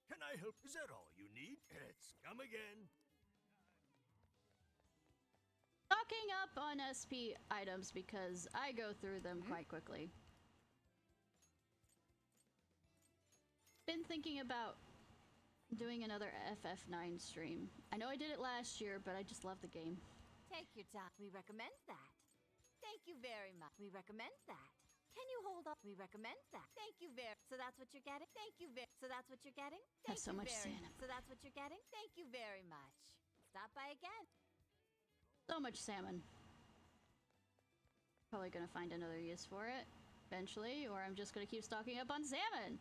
Can I help? Is that all you need? It's come again. Stocking up on SP items because I go through them quite quickly. Been thinking about doing another FF9 stream. I know I did it last year, but I just love the game. Take your time. We recommend that. Thank you very much. We recommend that. Can you hold up? We recommend that. Thank you very. So that's what you're getting? Thank you very. So that's what you're getting? Thank Have so much very. salmon. So that's what you're getting? Thank you very much. Stop by again. So much salmon. Probably gonna find another use for it eventually, or I'm just gonna keep stocking up on salmon.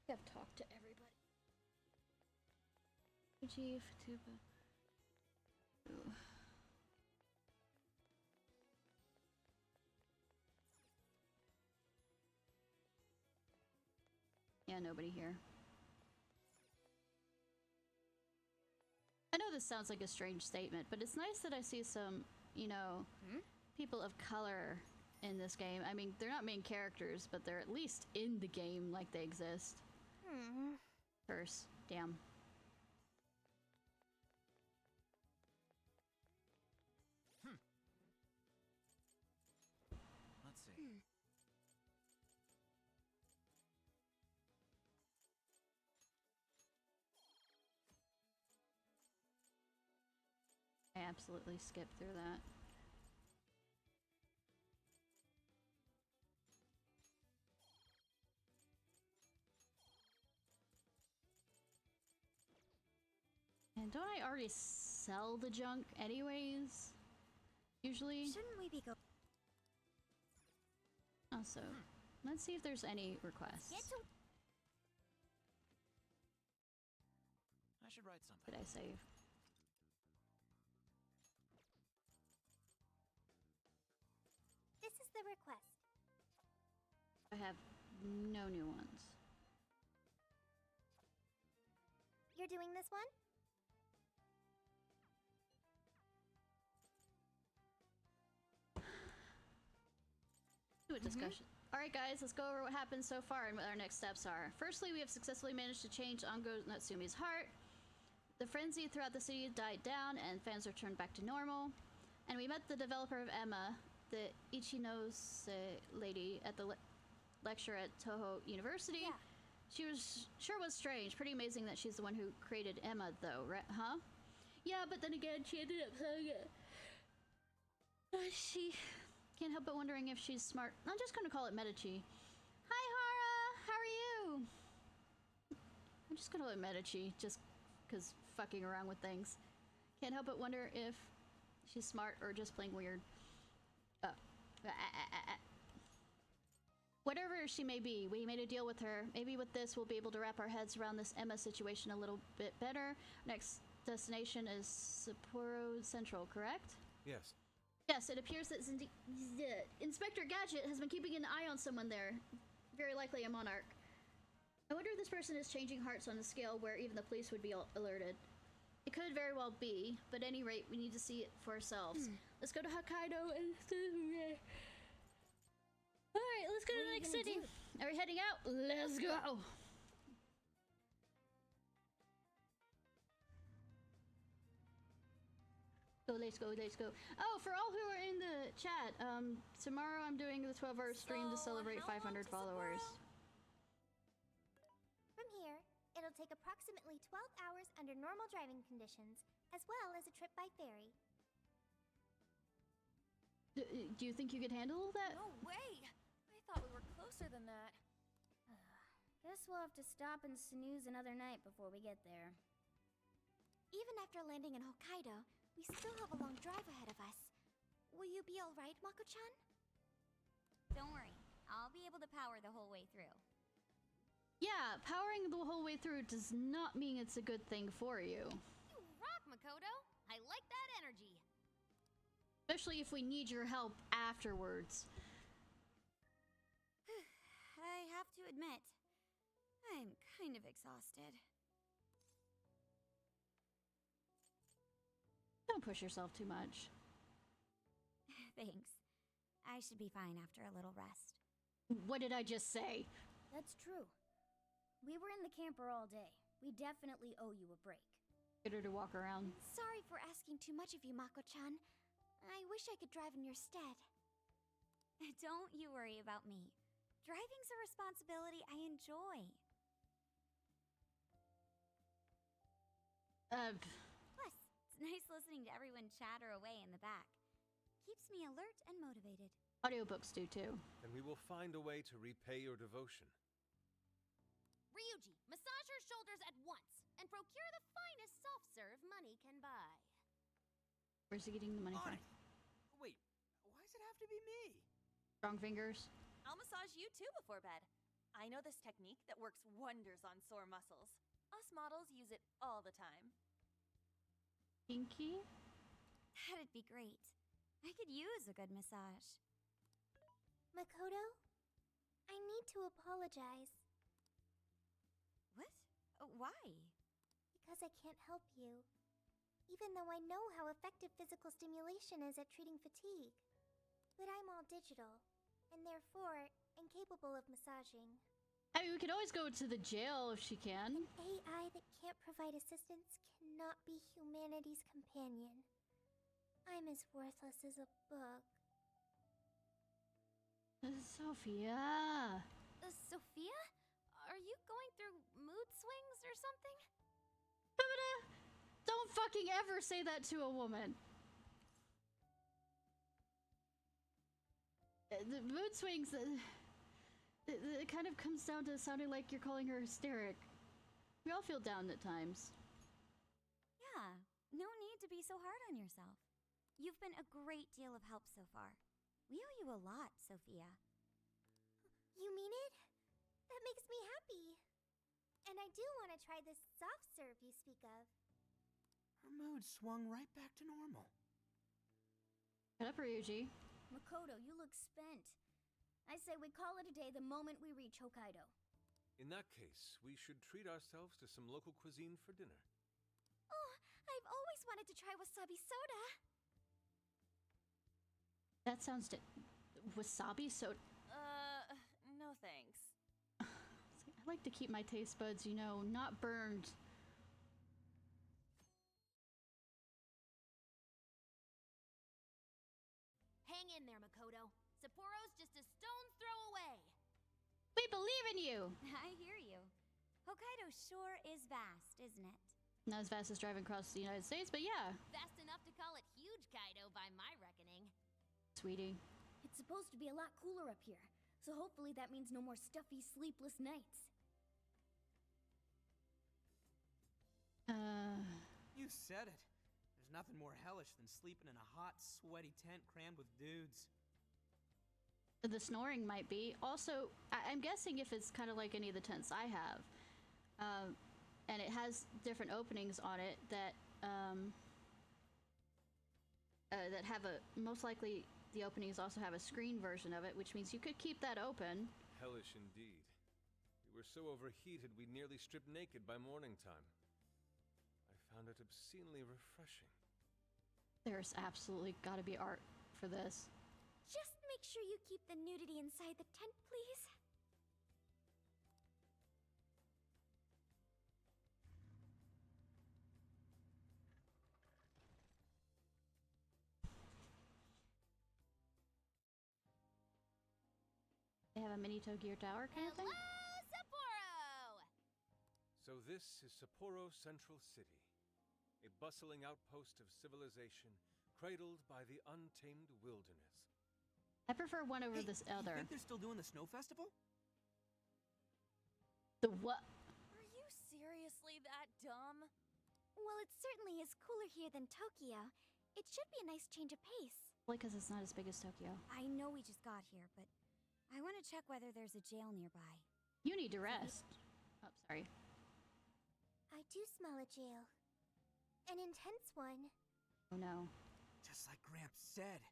I've talked to everybody. Vtuber. Ooh. Yeah, nobody here. I know this sounds like a strange statement, but it's nice that I see some, you know, people of color in this game. I mean, they're not main characters, but they're at least in the game like they exist. Curse. Damn. Let's see. I absolutely skipped through that. And don't I already sell the junk anyways? Usually? Shouldn't we be go... Also, let's see if there's any requests. I should write something. Did I save? This is the request. I have no new ones. You're doing this one? Do a discussion. Alright guys, let's go over what happened so far and what our next steps are. Firstly, we have successfully managed to change Ango Natsume's heart. The frenzy throughout the city died down and fans returned back to normal. And we met the developer of Emma, the Ichinose lady at the lecture at Toho University. Yeah. She sure was strange. Pretty amazing that she's the one who created Emma though, right? Huh? Yeah, but then again, she ended up playing it. She can't help but wondering if she's smart. I'm just gonna call it Medici. Hi, Hara! How are you? I'm just gonna call it Medici, just because fucking around with things. Can't help but wonder if she's smart or just plain weird. Whatever she may be, we made a deal with her. Maybe with this, we'll be able to wrap our heads around this Emma situation a little bit better. Next destination is Sapporo Central, correct? Yes. Yes, it appears that Inspector Gadget has been keeping an eye on someone there. Very likely a monarch. I wonder if this person is changing hearts on a scale where even the police would be alerted. It could very well be, but at any rate, we need to see it for ourselves. Let's go to Hokkaido and... Alright, let's go to the next city. Are we heading out? Let's go! Let's go. Oh, for all who are in the chat, tomorrow I'm doing the 12-hour stream to celebrate 500 followers. From here, it'll take approximately 12 hours under normal driving conditions, as well as a trip by ferry. Do you think you could handle that? No way! I thought we were closer than that. Guess we'll have to stop and snooze another night before we get there. Even after landing in Hokkaido, we still have a long drive ahead of us. Will you be alright, Mako-chan? Don't worry, I'll be able to power the whole way through. Yeah, powering the whole way through does not mean it's a good thing for you. You rock, Makoto! I like that energy! Especially if we need your help afterwards. I have to admit, I'm kind of exhausted. Don't push yourself too much. Thanks. I should be fine after a little rest. What did I just say? That's true. We were in the camper all day. We definitely owe you a break. Get her to walk around. Sorry for asking too much of you, Mako-chan. I wish I could drive in your stead. Don't you worry about me. Driving's a responsibility I enjoy. Plus, it's nice listening to everyone chatter away in the back. Keeps me alert and motivated. Audiobooks do too. And we will find a way to repay your devotion. Ryuji, massage her shoulders at once and procure the finest soft-serve money can buy. Where's he getting the money from? Wait, why does it have to be me? Strong fingers. I'll massage you too before bed. I know this technique that works wonders on sore muscles. Us models use it all the time. Pinky? That'd be great. I could use a good massage. Makoto, I need to apologize. What? Why? Because I can't help you. Even though I know how effective physical stimulation is at treating fatigue. But I'm all digital, and therefore incapable of massaging. I mean, we could always go to the jail if she can. An AI that can't provide assistance cannot be humanity's companion. I'm as worthless as a book. Sophia! Sophia? Are you going through mood swings or something? Don't fucking ever say that to a woman. The mood swings, it kind of comes down to sounding like you're calling her hysteric. We all feel down at times. Yeah, no need to be so hard on yourself. You've been a great deal of help so far. We owe you a lot, Sophia. You mean it? That makes me happy. And I do want to try this soft serve you speak of. Her mood swung right back to normal. Shut up, Ryuji. Makoto, you look spent. I say we call it a day the moment we reach Hokkaido. In that case, we should treat ourselves to some local cuisine for dinner. Oh, I've always wanted to try wasabi soda. That sounds wasabi soda. No thanks. I like to keep my taste buds, you know, not burned. Hang in there, Makoto. Sapporo's just a stone's throw away. We believe in you! I hear you. Hokkaido sure is vast, isn't it? Not as fast as driving across the United States, but yeah. Fast enough to call it huge Kaido by my reckoning. Sweetie. It's supposed to be a lot cooler up here, so hopefully that means no more stuffy, sleepless nights. You said it. There's nothing more hellish than sleeping in a hot, sweaty tent crammed with dudes. The snoring might be. Also, I'm guessing if it's kind of like any of the tents I have, and it has different openings on it that, that have a, most likely the openings also have a screen version of it, which means you could keep that open. Hellish indeed. We were so overheated we nearly stripped naked by morning time. I found it obscenely refreshing. There's absolutely gotta be art for this. Just make sure you keep the nudity inside the tent, please. They have a mini Tokyo Tower kind of thing? Hello, Sapporo! So this is Sapporo Central City, a bustling outpost of civilization cradled by the untamed wilderness. I prefer one over this other. You think they're still doing the snow festival? The what? Are you seriously that dumb? Well, it certainly is cooler here than Tokyo. It should be a nice change of pace. Probably because it's not as big as Tokyo. I know we just got here, but I want to check whether there's a jail nearby. You need to rest. Oh, sorry. I do smell a jail. An intense one. Oh no. Just like Gramps said.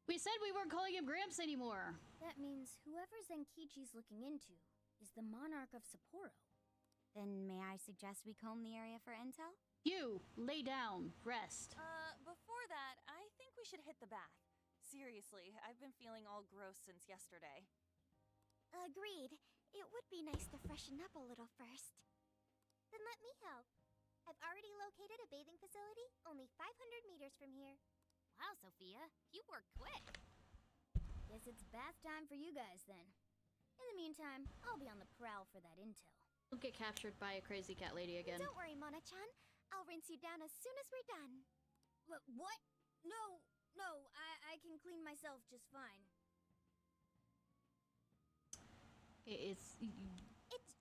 We said we weren't calling him Gramps anymore. That means whoever Zenkichi's looking into is the monarch of Sapporo. Then may I suggest we comb the area for intel? You, lay down, rest. Before that, I think we should hit the bath. Seriously, I've been feeling all gross since yesterday. Agreed. It would be nice to freshen up a little first. Then let me help. I've already located a bathing facility only 500 meters from here. Wow, Sophia, you work quick. Guess it's bath time for you guys then. In the meantime, I'll be on the prowl for that intel. Don't get captured by a crazy cat lady again. Don't worry, Mona-chan. I'll rinse you down as soon as we're done. What? No, I can clean myself just fine. It's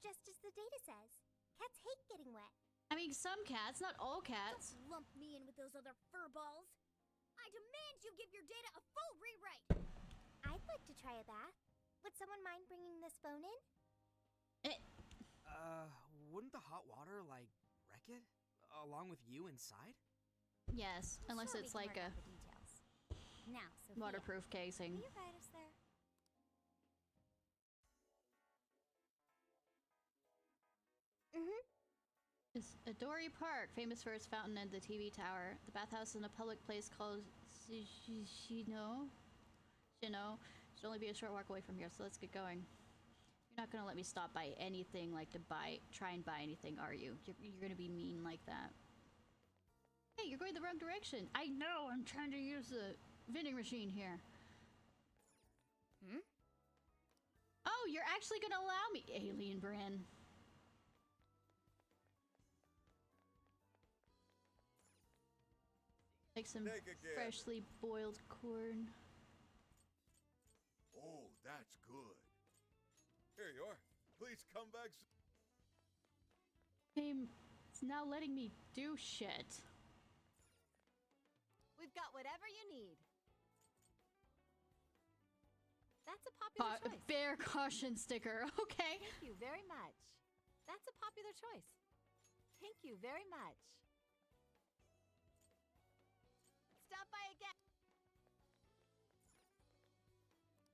just as the data says. Cats hate getting wet. I mean, some cats, not all cats. Don't lump me in with those other furballs. I demand you give your data a full rewrite. I'd like to try a bath. Would someone mind bringing this phone in? Wouldn't the hot water, like, wreck it? Along with you inside? Yes, unless Sure, it's we can like work a out the details. Now, Sophia, waterproof casing. will you guide us there? It's Adori Park, famous for its fountain and the TV tower. The bathhouse in a public place called Shino should only be a short walk away from here, so let's get going. You're not gonna let me stop by anything, like to try and buy anything, are you? You're gonna be mean like that. Hey, you're going the wrong direction. I know, I'm trying to use the vending machine here. Oh, you're actually gonna allow me, Alien Bran. Like some freshly boiled corn. Oh, that's good. Here you are. Please come back Game, it's now letting me do shit. We've got whatever you need. That's a popular choice. Bear caution sticker, okay. Thank you very much. That's a popular choice. Thank you very much. Stop by again.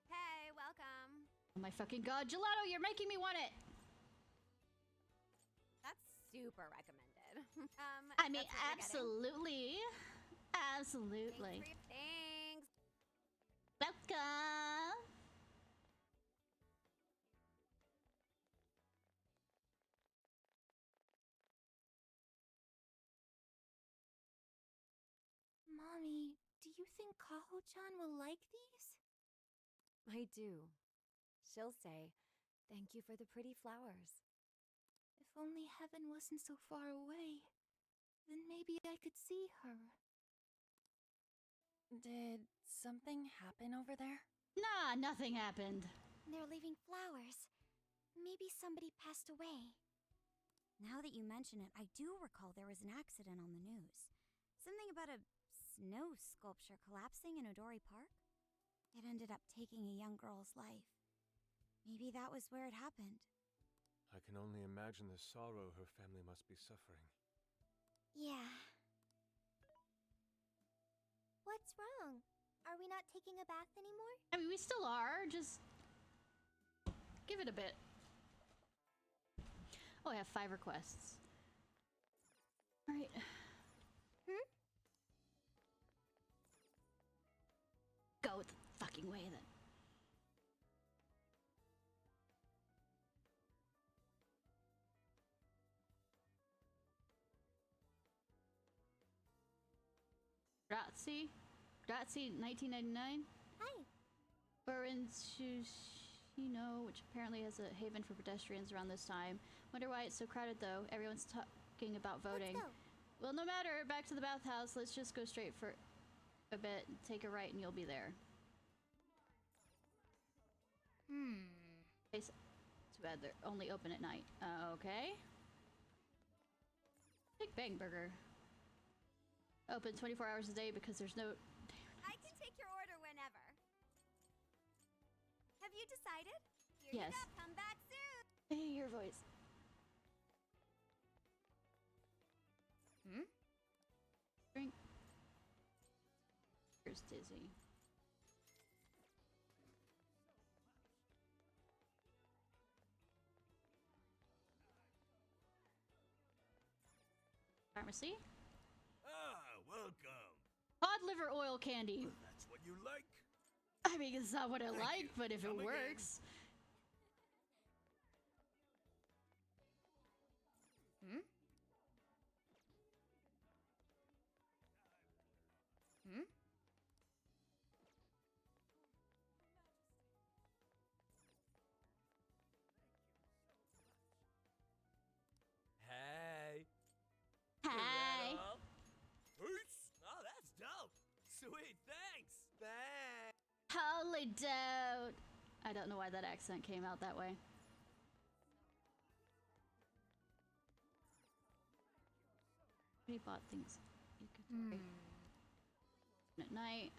Hey, welcome. Oh my fucking god, gelato, you're making me want it. That's super recommended. I mean, absolutely. Absolutely. Thanks. Welcome. Mommy, do you think Kaho-chan will like these? I do. She'll say, "Thank you for the pretty flowers." If only heaven wasn't so far away, then maybe I could see her. Did something happen over there? Nah, nothing happened. They're leaving flowers. Maybe somebody passed away. Now that you mention it, I do recall there was an accident on the news. Something about a snow sculpture collapsing in Odori Park. It ended up taking a young girl's life. Maybe that was where it happened. I can only imagine the sorrow her family must be suffering. Yeah. What's wrong? Are we not taking a bath anymore? I mean, we still are, just give it a bit. Oh, I have 5 requests. Alright. Go the fucking way then. Grazie, 1999. Hi. Burinsushino, which apparently has a haven for pedestrians around this time. Wonder why it's so crowded though. Everyone's talking about voting. Let's go. Well, no matter. Back to the bathhouse. Let's just go straight for a bit. Take a right and you'll be there. Too bad they're only open at night. Okay. Big Bang Burger. Open 24 hours a day because there's no... I can take your order whenever. Have you decided? Here Yes. you go. Come back soon. I hear your voice. Drink. Here's Dizzy. Pharmacy. Ah, welcome. Cod liver oil candy. That's what you like? I mean, it's not what I like, you. but if Come it again. works. Hey. Hi. Peace. Oh, that's dope. Sweet, thanks. Thanks. Holy dote. I don't know why that accent came out that way. We bought things you could carry. At night.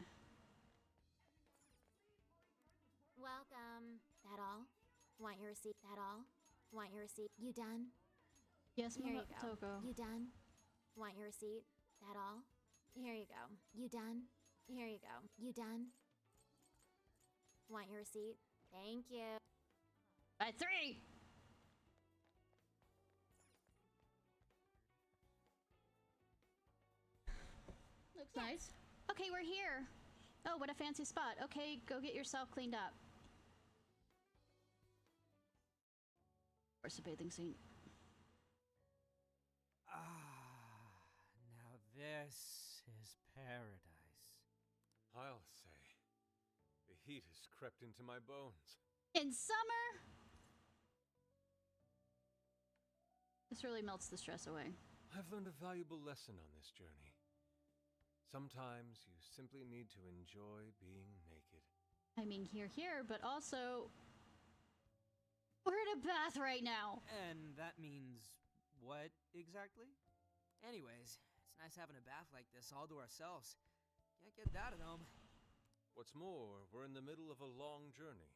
Welcome. That all? Want your receipt? That all? Want your receipt? You done? Yes, Here Mama you go. Toko. You done? Want your receipt? That all? Here you go. You done? Here you go. You done? Want your receipt? Thank you. By 3! Looks nice. Okay, we're here. Oh, what a fancy spot. Okay, go get yourself cleaned up. Of course, a bathing scene. Now this is paradise. I'll say, the heat has crept into my bones. In summer? This really melts the stress away. I've learned a valuable lesson on this journey. Sometimes you simply need to enjoy being naked. I mean, here, but also... We're in a bath right now! And that means what exactly? Anyways, it's nice having a bath like this all to ourselves. Can't get that at home. What's more, we're in the middle of a long journey.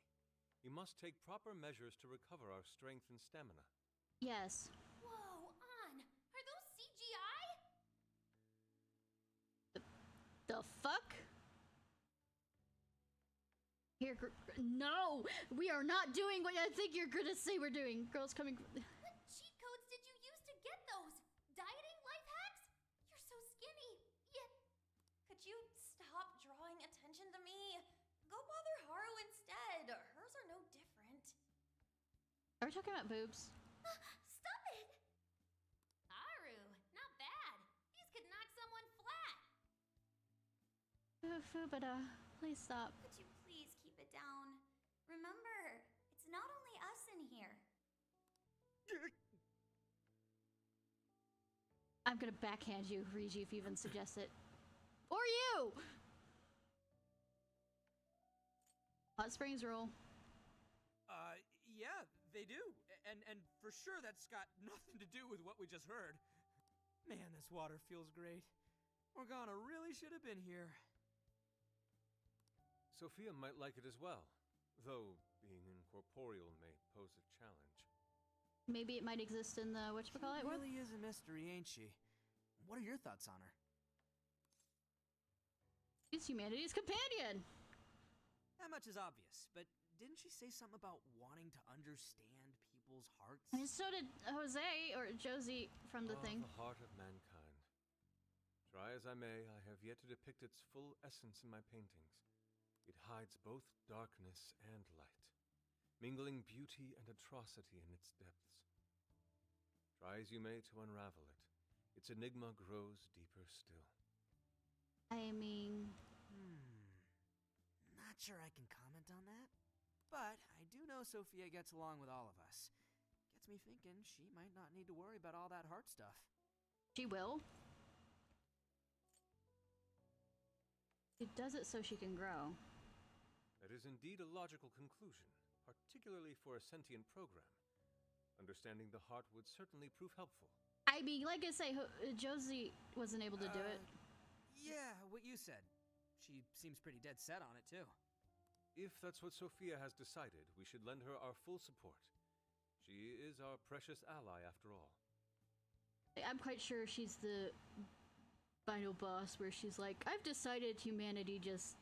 We must take proper measures to recover our strength and stamina. Yes. Whoa, On! Are those CGI? The fuck? Here, no! We are not doing what I think you're gonna say we're doing. Girls coming... What cheat codes did you use to get those? Dieting life hacks? You're so skinny. Yet, could you stop drawing attention to me? Go bother Haru instead. Hers are no different. Are we talking about boobs? Stop it! Haru, not bad. These could knock someone flat. But please stop. Could you please keep it down? Remember, it's not only us in here. I'm gonna backhand you, Riji, if you even suggest it. Or you! Hot Springs rule. Yeah, they do. And for sure that's got nothing to do with what we just heard. Man, this water feels great. Morgana really should have been here. Sophia might like it as well, though being incorporeal may pose a challenge. Maybe it might exist in the whatchamacallit She world? really is a mystery, ain't she? What are your thoughts on her? He's humanity's companion. That much is obvious, but didn't she say something about wanting to understand people's hearts? I mean, so did Jose or Josie from the thing. The heart of mankind. Try as I may, I have yet to depict its full essence in my paintings. It hides both darkness and light, mingling beauty and atrocity in its depths. Try as you may to unravel it, its enigma grows deeper still. I mean... Not sure I can comment on that, but I do know Sophia gets along with all of us. Gets me thinking she might not need to worry about all that heart stuff. She will. She does it so she can grow. That is indeed a logical conclusion, particularly for a sentient program. Understanding the heart would certainly prove helpful. I mean, like I say, Josie wasn't able to do it. Yeah, what you said. She seems pretty dead set on it, too. If that's what Sophia has decided, we should lend her our full support. She is our precious ally, after all. I'm quite sure she's the final boss where she's like, I've decided humanity just,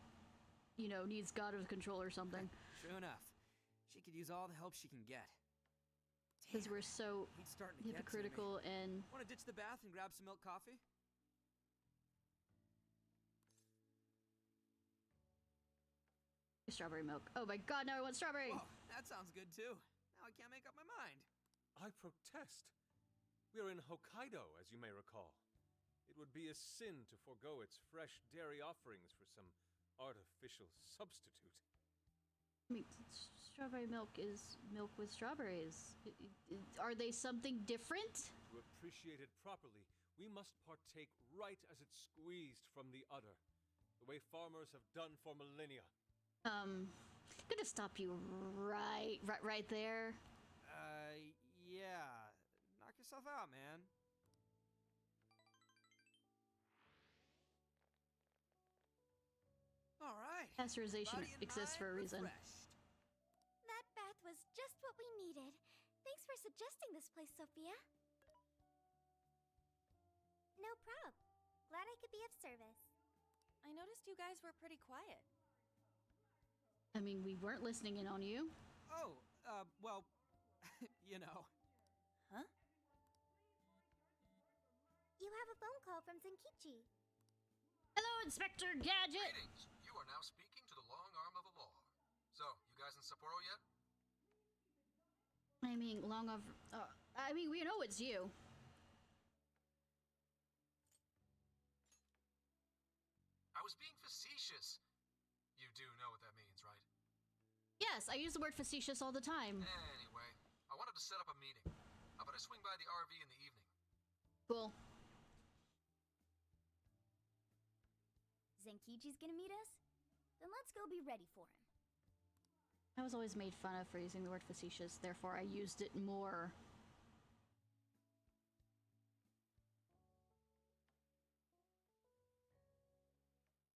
you know, needs God of control or something. True enough. She could use all the help she can get. Because we're so hypocritical and... Want to ditch the bath and grab some milk coffee? Strawberry milk. Oh my god, now I want strawberry! Whoa, that sounds good too. Now I can't make up my mind. I protest. We are in Hokkaido, as you may recall. It would be a sin to forego its fresh dairy offerings for some artificial substitute. I mean, strawberry milk is milk with strawberries. Are they something different? To appreciate it properly, we must partake right as it's squeezed from the udder, the way farmers have done for millennia. I'm gonna stop you right there. Yeah. Knock yourself out, man. All right. Pasteurization exists for a reason. That bath was just what we needed. Thanks for suggesting this place, Sophia. No prob. Glad I could be of service. I noticed you guys were pretty quiet. I mean, we weren't listening in on you. Oh, well, you know. Huh? You have a phone call from Zenkichi. Hello, Inspector Gadget! Greetings. You are now speaking to the long arm of the law. So, you guys in Sapporo yet? I mean, we know it's you. I was being facetious. You do know what that means, right? Yes, I use the word facetious all the time. Anyway, I wanted to set up a meeting. How about I swing by the RV in the evening? Cool. Zenkichi's gonna meet us? Then let's go be ready for him. I was always made fun of for using the word facetious, therefore I used it more.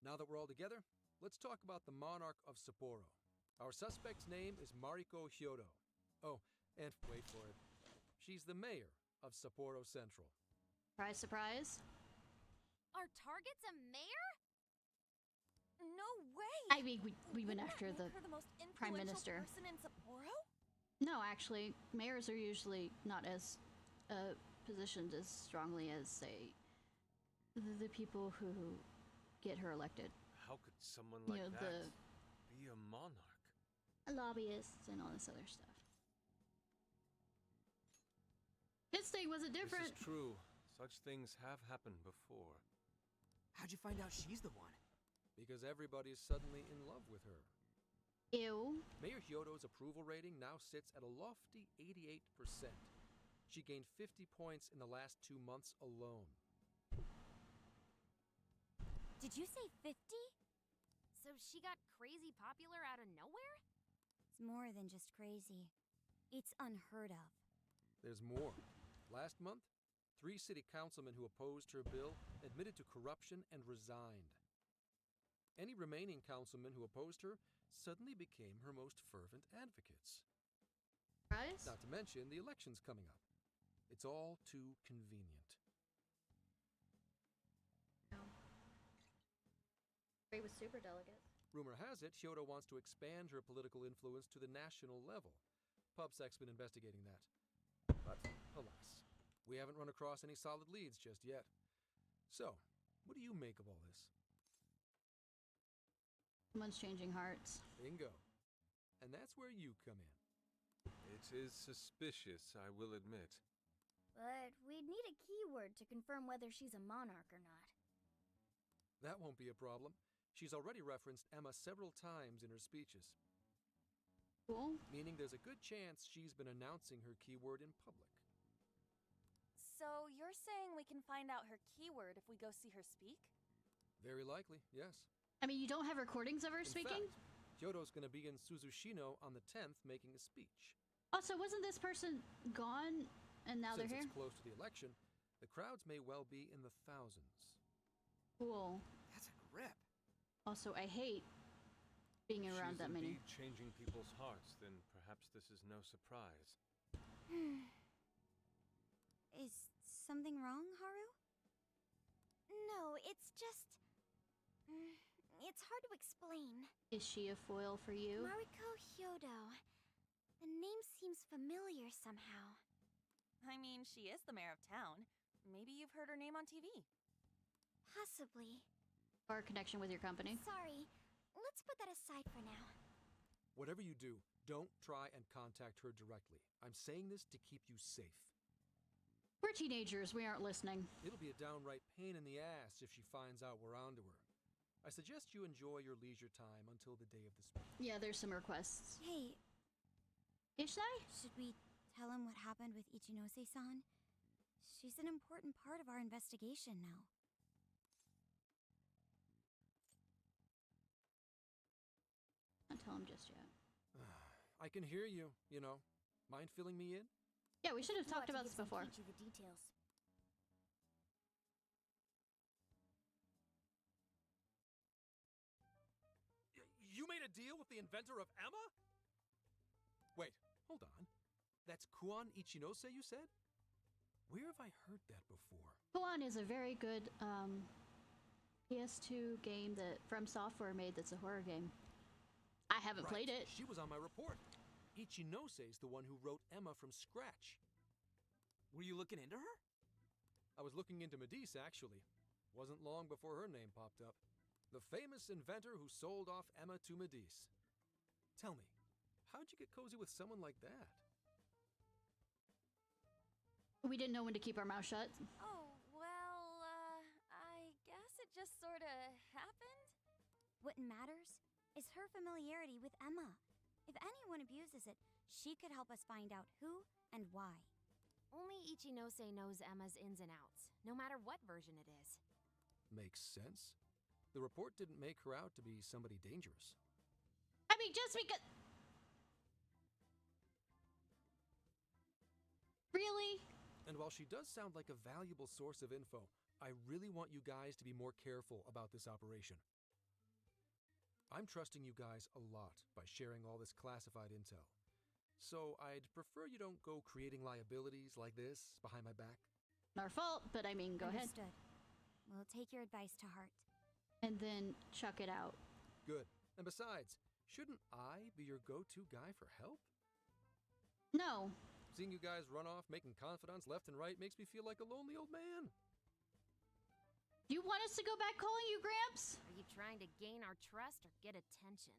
Now that we're all together, let's talk about the Monarch of Sapporo. Our suspect's name is Mariko Hyodo. Oh, and wait for it. She's the mayor of Sapporo Central. Surprise, surprise. Our target's a mayor? No way! I mean, we went after the most Prime Minister. Person in Sapporo? No, actually, mayors are usually not as positioned as strongly as, say, the people who get her elected. How could someone like You know, that be a monarch? Lobbyists and all this other stuff. His thing wasn't different. This is true. Such things have happened before. How'd you find out she's the one? Because everybody's suddenly in love with her. Ew. Mayor Hyodo's approval rating now sits at a lofty 88%. She gained 50 points in the last 2 months alone. Did you say 50? So she got crazy popular out of nowhere? It's more than just crazy. It's unheard of. There's more. Last month, 3 city councilmen who opposed her bill admitted to corruption and resigned. Any remaining councilmen who opposed her suddenly became her most fervent advocates. Right? Not to mention the elections coming up. It's all too convenient. with superdelegates. Rumor has it, Hyodo wants to expand her political influence to the national level. PubSec's been investigating that. But, alas, we haven't run across any solid leads just yet. So, what do you make of all this? Someone's changing hearts. Bingo. And that's where you come in. It is suspicious, I will admit. But we'd need a keyword to confirm whether she's a monarch or not. That won't be a problem. She's already referenced Emma several times in her speeches. Cool. Meaning there's a good chance she's been announcing her keyword in public. So you're saying we can find out her keyword if we go see her speak? Very likely, yes. I mean, you don't have recordings of her speaking? In fact, Hyodo's gonna be in Suzushino on the 10th making a speech. Also, wasn't this person gone and now Since they're here? it's close to the election, the crowds may well be in the thousands. Cool. That's a grip. Also, I hate being around that many. If she's indeed changing people's hearts, then perhaps this is no surprise. Is something wrong, Haru? No, it's just... it's hard to explain. Is she a foil for you? Mariko Hyodo. The name seems familiar somehow. I mean, she is the mayor of town. Maybe you've heard her name on TV. Possibly. Or a connection with your company? Sorry. Let's put that aside for now. Whatever you do, don't try and contact her directly. I'm saying this to keep you safe. We're teenagers, we aren't listening. It'll be a downright pain in the ass if she finds out we're onto her. I suggest you enjoy your leisure time until the day of the speech. Yeah, there's some requests. Hey. Ishnai? Should we tell him what happened with Ichinose-san? She's an important part of our investigation now. Not tell him just yet. I can hear you, you know. Mind filling me in? Yeah, we should have talked about this before. Teach you the details. You made a deal with the inventor of Emma? Wait, hold on. That's Kuon Ichinose, you said? Where have I heard that before? Kuon is a very good PS2 game that From Software made that's a horror game. I haven't played it. She was on my report. Ichinose is the one who wrote Emma from scratch. Were you looking into her? I was looking into Medice, actually. Wasn't long before her name popped up. The famous inventor who sold off Emma to Medice. Tell me, how'd you get cozy with someone like that? We didn't know when to keep our mouth shut. Oh, well, I guess it just sorta happened? What matters is her familiarity with Emma. If anyone abuses it, she could help us find out who and why. Only Ichinose knows Emma's ins and outs, no matter what version it is. Makes sense. The report didn't make her out to be somebody dangerous. I mean, just because... Really? And while she does sound like a valuable source of info, I really want you guys to be more careful about this operation. I'm trusting you guys a lot by sharing all this classified intel. So I'd prefer you don't go creating liabilities like this behind my back. Not our fault, but I mean, go ahead. Understood. We'll take your advice to heart. And then chuck it out. Good. And besides, shouldn't I be your go-to guy for help? No. Seeing you guys run off making confidants left and right makes me feel like a lonely old man. Do you want us to go back calling you Gramps? Are you trying to gain our trust or get attention?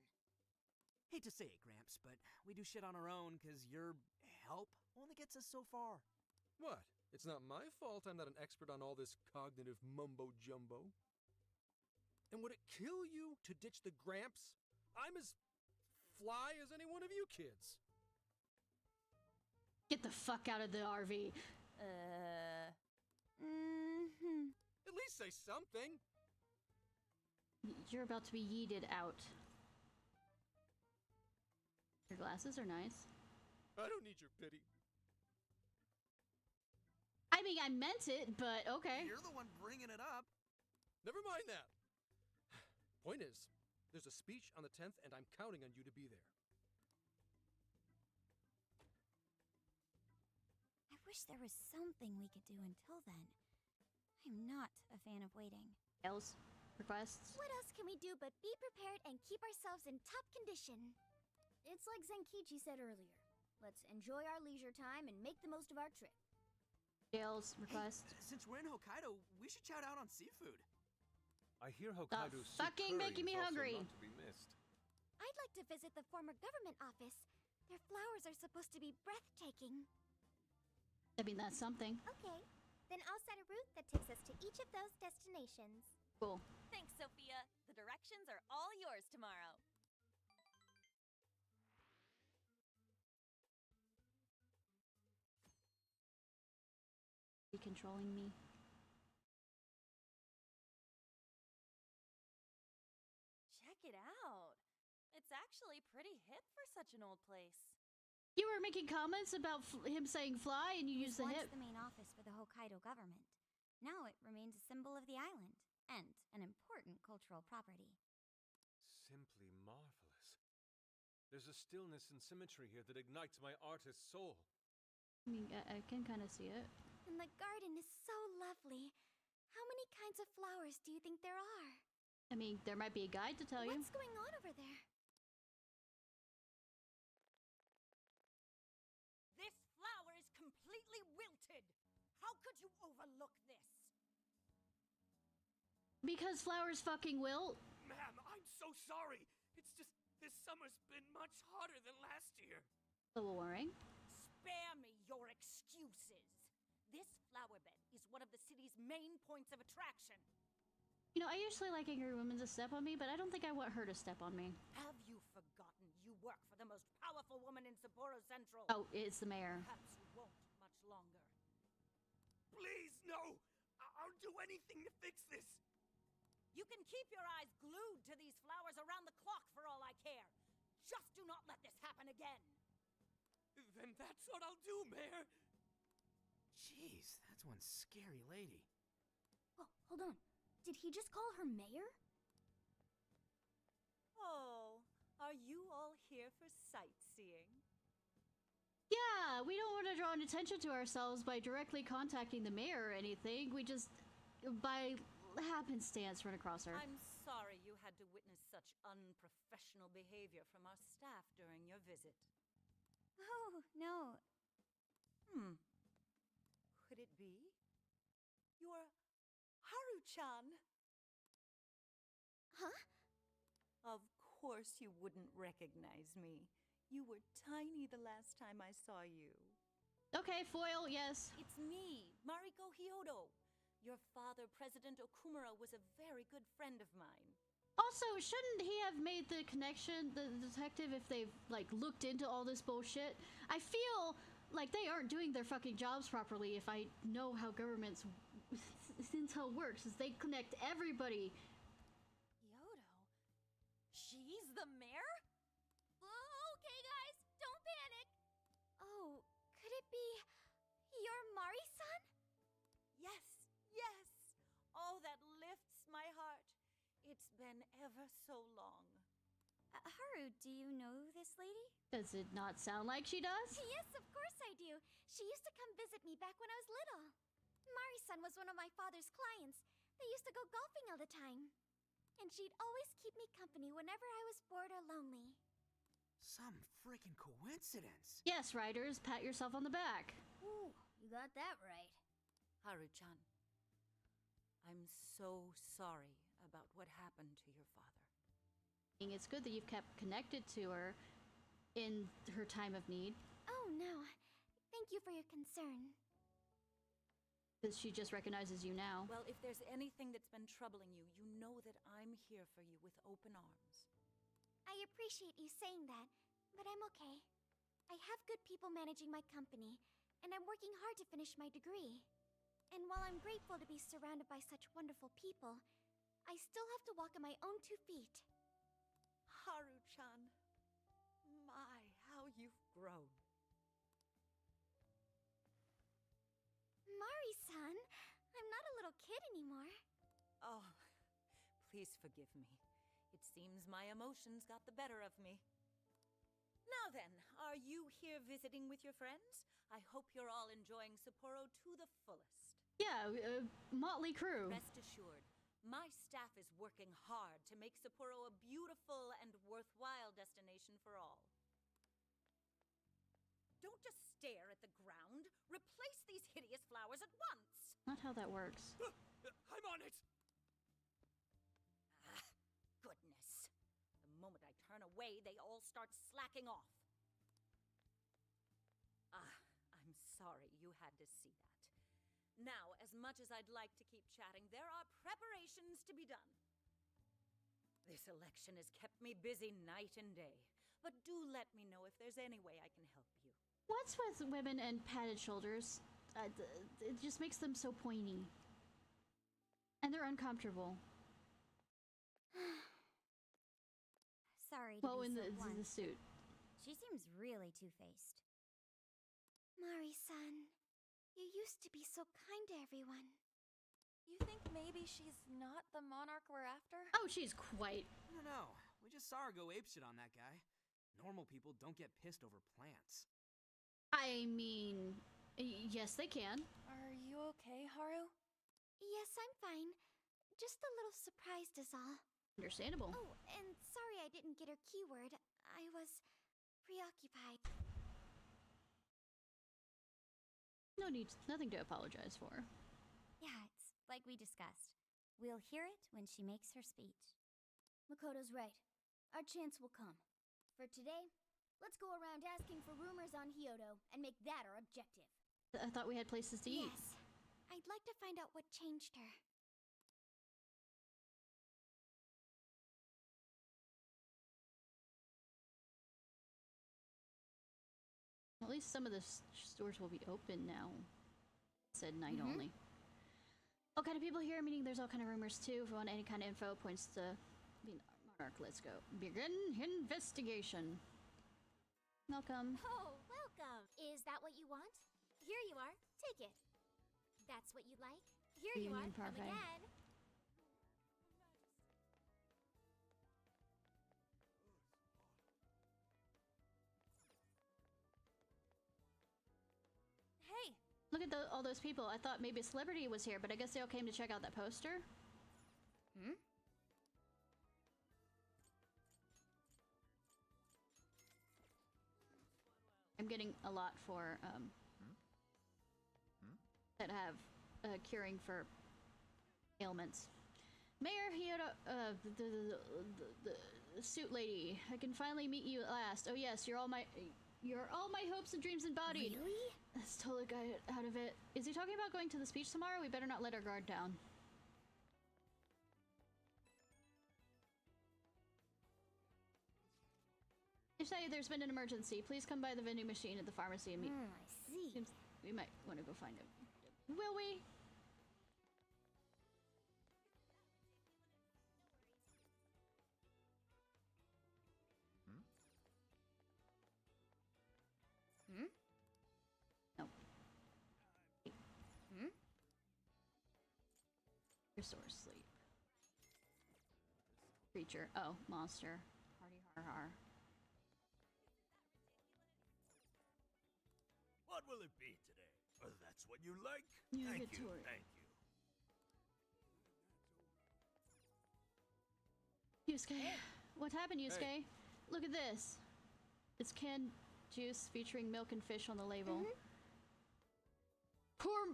Hate to say it, Gramps, but we do shit on our own because your help only gets us so far. What? It's not my fault I'm not an expert on all this cognitive mumbo-jumbo. And would it kill you to ditch the Gramps? I'm as fly as any one of you kids. Get the fuck out of the RV. At least say something. You're about to be yeeted out. Your glasses are nice. I don't need your pity. I mean, I meant it, but okay. You're the one bringing it up. Never mind that. Point is, there's a speech on the 10th, and I'm counting on you to be there. I wish there was something we could do until then. I'm not a fan of waiting. Else, requests. What else can we do but be prepared and keep ourselves in top condition? It's like Zenkichi said earlier. Let's enjoy our leisure time and make the most of our trip. Jail's request. Hey, since we're in Hokkaido, we should chow down on seafood. I hear Hokkaido's soup fucking curry making is me also hungry. not to be missed. I'd like to visit the former government office. Their flowers are supposed to be breathtaking. I mean, that's something. Okay, then I'll set a route that takes us to each of those destinations. Cool. Thanks, Sophia. The directions are all yours tomorrow. Be controlling me. Check it out. It's actually pretty hip for such an old place. You were making comments about him saying fly, and you used the hip. Once the main office for the Hokkaido government. Now it remains a symbol of the island and an important cultural property. Simply marvelous. There's a stillness and symmetry here that ignites my artist's soul. I mean, I can kind of see it. And the garden is so lovely. How many kinds of flowers do you think there are? I mean, there might be a guide to tell you. What's going on over there? This flower is completely wilted. How could you overlook this? Because flowers fucking wilt. Ma'am, I'm so sorry. It's just this summer's been much hotter than last year. A little worrying. Spare me your excuses. This flower bed is one of the city's main points of attraction. You know, I usually like angry women to step on me, but I don't think I want her to step on me. Have you forgotten you work for the most powerful woman in Sapporo Central? Oh, it's the mayor. Perhaps you won't much longer. Please, no! I'll do anything to fix this. You can keep your eyes glued to these flowers around the clock for all I care. Just do not let this happen again. Then that's what I'll do, Mayor. Jeez, that's one scary lady. Oh, hold on. Did he just call her mayor? Oh, are you all here for sightseeing? Yeah, we don't want to draw attention to ourselves by directly contacting the mayor or anything. We just, by happenstance, run across her. I'm sorry you had to witness such unprofessional behavior from our staff during your visit. Oh, no. Could it be? You're Haru-chan. Huh? Of course you wouldn't recognize me. You were tiny the last time I saw you. Okay, foil, yes. It's me, Mariko Hyodo. Your father, President Okumura, was a very good friend of mine. Also, shouldn't he have made the connection, the detective, if they've, like, looked into all this bullshit? I feel like they aren't doing their fucking jobs properly if I know how government's intel works, is they connect everybody. Yodo? She's the mayor? Okay, guys, don't panic. Oh, could it be your Mari-san? Yes, yes. Oh, that lifts my heart. It's been ever so long. Haru, do you know this lady? Does it not sound like she does? Yes, of course I do. She used to come visit me back when I was little. Mari-san was one of my father's clients. They used to go golfing all the time. And she'd always keep me company whenever I was bored or lonely. Some freaking coincidence. Yes, writers, pat yourself on the back. Ooh, you got that right. Haru-chan, I'm so sorry about what happened to your father. It's good that you've kept connected to her in her time of need. Oh, no. Thank you for your concern. Because she just recognizes you now. Well, if there's anything that's been troubling you, you know that I'm here for you with open arms. I appreciate you saying that, but I'm okay. I have good people managing my company, and I'm working hard to finish my degree. And while I'm grateful to be surrounded by such wonderful people, I still have to walk on my own 2 feet. Haru-chan, my, how you've grown. Mari-san, I'm not a little kid anymore. Oh, please forgive me. It seems my emotions got the better of me. Now then, are you here visiting with your friends? I hope you're all enjoying Sapporo to the fullest. Yeah, motley crew. Rest assured, My staff is working hard to make Sapporo a beautiful and worthwhile destination for all. Don't just stare at the ground. Replace these hideous flowers at once! Not how that works. I'm on it! Ah, goodness. The moment I turn away, they all start slacking off. Ah, I'm sorry you had to see that. Now, as much as I'd like to keep chatting, there are preparations to be done. This election has kept me busy night and day, but do let me know if there's any way I can help you. What's with women and padded shoulders? It just makes them so pointy. And they're uncomfortable. Sorry to Well, be in so the blunt. suit. She seems really two-faced. Mari-san, you used to be so kind to everyone. You think maybe she's not the monarch we're after? Oh, she's quite. No. We just saw her go apeshit on that guy. Normal people don't get pissed over plants. I mean, yes, they can. Are you okay, Haru? Yes, I'm fine. Just a little surprised is all. Understandable. Oh, and sorry I didn't get her keyword. I was preoccupied. No need, nothing to apologize for. Yeah, it's like we discussed. We'll hear it when she makes her speech. Makoto's right. Our chance will come. For today, let's go around asking for rumors on Hyodo and make that our objective. I thought we had places to eat. Yes. I'd like to find out what changed her. At least some of the stores will be open now. Said night only. All kind of people here, meaning there's all kind of rumors too. If you want any kind of info, points to Monarch. Let's go. Begin investigation. Welcome. Oh, welcome. Is that what you want? Here you are. Take it. That's what you like? Here you are. Union Come parfait. again. Hey! Look at all those people. I thought maybe a celebrity was here, but I guess they all came to check out that poster. I'm getting a lot for that have curing for ailments. Mayor Hyodo, the suit lady. I can finally meet you at last. Oh yes, you're all my hopes and dreams embodied. Really? Let's totally got it out of it. Is he talking about going to the speech tomorrow? We better not let our guard down. Ishnai, there's been an emergency. Please come by the vending machine at the pharmacy and meet. I see. Seems we might want to go find him. Will we? No. Restore sleep. Creature. Oh, monster. Hardy har har. What will it be today? Well, that's what you like. Yeah, Thank good you, tour. thank you. Yusuke. What happened, Yusuke? Look at this. It's canned juice featuring milk and fish on the label.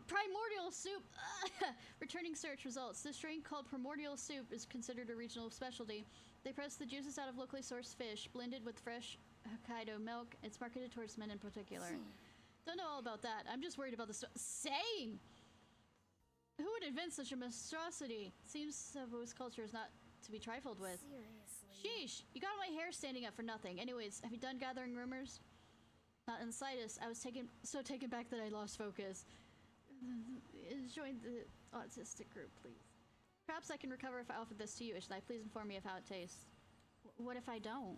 Primordial soup! Returning search results. This drink called primordial soup is considered a regional specialty. They press the juices out of locally sourced fish, blended with fresh Hokkaido milk. It's marketed towards men in particular. Don't know all about that. I'm just worried about the same! Who would invent such a monstrosity? Seems Sapporo's culture is not to be trifled with. Seriously. Sheesh! You got my hair standing up for nothing. Anyways, have you done gathering rumors? Not in the slightest. I was so taken back that I lost focus. Join the autistic group, please. Perhaps I can recover if I offer this to you. Ishnai, please inform me of how it tastes. What if I don't?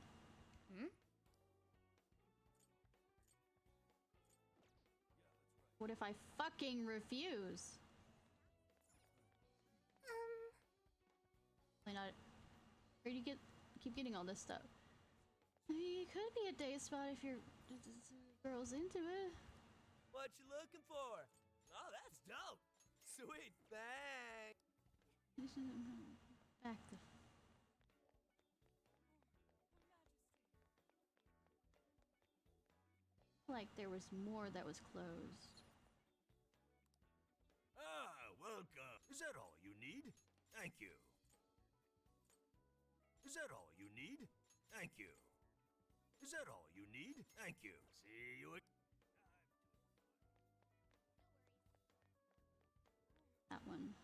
What if I fucking refuse? Why not? Where do you keep getting all this stuff? It could be a day spot if your girl's into it. What you looking for? Oh, that's dope. Sweet, thanks. back the. Like there was more that was closed. Ah, welcome. Is that all you need? Thank you. Is that all you need? Thank you. Is that all you need? Thank you. See you again. That one.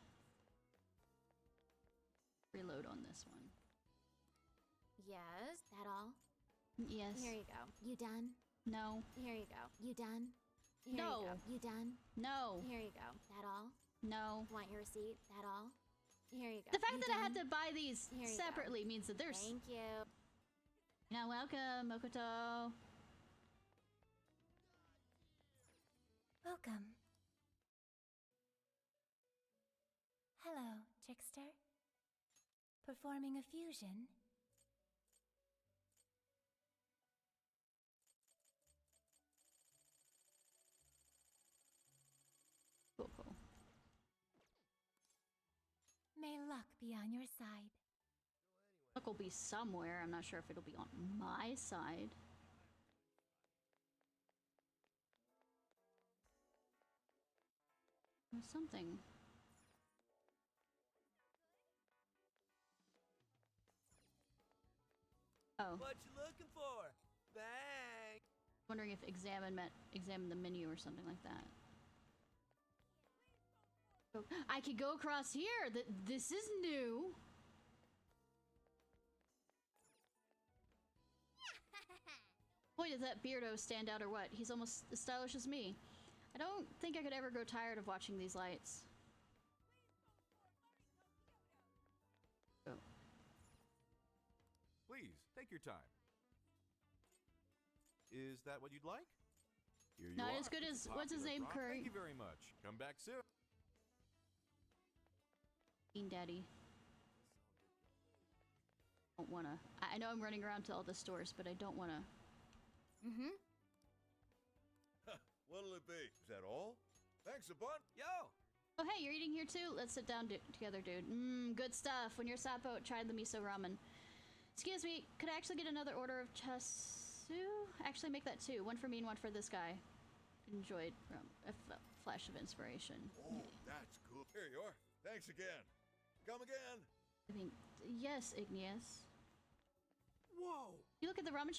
Reload on this one. Yes, that all? Yes. Here you go. You done? No. Here you go. You done? Here No. you go. You done? No. Here you go. That all? No. Want your receipt? That all? Here you go. The fact You that I had done? to buy these Here you separately go. means that there's. Thank you. You're not welcome, Mokoto. Welcome. Hello, trickster. Performing a fusion. Cool, cool. May luck be on your side. Luck will be somewhere. I'm not sure if it'll be on my side. Or something. Oh. What you looking for? Bang! Wondering if examine meant examine the menu or something like that. Oh, I could go across here. This is new. Boy, does that beardo stand out or what? He's almost as stylish as me. I don't think I could ever grow tired of watching these lights. Oh. Please, take your time. Is that what you'd like? Here you Not are. as good It's as- a what's his popular name, drop. Curry? Thank you very much. Come back soon. Bean Daddy. Don't wanna. I know I'm running around to all the stores, but I don't wanna. Mm-hmm. What'll it be? Is that all? Thanks a bunch. Yo! Oh, hey, you're eating here too? Let's sit down together, dude. Good stuff. When you're Sapo, try the miso ramen. Excuse me, could I actually get another order of chasu? Actually, make that two. One for me and one for this guy. Enjoyed a flash of inspiration. Oh, that's cool. Here you are. Thanks again. Come again. I mean, yes, Igneous. Whoa! You look at the ramen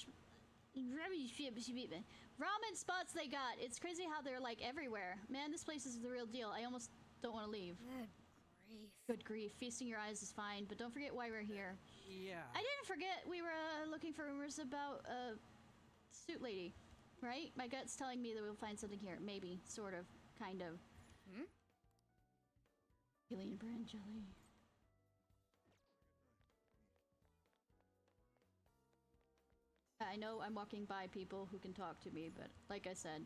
spots they got. It's crazy how they're like everywhere. Man, this place is the real deal. I almost don't want to leave. Good grief. Good grief. Feasting your eyes is fine, but don't forget why we're here. Yeah. I didn't forget we were looking for rumors about suit lady, right? My gut's telling me that we'll find something here. Maybe, sort of, kind of. Alien brand jelly. I know I'm walking by people who can talk to me, but like I said.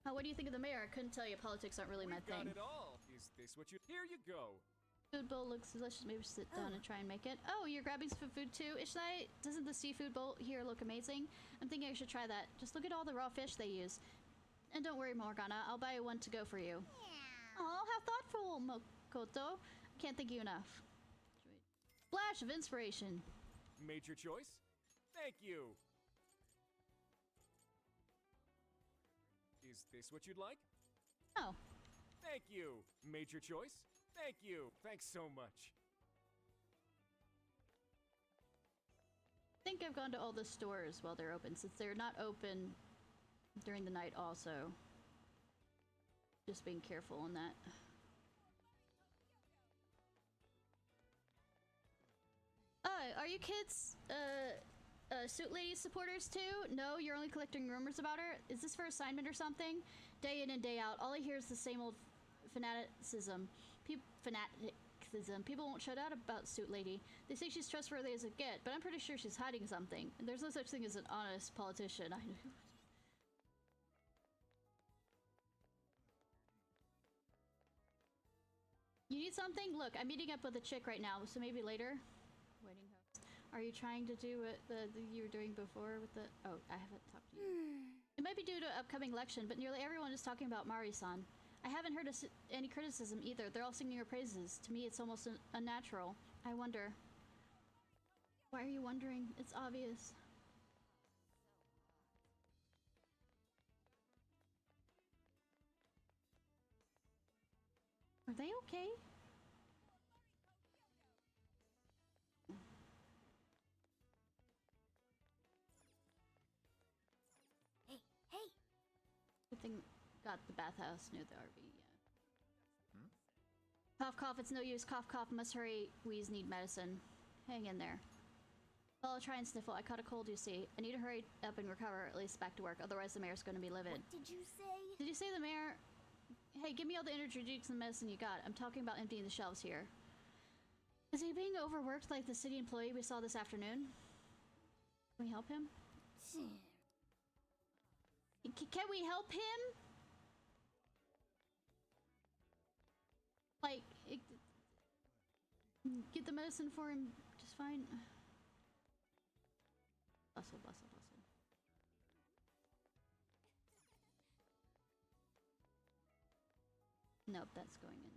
Oh, what do you think of the mayor? I couldn't tell you. Politics aren't really my Got thing. it all. Is this what you? Here you go. Food bowl looks delicious. Maybe sit down and try and make it. Oh, you're grabbing some food too? Ishnai, doesn't the seafood bowl here look amazing? I'm thinking I should try that. Just look at all the raw fish they use. And don't worry, Morgana. I'll buy one to go for you. Oh, how thoughtful, Mokoto. Can't thank you enough. Splash of inspiration. Made your choice? Thank you. Is this what you'd like? Oh. Thank you. Made your choice? Thank you. Thanks so much. I think I've gone to all the stores while they're open, since they're not open during the night also. Just being careful on that. Are you kids, Suit Lady supporters too? No, you're only collecting rumors about her? Is this for assignment or something? Day in and day out, all I hear is the same old fanaticism. People won't shut out about Suit Lady. They say she's trustworthy as it get, but I'm pretty sure she's hiding something. There's no such thing as an honest politician. You need something? Look, I'm meeting up with a chick right now, so maybe later. Waiting host. Are you trying to do what you were doing before with the... Oh, I haven't talked to you. It might be due to upcoming election, but nearly everyone is talking about Mari-san. I haven't heard any criticism either. They're all singing your praises. To me, it's almost unnatural. I wonder. Why are you wondering? It's obvious. Are they okay? Hey, hey! Good thing got the bathhouse near the RV, yeah. Cough, cough, it's no use. Cough, cough, must hurry. Wheeze need medicine. Hang in there. Well, I'll try and sniffle. I caught a cold, you see. I need to hurry up and recover, at least back to work. Otherwise, the mayor's going to be livid. What did you say? Did you say the mayor? Hey, give me all the energy drinks and medicine you got. I'm talking about emptying the shelves here. Is he being overworked like the city employee we saw this afternoon? Can we help him? Can we help him? Like, get the medicine for him just fine. Bustle, bustle, bustle. Nope, that's going in there.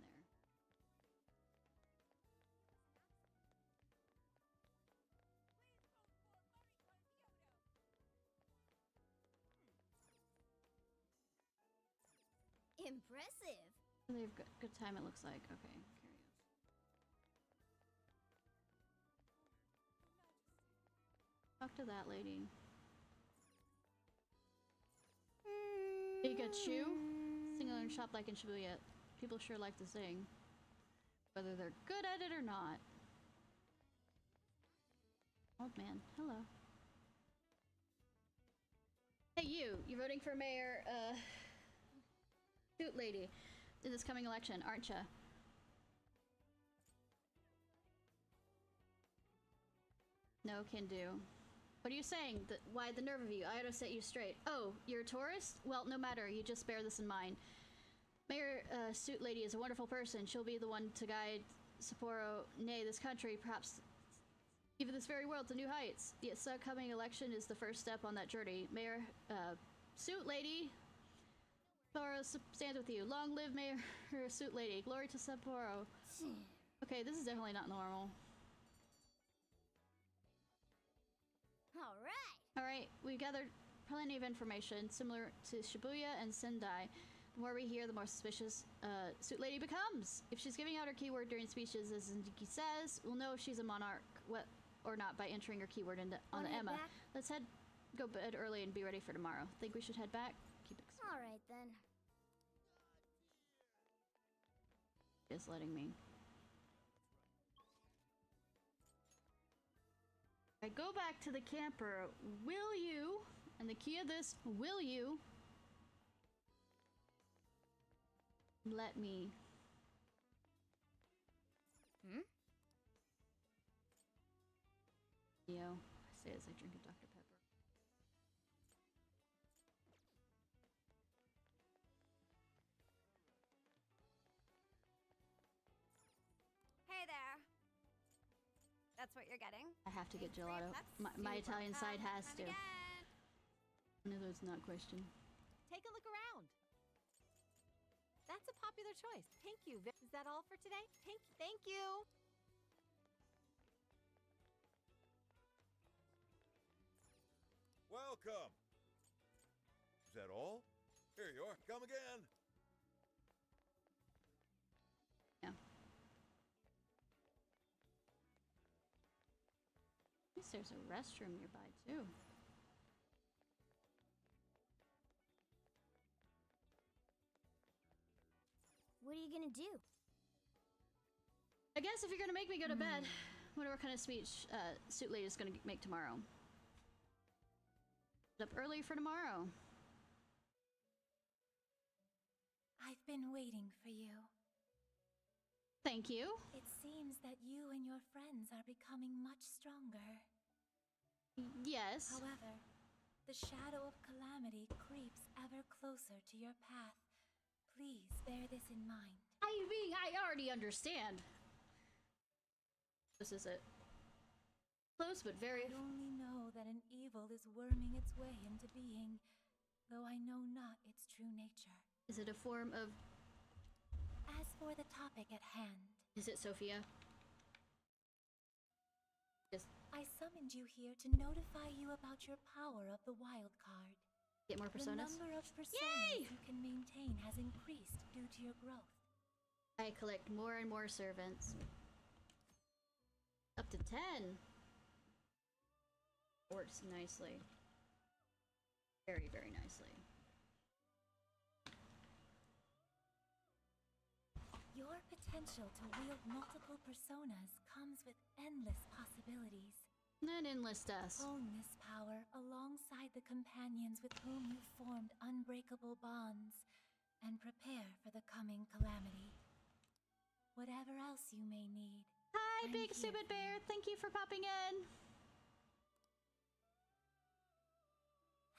Impressive. They have good time, it looks like. Okay, carry on. Talk to that lady. Pikachu? Single in shop like in Shibuya. People sure like to sing. Whether they're good at it or not. Old man, hello. Hey you voting for Mayor, Suit Lady in this coming election, aren't ya? No can do. What are you saying? Why the nerve of you? I ought to set you straight. Oh, you're a tourist? Well, no matter. You just bear this in mind. Mayor Suit Lady is a wonderful person. She'll be the one to guide Sapporo, nay, this country, perhaps even this very world, to new heights. The upcoming election is the first step on that journey. Mayor Suit Lady, Sapporo stands with you. Long live Mayor Suit Lady. Glory to Sapporo. Okay, this is definitely not normal. Alright, we gathered plenty of information, similar to Shibuya and Sendai. The more we hear, the more suspicious Suit Lady becomes. If she's giving out her keyword during speeches, as Zeniki says, we'll know if she's a monarch or not by entering her keyword on the Emma. Back? Let's go bed early and be ready for tomorrow. Think we should head back? Keep it. Alright then. Is letting me. I go back to the camper. Will you? And the key of this, will you let me? Yo, I say as I drink a Dr. Pepper. Hey there. That's what you're getting? I have to get gelato. My Italian side has to. One of those not question. Take a look around. That's a popular choice. Thank you. Is that all for today? Thank you. Welcome. Is that all? Here you are. Come again. Yeah. At least there's a restroom nearby too. What are you gonna do? I guess if you're gonna make me go to bed, whatever kind of speech Suit Lady is gonna make tomorrow. Up early for tomorrow. I've been waiting for you. Thank you. It seems that you and your friends are becoming much stronger. Yes. However, the shadow of calamity creeps ever closer to your path. Please bear this in mind. I mean, I already understand. This is it. Close, but very. I only know that an evil is worming its way into being, though I know not its true nature. Is it a form of As for the topic at hand... Is it Sophia? Yes. I summoned you here to notify you about your power of the wild card. Get more personas? The number of personas you can maintain has increased due to your growth. I collect more and more servants. Up to 10. Works nicely. Very, very nicely. Your potential to wield multiple personas comes with endless possibilities. An endless death. Hone this power alongside the companions with whom you formed unbreakable bonds, and prepare for the coming calamity. Whatever else you may need. Hi, Big Stupid Bear. Thank you for popping in.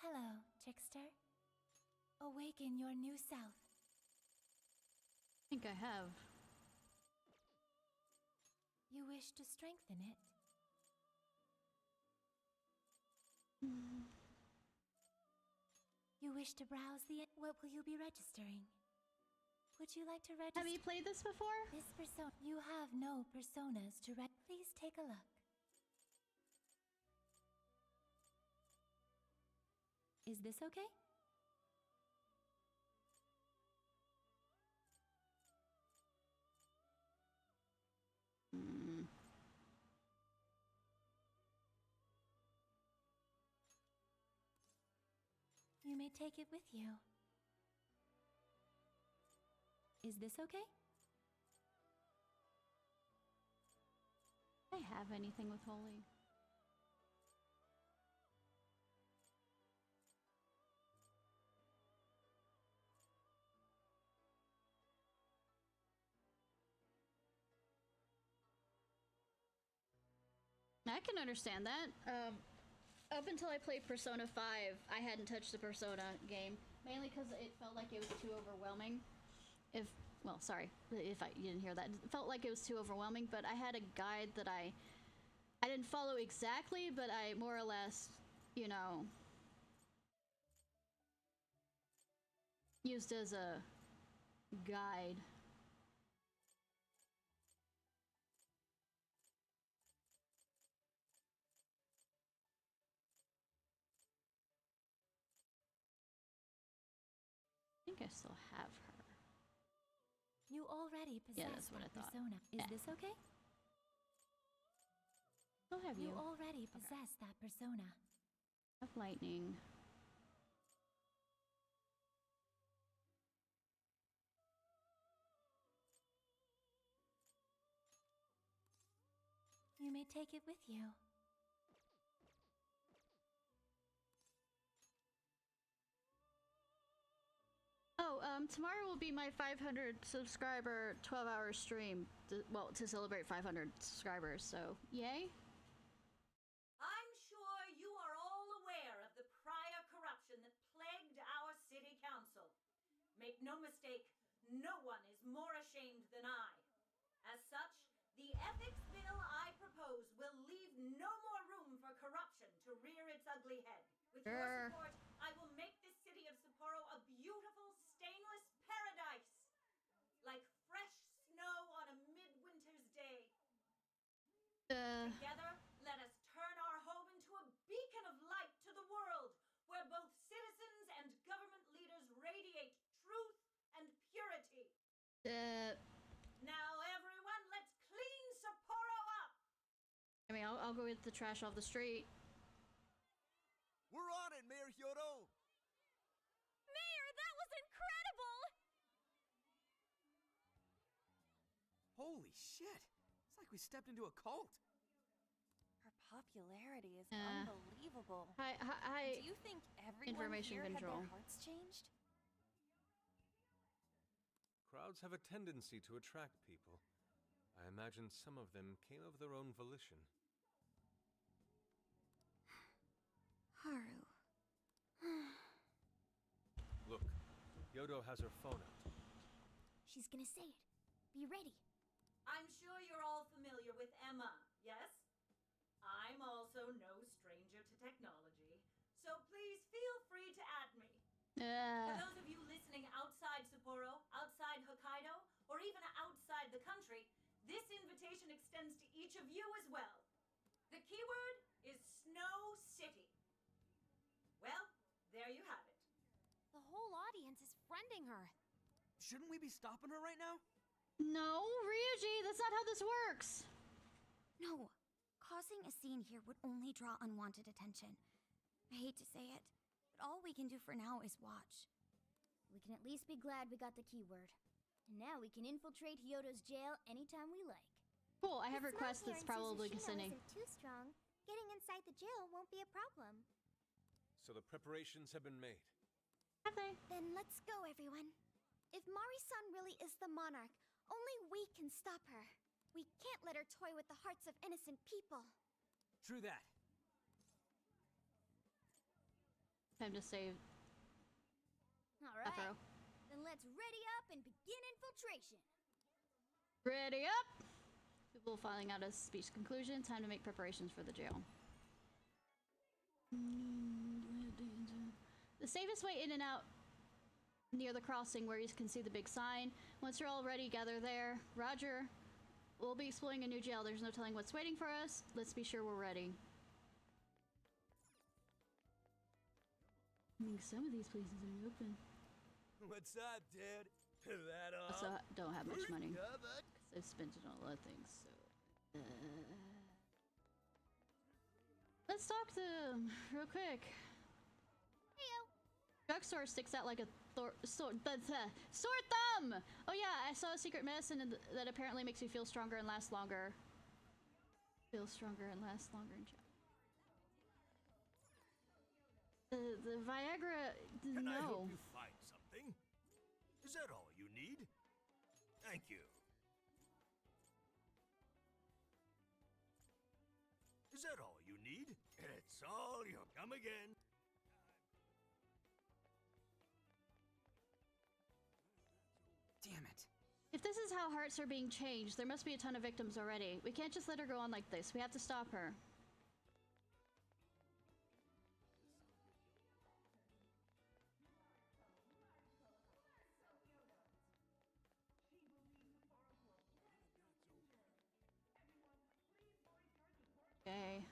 Hello, trickster. Awaken your new self. I think I have. You wish to strengthen it? You wish to browse the... What will you be registering? Would you like to register? Have you played this before? This persona... You have no personas to Please take a look. Is this okay? You may take it with you. Is this okay? I have anything with holy. I can understand that. Up until I played Persona 5, I hadn't touched the Persona game, mainly because it felt like it was too overwhelming. Well, sorry if you didn't hear that. It felt like it was too overwhelming, but I had a guide that I didn't follow exactly, but I more or less, you know, used as a guide. I think I still have her. You already possess that's what I that thought. persona. Is this okay? Still have you. You already possess that persona. I have lightning. You may take it with you. Oh, tomorrow will be my 500 subscriber 12-hour stream. To celebrate 500 subscribers, so yay. I'm sure you are all aware of the prior corruption that plagued our city council. Make no mistake, no one is more ashamed than I. As such, the ethics bill I propose will leave no more room for corruption to rear its ugly head. With your support, I will make this city of Sapporo a beautiful, stainless paradise. Like fresh snow on a midwinter's day. Together, let us turn our home into a beacon of light to the world, where both citizens and government leaders radiate truth and purity. Now, everyone, let's clean Sapporo up! I mean, I'll go get the trash off the street. We're on it, Mayor Hyodo! Mayor, that was incredible! Holy shit! It's like we stepped into a cult. Her popularity is unbelievable. Hi. Do you think everyone Information here control. had their hearts changed? Crowds have a tendency to attract people. I imagine some of them came of their own volition. Haru. Look, Hyodo has her phone out. She's gonna say it. Be ready. I'm sure you're all familiar with Emma, yes? I'm also no stranger to technology, so please feel free to add me. For those of you listening outside Sapporo, outside Hokkaido, or even outside the country, this invitation extends to each of you as well. The keyword is Snow City. Well, there you have it. The whole audience is friending her. Shouldn't we be stopping her right now? No, Ryuji, that's not how this works. No, causing a scene here would only draw unwanted attention. I hate to say it, but all we can do for now is watch. We can at least be glad we got the keyword. And now we can infiltrate Hyoto's jail anytime we like. Cool, I have It's requests not that's here and probably Suzushino concerning. isn't too strong. Getting inside the jail won't be a problem. So the preparations have been made. Have they? Then let's go, everyone. If Mari-san really is the monarch, only we can stop her. We can't let her toy with the hearts of innocent people. True that. Time to save All right. Afro. Then let's ready up and begin infiltration. Ready up! People filing out a speech conclusion. Time to make preparations for the jail. The safest way in and out near the crossing where you can see the big sign. Once you're all ready, gather there. Roger. We'll be exploring a new jail. There's no telling what's waiting for us. Let's be sure we're ready. I think some of these places are open. What's up, dude? That all? Also, don't have much money. Because I've spent it on a lot of things, so... Let's talk to them real quick. Heyo. Drugstore sticks out like a sore thumb! Oh yeah, I saw a secret medicine that apparently makes you feel stronger and last longer. Feel stronger and last longer in jail. The Viagra... Can I help no. you find something? Is that all you need? Thank you. Is that all you need? It's all you... Come again. Damn it. If this is how hearts are being changed, there must be a ton of victims already. We can't just let her go on like this. We have to stop her. Okay.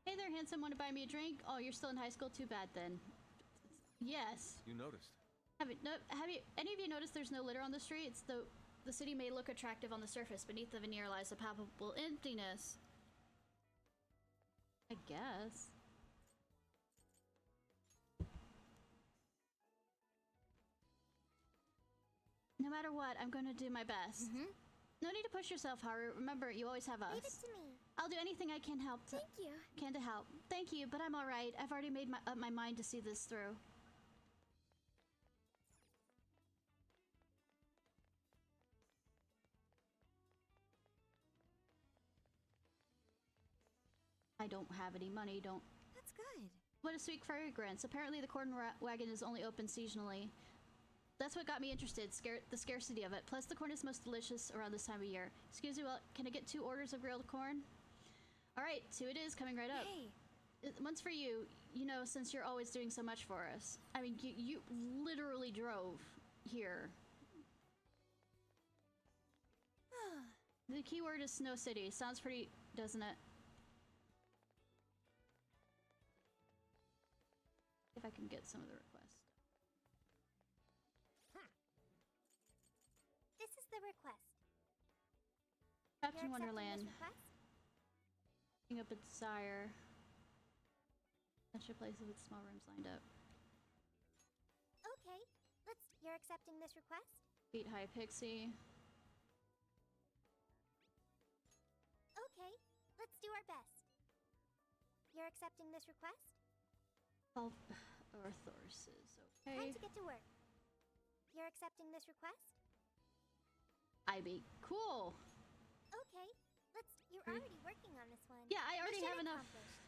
Hey there, handsome. Want to buy me a drink? Oh, you're still in high school? Too bad then. Yes. You noticed. Have you any of you noticed there's no litter on the streets? The city may look attractive on the surface. Beneath the veneer lies a palpable emptiness. I guess. No matter what, I'm going to do my best. No need to push yourself, Haru. Remember, you always have us. Leave it to me. I'll do anything I can help. Thank you. Can to help. Thank you, but I'm all right. I've already made up my mind to see this through. I don't have any money. Don't. That's good. What a sweet fragrance. Apparently, the corn wagon is only open seasonally. That's what got me interested, the scarcity of it. Plus, the corn is most delicious around this time of year. Excuse me, well, can I get 2 orders of grilled corn? All right, 2 it is, coming right up. Hey. One's for you, you know, since you're always doing so much for us. I mean, you literally drove here. The keyword is Snow City. Sounds pretty, doesn't it? If I can get some of the requests. This is the request. Captain You're accepting Wonderland. this request? Picking up a desire. Such a place with small rooms lined up. Okay, you're accepting this request? Feet high pixie. Okay, let's do our best. You're accepting this request? All Orthorses. Time Okay. to get to work. You're accepting this request? IB. Cool. Okay, you're already working on this one. Yeah, I already Mission have enough. accomplished.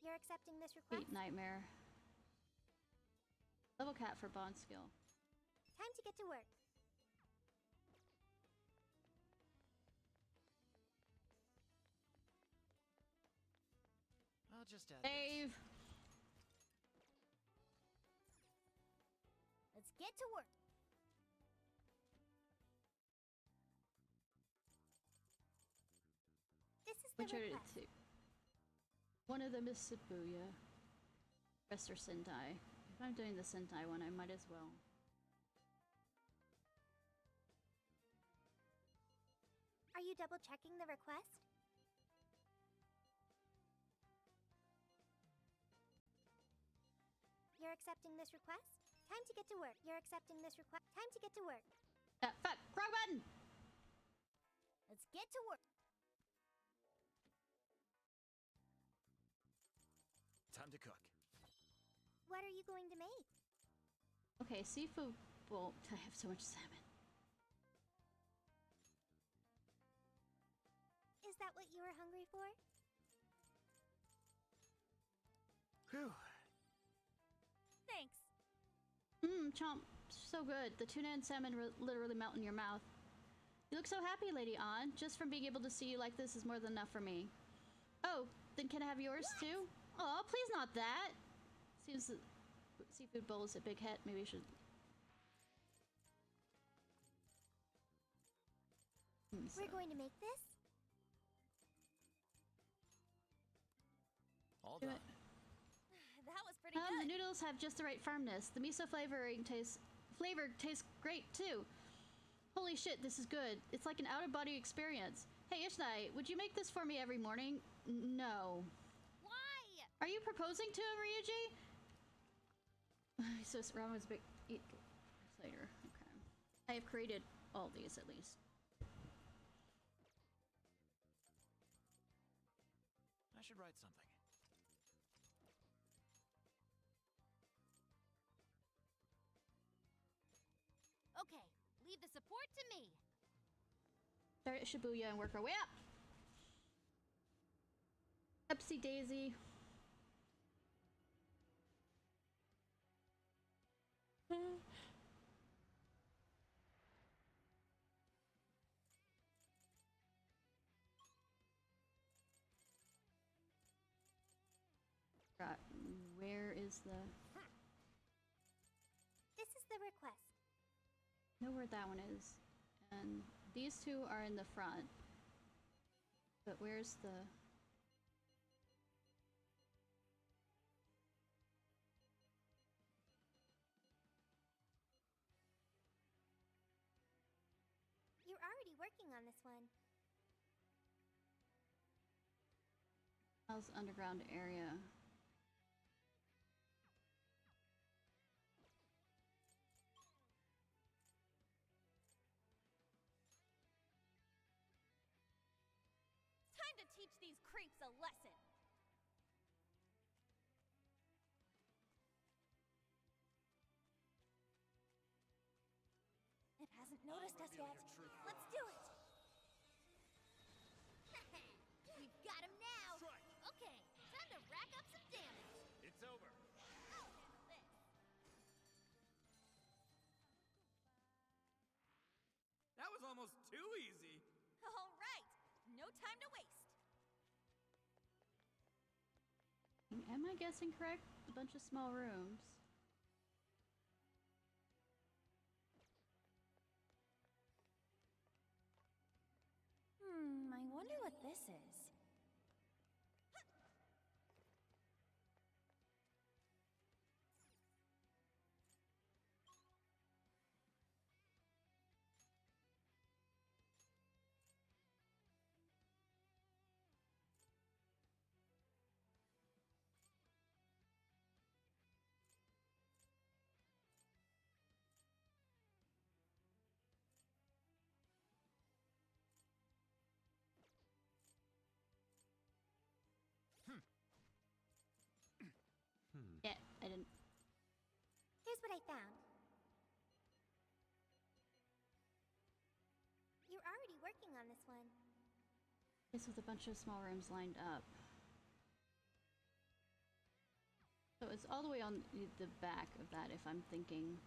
You're accepting this request? Feet nightmare. Level cap for bond skill. Time to get to work. just add Dave. Let's get to work. This is the Which are request. two? One of them is Shibuya. Rest are Sentai. If I'm doing the Sentai one, I might as well. Are you double checking the request? You're accepting this request? Time to get to work. You're accepting this request. Time to get to work. Fuck! Wrong button! Let's get to work. Time to cook. What are you going to make? Okay, seafood bowl. I have so much salmon. Is that what you were hungry for? Whew. Thanks. Mmm, chomp. So good. The tuna and salmon literally melt in your mouth. You look so happy, Lady An. Just from being able to see you like this is more than enough for me. Oh, then can I have yours too? Oh, please not that. Seems the seafood bowl is a big hit. Maybe I should... We're going to make this? All Do done. it. That was pretty The good. noodles have just the right firmness. The miso flavor tastes great too. Holy shit, this is good. It's like an out-of-body experience. Hey, Ishnai, would you make this for me every morning? No. Why? Are you proposing to him, Ryuji? So Rama's big. Eat later. Okay. I have created all these at least. I should write something. Okay, leave the support to me. Start at Shibuya and work our way up. Upsy Daisy. Right, where is the... This is the request. I know where that one is. And these two are in the front. But where's the... You're already working on this one. How's the underground area? Time to teach these creeps a lesson. It hasn't noticed us yet. Let's do it! We've got him now. Okay, time to rack up some damage. It's over. I'll handle this. That was almost too easy. All right, no time to waste. Am I guessing correct? A bunch of small rooms. I wonder what this is. Yeah, I didn't... Here's what I found. You're already working on this one. This with a bunch of small rooms lined up. So it's all the way on the back of that, if I'm thinking...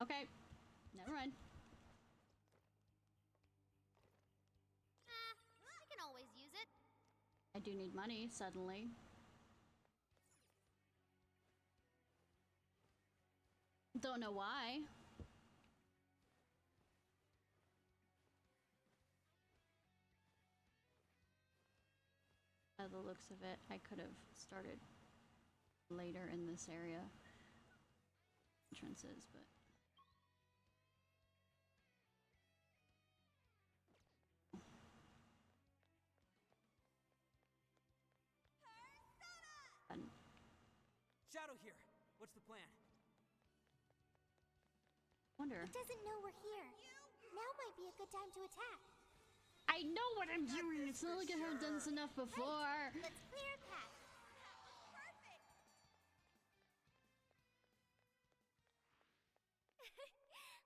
Okay. Never mind. I can always use it. I do need money suddenly. Don't know why. By the looks of it, I could have started later in this area. Entrances, but Shadow here. What's the plan? wonder. It doesn't know we're here. Now might be a good time to attack. I know what I'm doing. It's not like I haven't done this enough before. Let's clear a path.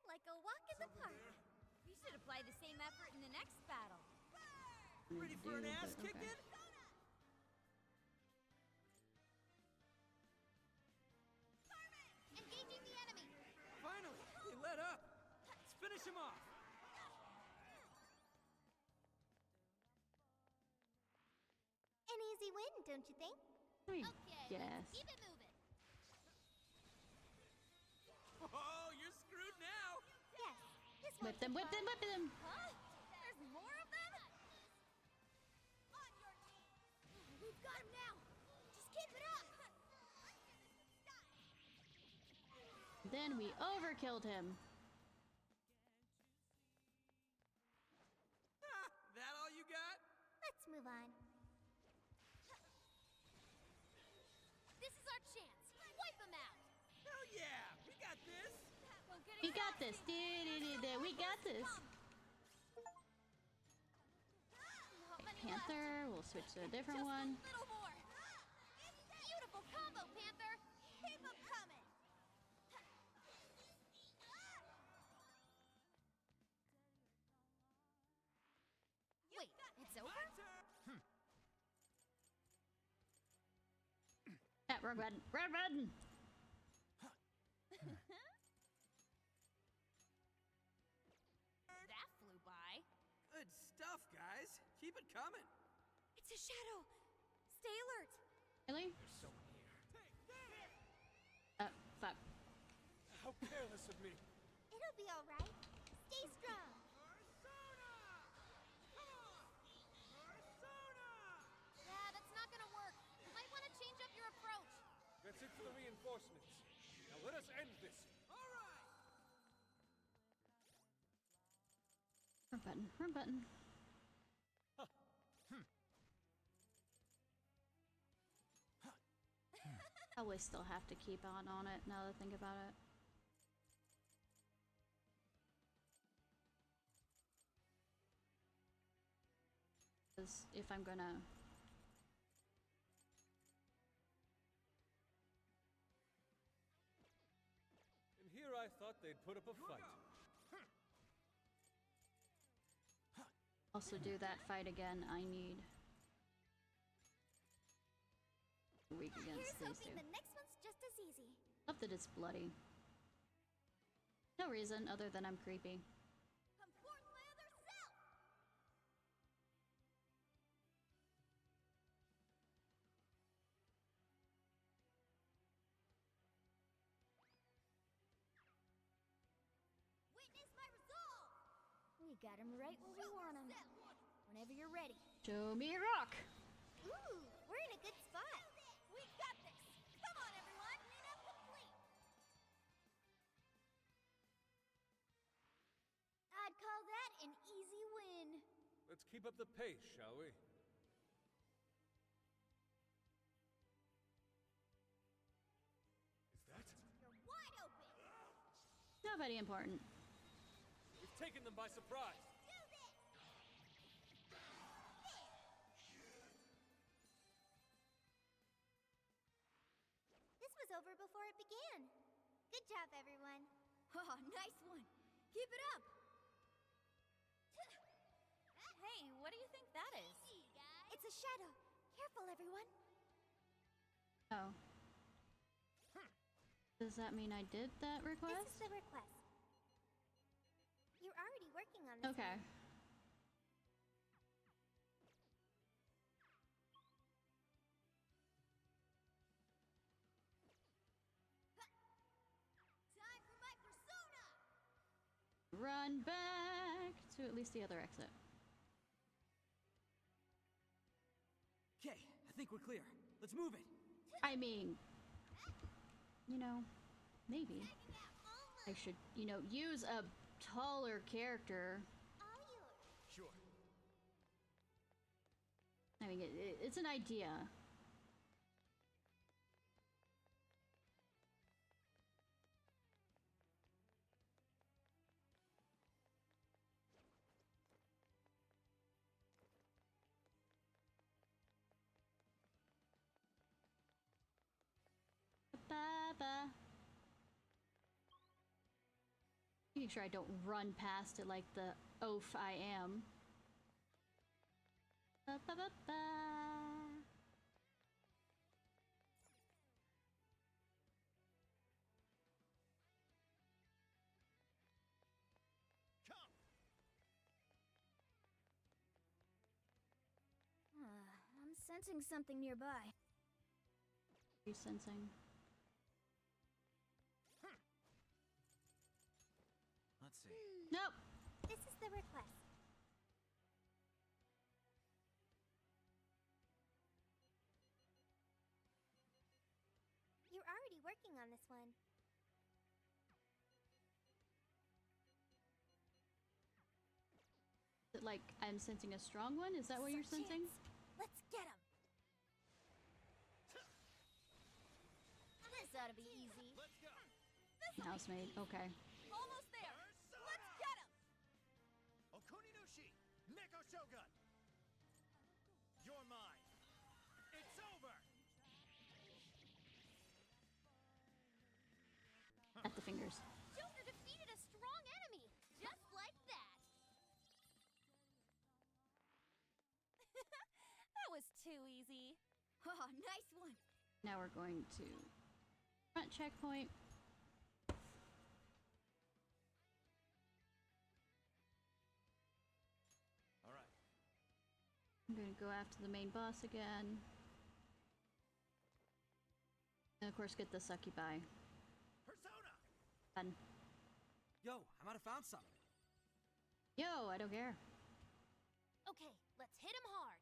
Like a walk in the park. We should apply the same effort in the next battle. Ready for an ass kicking? Engaging the enemy. Finally, he let up. Let's finish him off. An easy win, don't you think? Okay, Yes. let's keep it moving. Oh, you're screwed now. Yes. This Whip them, whip them, whip them. Huh? There's more of them? We've got him now. Just keep it up. Then we overkilled him. That all you got? Let's move on. This is our chance. Wipe him out. Hell yeah, we got this. We got this. We got this. Panther. We'll switch to a different one. Little more. Beautiful combo, Panther. Keep him coming. Wait, it's over? Yeah, wrong button. Wrong button. That flew by. Good stuff, guys. Keep it coming. It's a shadow. Stay alert. Really? There's someone here. Fuck. How careless of me. It'll be all right. Stay strong. Yeah, that's not gonna work. You might want to change up your approach. That's it for the reinforcements. Now let us end this. All right. Wrong button. Wrong button. Probably still have to keep on it now that I think about it. Because if I'm gonna... And here I thought they'd put up a fight. Also do that fight again, I need... weak against Here's these hoping two. the next one's just as easy. Love that it's bloody. No reason other than I'm creepy. Come forth, my other self. Witness my resolve. We got him right where we want him. Whenever you're ready. Show me a rock! Ooh, we're in a good spot. We got this. Come on, everyone. Cleanup complete. I'd call that an easy win. Let's keep up the pace, shall we? Is that? You're wide open. Nobody important. We've taken them by surprise. Do this. This was over before it began. Good job, everyone. Oh, nice one. Keep it up. Hey, what do you think that is? It's a shadow. Careful, everyone. Oh. Does that mean I did that This request? is the request. on this Okay. one. Time for my persona! Run back to at least the other exit. Okay, I think we're clear. Let's move it. I mean, you know, maybe I should, you know, use a taller character. Sure. I mean, it's an idea. Ba-ba. Making sure I don't run past it like the oaf I am. Ba-ba-ba-ba. I'm sensing something nearby. You sensing? Let's see. Nope. This is the request. You're already working on this one. Is it like I'm sensing a strong one? Is that what you're sensing? Let's get him. This ought to be easy. Let's go. Housemaid. Okay. Almost there. Let's get him. Okuni no Shi, Neko Shogun. You're mine. It's over. At the fingers. Joker defeated a strong enemy, just like that. That was too easy. Oh, nice one. Now we're going to front checkpoint. All right. I'm gonna go after the main boss again. And of course get the succubi. Persona. Fun. Yo, I might have found something. Yo, I don't care. Okay, let's hit him hard.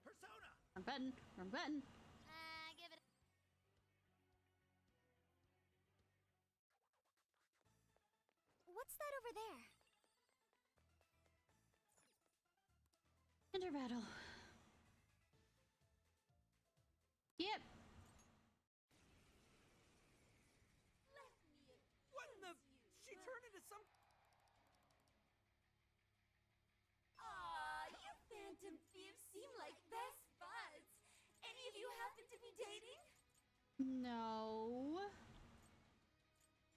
Persona. Wrong button. Wrong button. Give it. What's that over there? Enter battle. Yep. What in the? She turned into some. Aw, you phantom thieves seem like best buds. Any of you happen to be dating? No.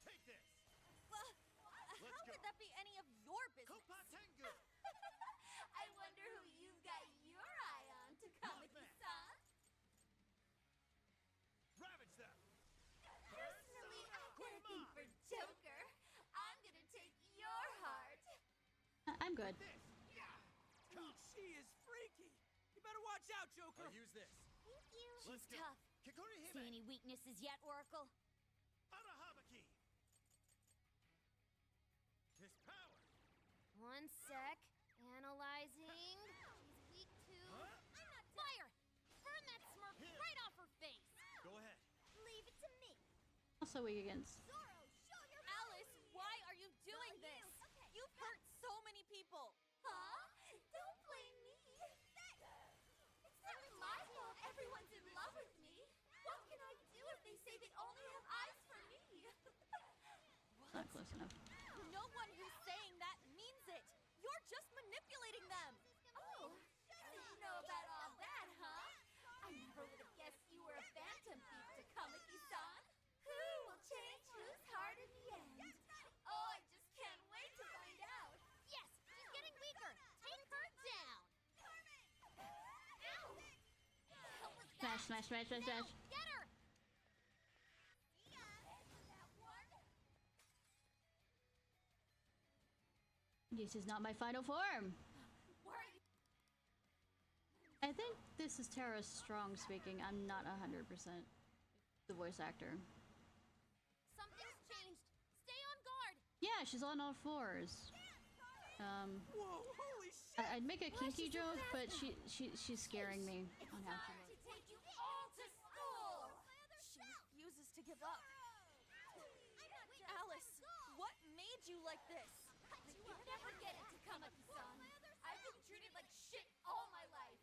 Take this. Well, how could that be any of your business? Kopatengu. I wonder who you've got your eye on to Kamiki-san. Ravage them. Personally, I've got a thing for Joker. I'm gonna take your heart. I'm good. She is freaky. You better watch out, Joker. I'll use this. Thank you. Let's She's go. tough. Kikori See Hime. any weaknesses yet, Oracle? Arahabaki. His power. One sec. Analyzing. She's weak to... Fire! Burn that smirk right off her face. Go ahead. Leave it to me. Also weak against. Zoro, show your Alice, why are you doing Not this? you. Okay. You've hurt so many people. Huh? Don't blame me. It's not my fault everyone's in love with me. What can I do if they say they only have eyes for me? Not close enough. No one who's saying that means it. You're just manipulating them. Oh, didn't know about all that, huh? I never would have guessed you were a phantom thief to Kamiki-san. Who will change whose heart in the end? Oh, I just can't wait to find out. Yes, she's getting weaker. Take her down. Ow! What was Smash, that? smash, smash, smash, smash. Get her. Yeah, that one. This is not my final form. I think this is Tara Strong speaking. I'm not 100% the voice actor. Something's changed. Stay on guard. Yeah, she's on all fours. Whoa, holy shit! I'd make a kinky joke, but she's scaring me on how she looks. To take you all to school. She refuses to give up. Alice, what made you like this? You never get it to come at the sun. I've been treated like shit all my life.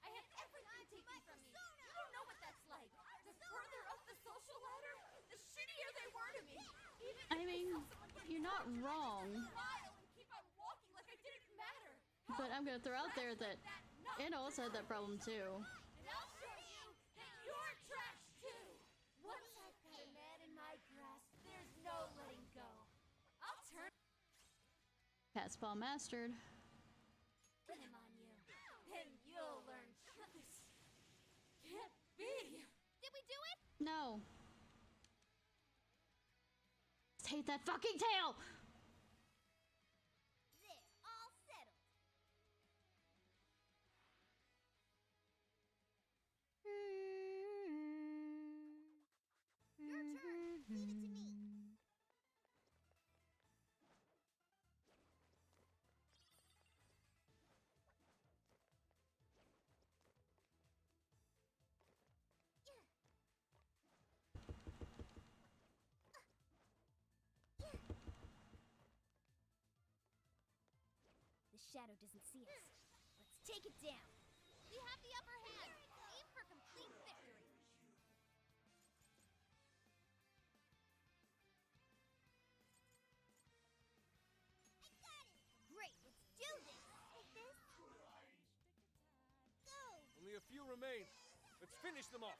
I had everything taken from me. You don't know what that's like. The further up the social ladder, the shittier they were to me. I mean, you're not wrong. But I'm gonna throw out there that Anna also had that problem too. And I'll show you that you're trash too. Once I've got a man in my grasp, there's no letting go. I'll turn Cat's paw mastered. him on you, and you'll learn. This can't be. Did we do it? No. Take that fucking tail! There, all settled. Your turn. Leave it to me. The shadow doesn't see us. Let's take it down. We have the upper hand. Aim for complete victory. I got it. Great. Let's do this. Like this. Go. Only a few remain. Let's finish them off.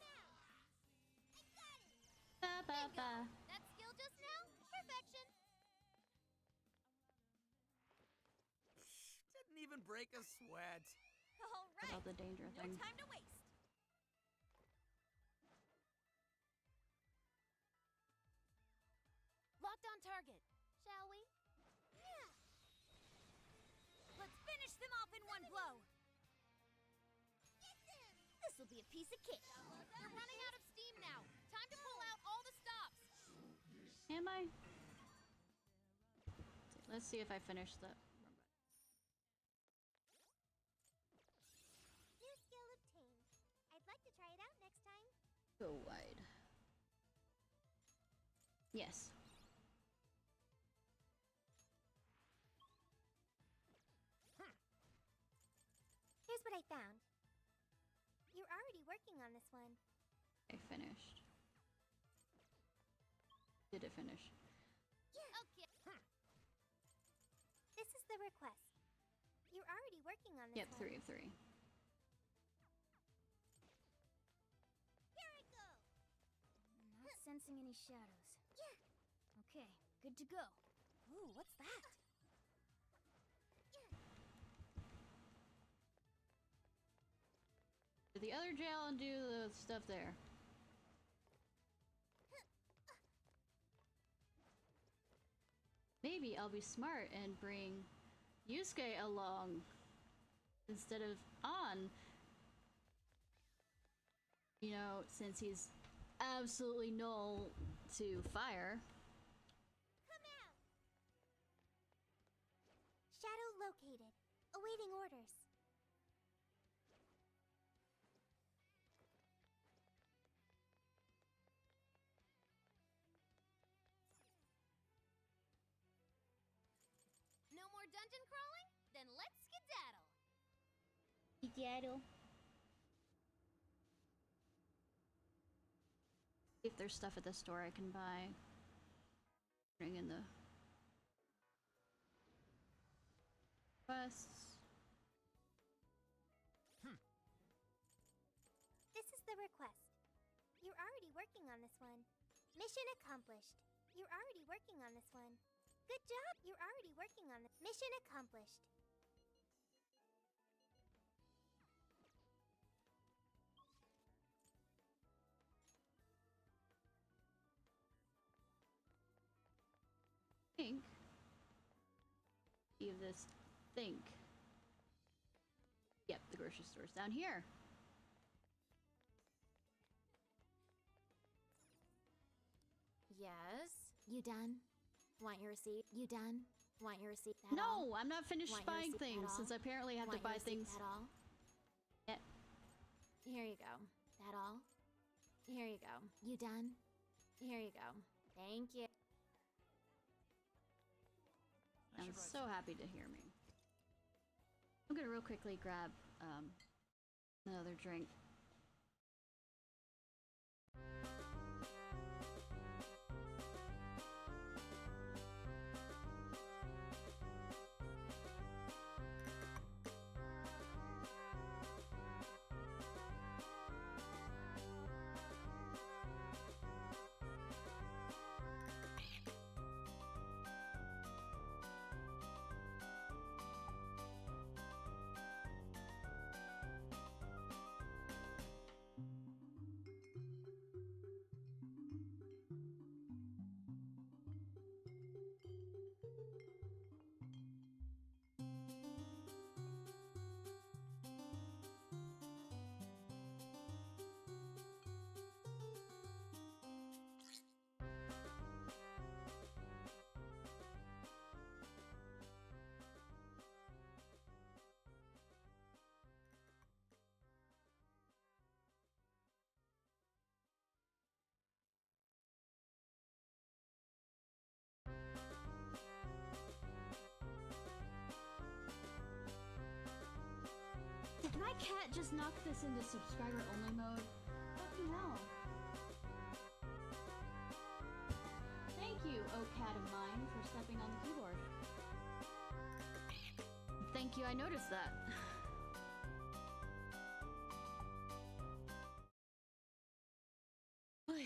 Ba ba ba. That skill just now? Perfection. Didn't even break a sweat. All right. About the danger No thing. time to waste. Locked on target. Shall we? Yeah. Let's finish them off in one blow. Get them. This will be a piece of cake. They're running out of steam now. Time to pull out all the stops. Am I? Let's see if I finish the. New skill obtained. I'd like to try it out next time. Go wide. Yes. Here's what I found. You're already working on this one. I finished. Did it finish? Okay. This is the request. You're already working on this Yep, one. 3 of 3. Here I go. Not sensing any shadows. Yeah. Okay, good to go. Ooh, what's that? To the other jail and do the stuff there. Maybe I'll be smart and bring Yusuke along instead of An. You know, since he's absolutely null to fire. Come out. Shadow located. Awaiting orders. No more dungeon crawling? Then let's skedaddle. Skedaddle. If there's stuff at the store I can buy. Bring in the quests. This is the request. You're already working on this one. Mission accomplished. You're already working on this one. Good job. You're already working on this. Mission accomplished. I think. See if this think. Yep, the grocery store's down here. Yes. You done? Want your receipt? You done? Want your receipt? That No, all? I'm not finished Want your buying receipt? things That since I all? apparently have to Want your buy receipt? things. That all? Yeah. Here you go. That all? Here you go. You done? Here you go. Thank you. I'm so happy to hear me. I'm gonna real quickly grab another drink. Did my cat just knock this into subscriber only mode? Fucking hell. Thank you, oh cat of mine, for stepping on the keyboard. Thank you, I noticed that. Oy.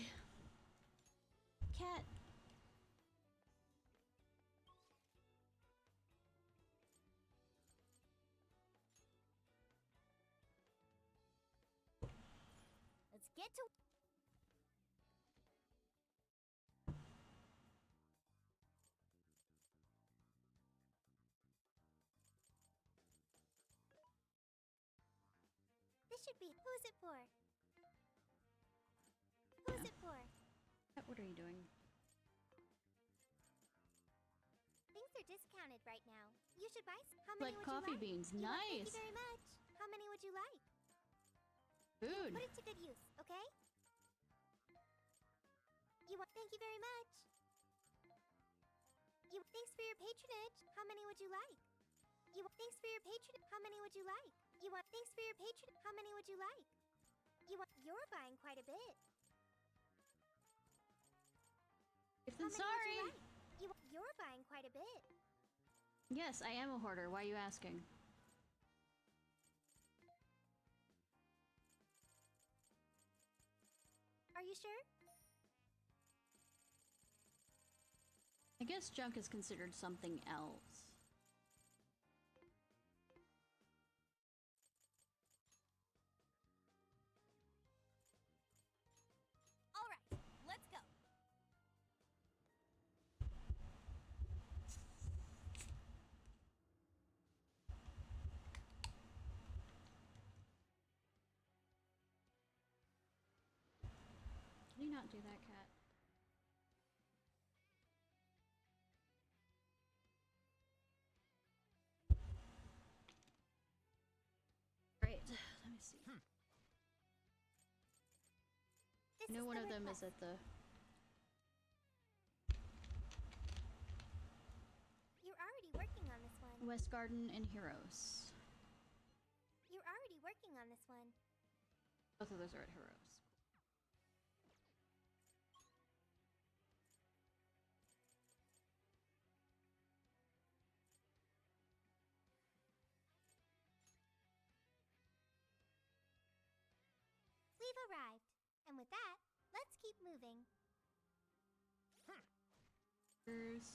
Cat. Let's get to. This should be. Who's it for? Who's it for? What are you doing? Things are discounted right now. You should buy. How many Like would coffee you like? beans. Thank Nice. you very much. How many would you like? Food. Put it to good use, okay? You want? Thank you very much. You. Thanks for your patronage. How many would you like? You. Thanks for your patronage. How many would you like? You want? Thanks for your patronage. How many would you like? You want? You're buying quite a bit. If How I'm many sorry. would you like? You're buying quite a bit. Yes, I am a hoarder. Why are you asking? Are you sure? I guess junk is considered something else. All right, let's go. Can you not do that, cat? Right, let me see. I know one of them is at the... You're already working on this one. West Garden and Heroes. You're already working on this one. Both of those are at Heroes. We've arrived. And with that, let's keep moving. Here's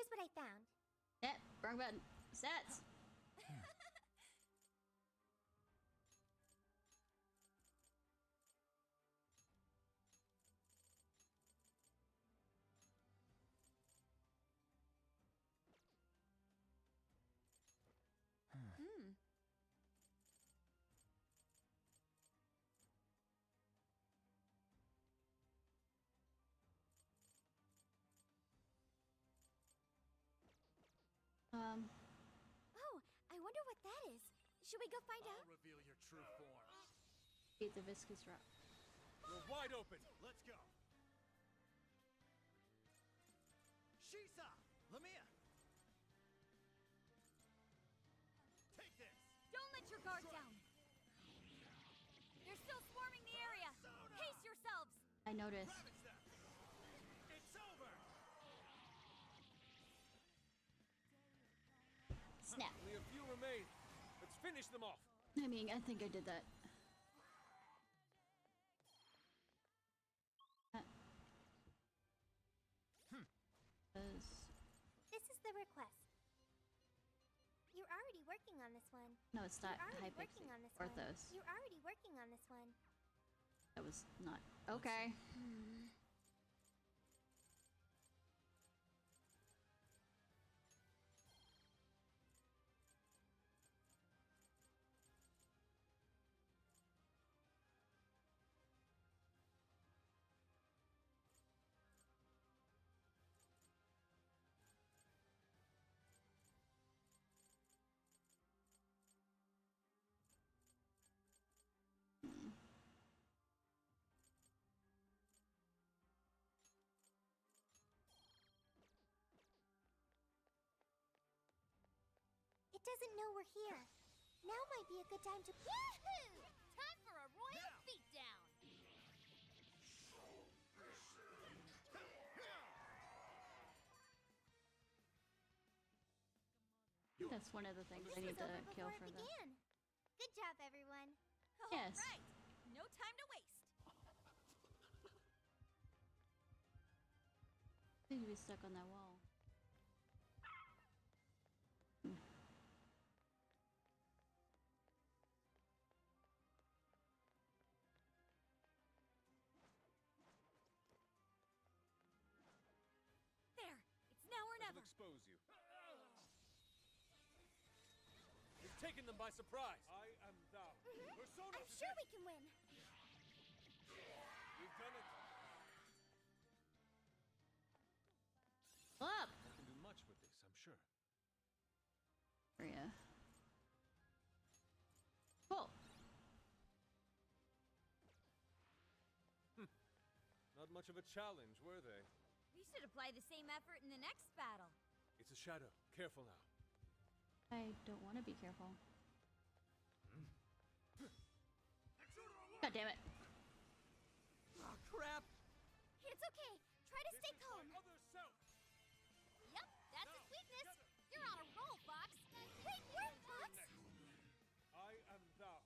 what I found. Wrong button. Stats. that is. Should we go find out? I'll reveal your true form. Eat the viscous rock. We're wide open. Let's go. Shisa! Lamia! Take this! Don't let your guard down. They're still swarming the area. Pace yourselves. I noticed. Ravage them! It's over! Snap. Only a few remain. Let's finish them off. I mean, I think I did that. This is the request. You're already working on this one. No, it's not You're already Hypixie. working on this Orthos. one. You're already working on this one. That was not okay. It doesn't know we're here. Now might be a good time to. Woohoo! Time for a royal beatdown. That's one of the things I need to kill for the. Began. Good job, everyone. Yes. All right. No time to waste. Seems to be stuck on that wall. There. It's now or I'll never. expose you. You've taken them by surprise. I am thou. Persona. I'm sure we can win. You've done it. Up. I can do much with this, I'm sure. Yeah. Cool. Not much of a challenge, were they? We should apply the same effort in the next battle. It's a shadow. Careful now. I don't want to be careful. God damn it. Oh, crap! It's okay. Try to stay calm. Other self. Yep, that's his weakness. You're on a roll, Fox. Wait, where, Fox? I am thou.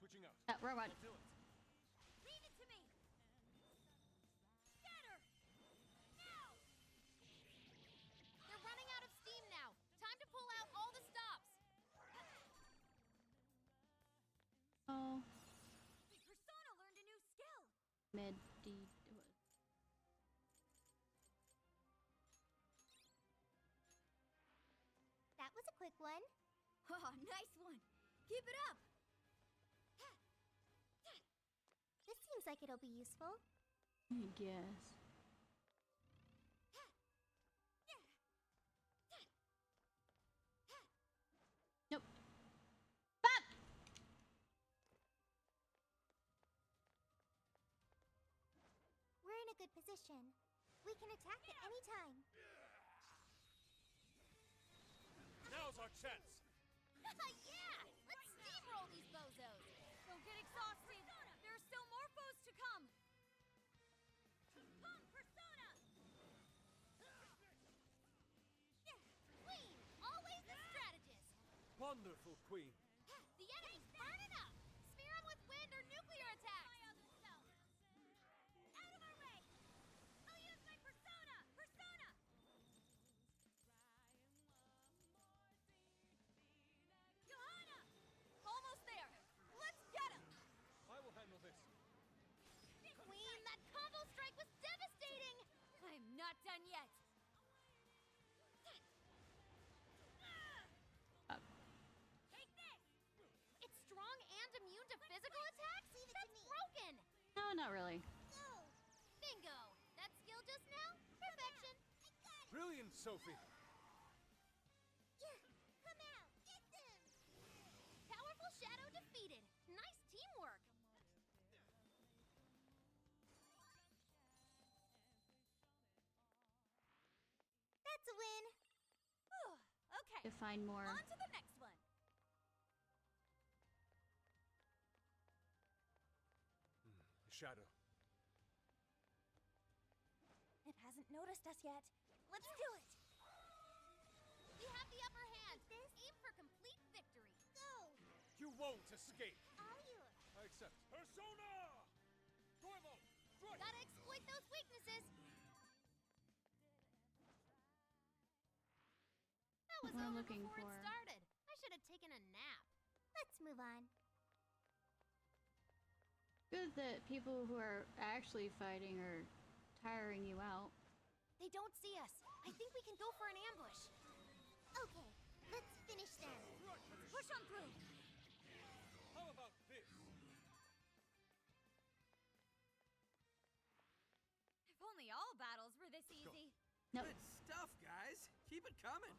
Switching out. Wrong one. Do it. Leave it to me. Better. Now. They're running out of steam now. Time to pull out all the stops. Oh. The persona learned a new skill. Mid D. That was a quick one. Oh, nice one. Keep it up. This seems like it'll be useful. I guess. Nope. Fuck! We're in a good position. We can attack at any time. Now's our chance. Yeah! Let's steamroll these bozos. Don't get exhausted. There are still more foes to come. Come, Persona! Queen, always a strategist. Wonderful, Queen. The enemy's burning up. Smear them with wind or nuclear attacks. Out of our way. I'll use my persona. Persona. Johanna, almost there. Let's get him. I will handle this. Queen, that combo strike was devastating. I'm not done yet. Take this. It's strong and immune to physical attacks? That's broken. No, not really. Bingo. That skill just now? Perfection. Brilliant, Sophie. Yeah, come out. Get this. Shadow defeated. Nice teamwork. That's a win. Okay. To find more. On to the next one. Shadow. It hasn't noticed us yet. Let's do it. We have the upper hand. Aim for complete victory. Go. You won't escape. All yours. I accept. Persona! Dormo! Strike! Gotta exploit those weaknesses. That was What I'm over looking before for. it started. I should have taken a nap. Let's move on. Good that people who are actually fighting are tiring you out. They don't see us. I think we can go for an ambush. Okay, let's finish them. Push on through. How about this? If only all battles were this easy. Nope. Good stuff, guys. Keep it coming.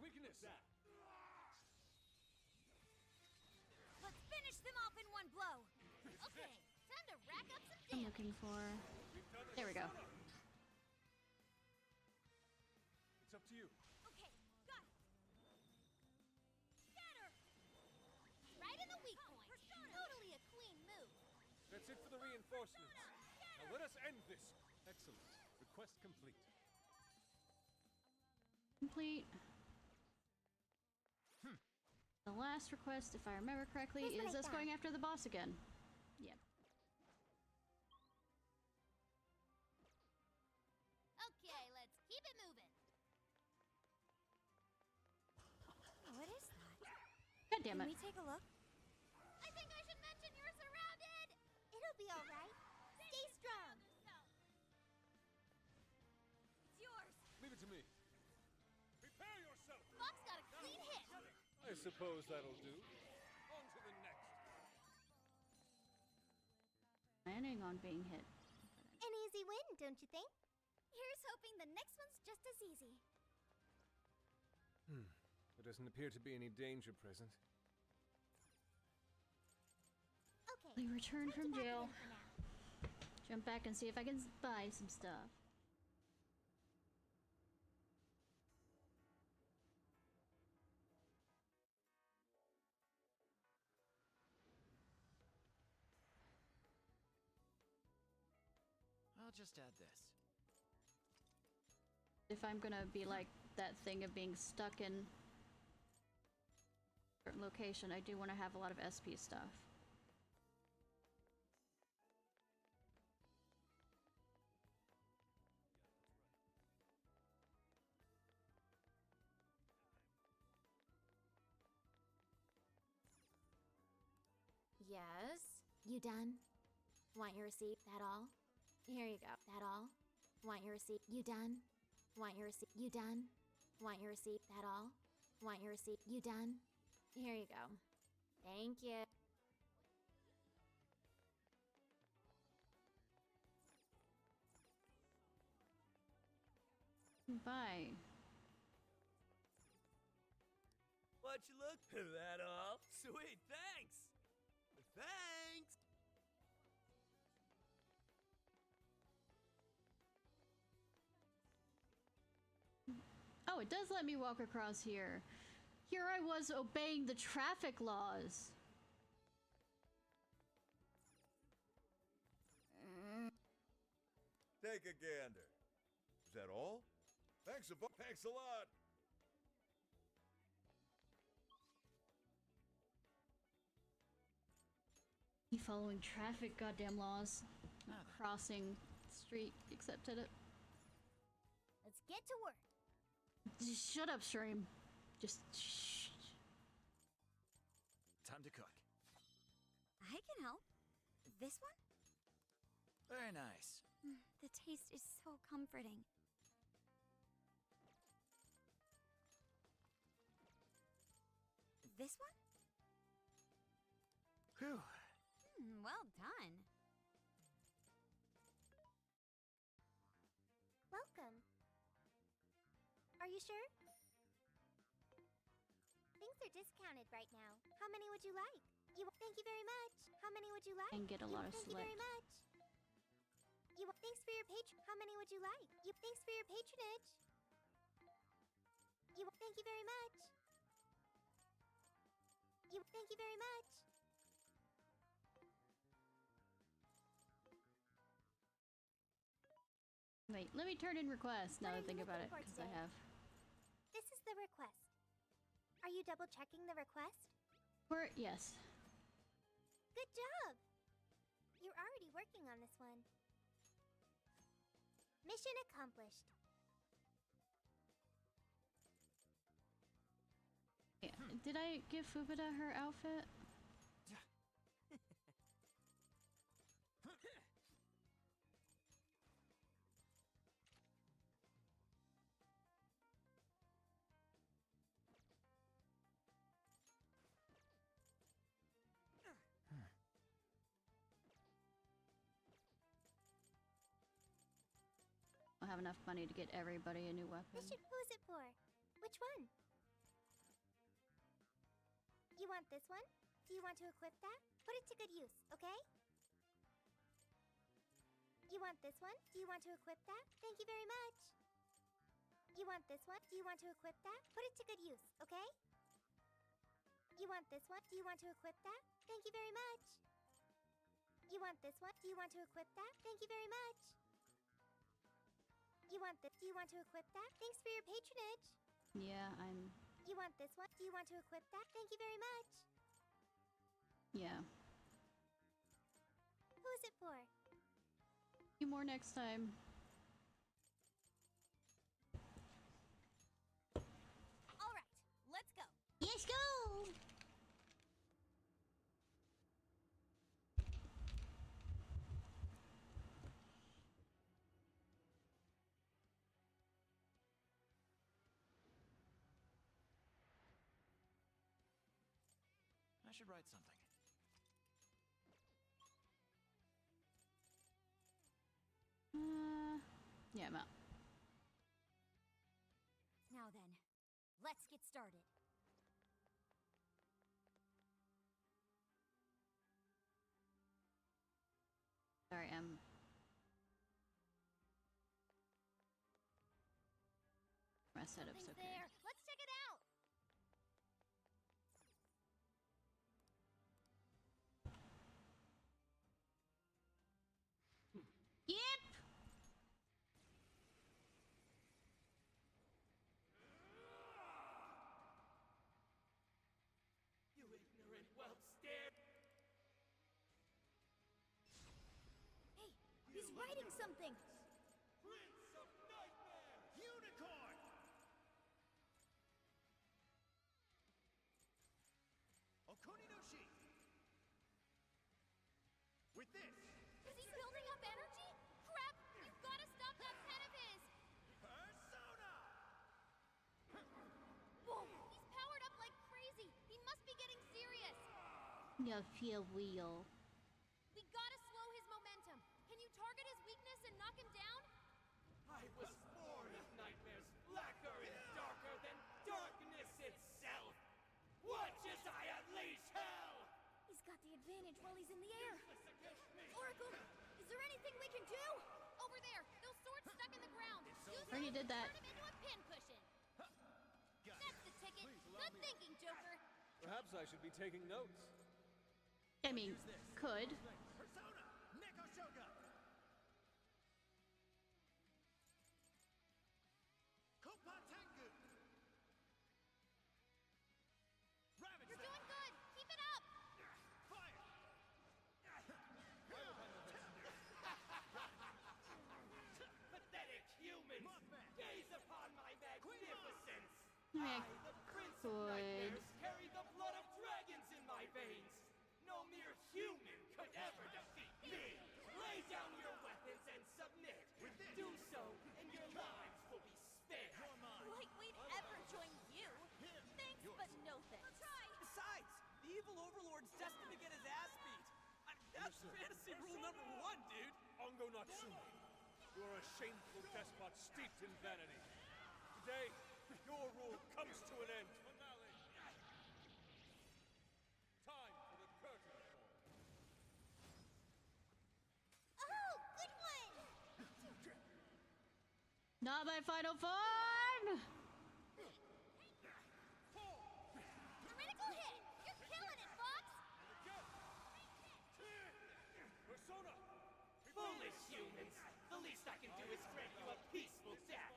Weakness. Let's finish them off in one blow. Okay, time to rack up some I'm damage. looking for. There we go. It's up to you. Okay, got it. Get her. Right in the weak point. Totally a clean move. That's it for the reinforcements. Now let us end this. Excellent. Request complete. Complete. The last request, if I remember correctly, Here's what is I us found. going after the boss again. Yep. Okay, let's keep it moving. What is that? God damn Can it. we take a look? I think I should mention you're surrounded. It'll be all right. Stay strong. It's yours. Leave it to me. Prepare yourself. Fox got a clean hit. I suppose that'll do. On to the next. Planning on being hit. An easy win, don't you think? Here's hoping the next one's just as easy. There doesn't appear to be any danger present. Okay. We returned time from to pack it jail. in for now. Jump back and see if I can buy some stuff. I'll just add this. If I'm gonna be like that thing of being stuck in a certain location, I do want to have a lot of SP stuff. Yes. You done? Want your receipt? That all? Here you go. That all? Want your receipt? You done? Want your receipt? You done? Want your receipt? That all? Want your receipt? You done? Here you go. Thank you. Bye. What you look? That all? Sweet, thanks. Thanks. Oh, it does let me walk across here. Here I was obeying the traffic laws. Take a gander. Is that all? Thanks a lot. You following traffic goddamn laws. Not crossing the street, accepted it. Let's get to work. Just shut up, Stream. Just shh. Time to cook. I can help. This one? Very nice. The taste is so comforting. This one? Whew. Well done. Welcome. Are you sure? Things are discounted right now. How many would you like? Thank you very much. How many would you like? And get a lot of Thank you very select. much. Thanks for your How many would you like? Thanks for your patronage. Thank you very much. Thank you very much. Wait, let me turn in requests now that I think about it, because I have. This is the request. Are you double checking the request? Yes. Good job! You're already working on this one. Mission accomplished. Yeah. Did I give Fubita her outfit? I don't have enough money to get everybody a new weapon. Who is it for? Which one? You want this one? Do you want to equip that? Put it to good use, okay? You want this one? Do you want to equip that? Thank you very much. You want this one? Do you want to equip that? Put it to good use, okay? You want this one? Do you want to equip that? Thank you very much. You want this one? Do you want to equip that? Thank you very much. You want this? Do you want to equip that? Thanks for your patronage. Yeah, I'm... You want this one? Do you want to equip that? Thank you very much. Yeah. Who is it for? few more next time. All right, let's go. Let's go! I should write something. Yeah, I'm out. Now then, let's get started. Sorry, my setup's Something's okay. there. Let's check it out. Yep. You ignorant whelp-stared. Hey, he's writing something. Prince of Nightmare! Unicorn! Okuninoshi! With this! Is he building up energy? Crap! You've got to stop that pen of his! Persona! Whoa! He's powered up like crazy! He must be getting serious! Yeah, feel real. We gotta slow his momentum. Can you target his weakness and knock him down? I was born of nightmares blacker and darker than darkness itself! Watch as I unleash hell! He's got the advantage while he's in the air. Useless against me! Oracle, is there anything we can do? Over there, those swords stuck in the ground. Use Already those did to that. turn him into a pincushion. That's the ticket. Good thinking, Joker. Perhaps I should be taking notes. I mean, could. Persona! Neko Shogun! Kopa Tengu! Ravage You're that! doing good. Keep it up. Fire! Pathetic human! Gaze upon my magnificence! I I, the Prince of could. Nightmares, carry the blood of dragons in my veins! No mere human could ever defeat me! Lay down your weapons and submit! Do so, and your lives will be spared! Like we'd ever join you. Thanks, but no thanks. Besides, the evil overlord's destined to get his ass beat. That's fantasy rule number 1, dude. Ongo Natsume, you are a shameful despot steeped in vanity. Today, your rule comes to an end. not my final form! Critical hit! You're killing it, Fox! Persona! Foolish humans! The least I can do is grant you a peaceful death!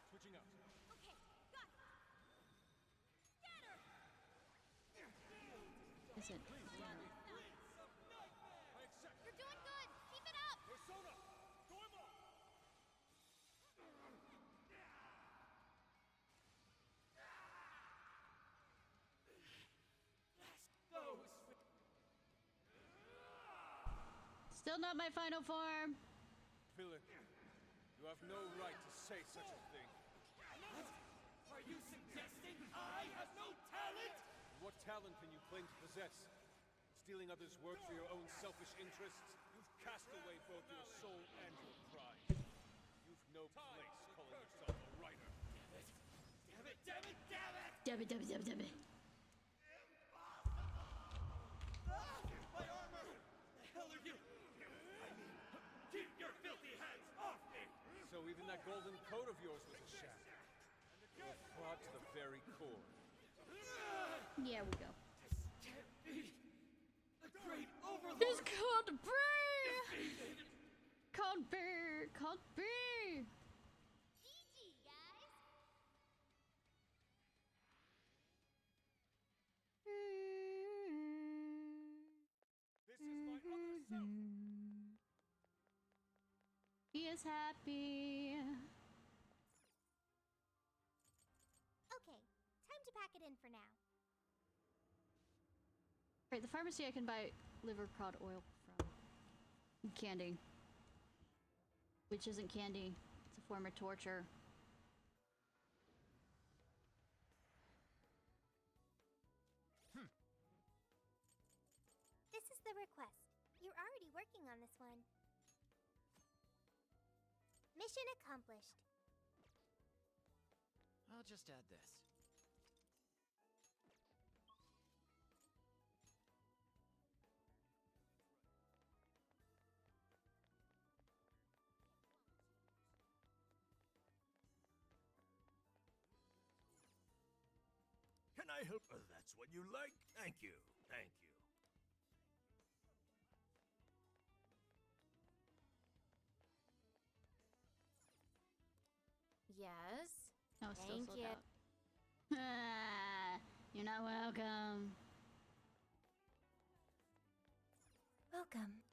Switching out. Okay, got it! Scatter! Is it? You're doing good! Keep it up! Persona! Still not my final form. Villain, you have no right to say such a thing. Are you suggesting I have no talent? What talent can you claim to possess? Stealing others' work for your own selfish interests? You've cast away both your soul and your pride. You've no place calling yourself a writer. Damn it! Damn it! Damn it! Damn it, damn it, damn it, damn it. My armor! The hell are you? I mean, keep your filthy hands off me! So even that golden coat of yours was a sham. You're a fraud to the very core. Yeah, we go. This can't be. The great overlord. He's called Bree! Called Bree! Called Bree! GG, guys! This is my other self. He is happy. Okay, time to pack it in for now. Right, the pharmacy I can buy liver cod oil from. Candy. Which isn't candy. It's a form of torture. This is the request. You're already working on this one. Mission accomplished. I'll just add this. Can I help? That's what you like? Thank you. Thank you. Yes. Oh, still Thank sold you. out. Ah, you're not welcome. Welcome.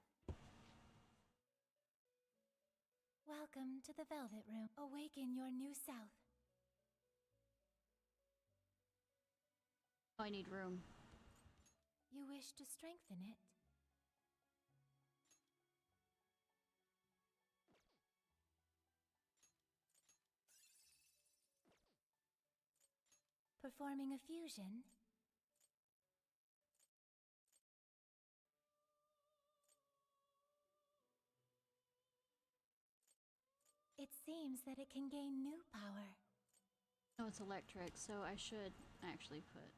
Welcome to the Velvet Room. Awaken your new self. Oh, I need room. You wish to strengthen it? Performing a fusion? It seems that it can gain new power. Oh, it's electric, so I should actually put...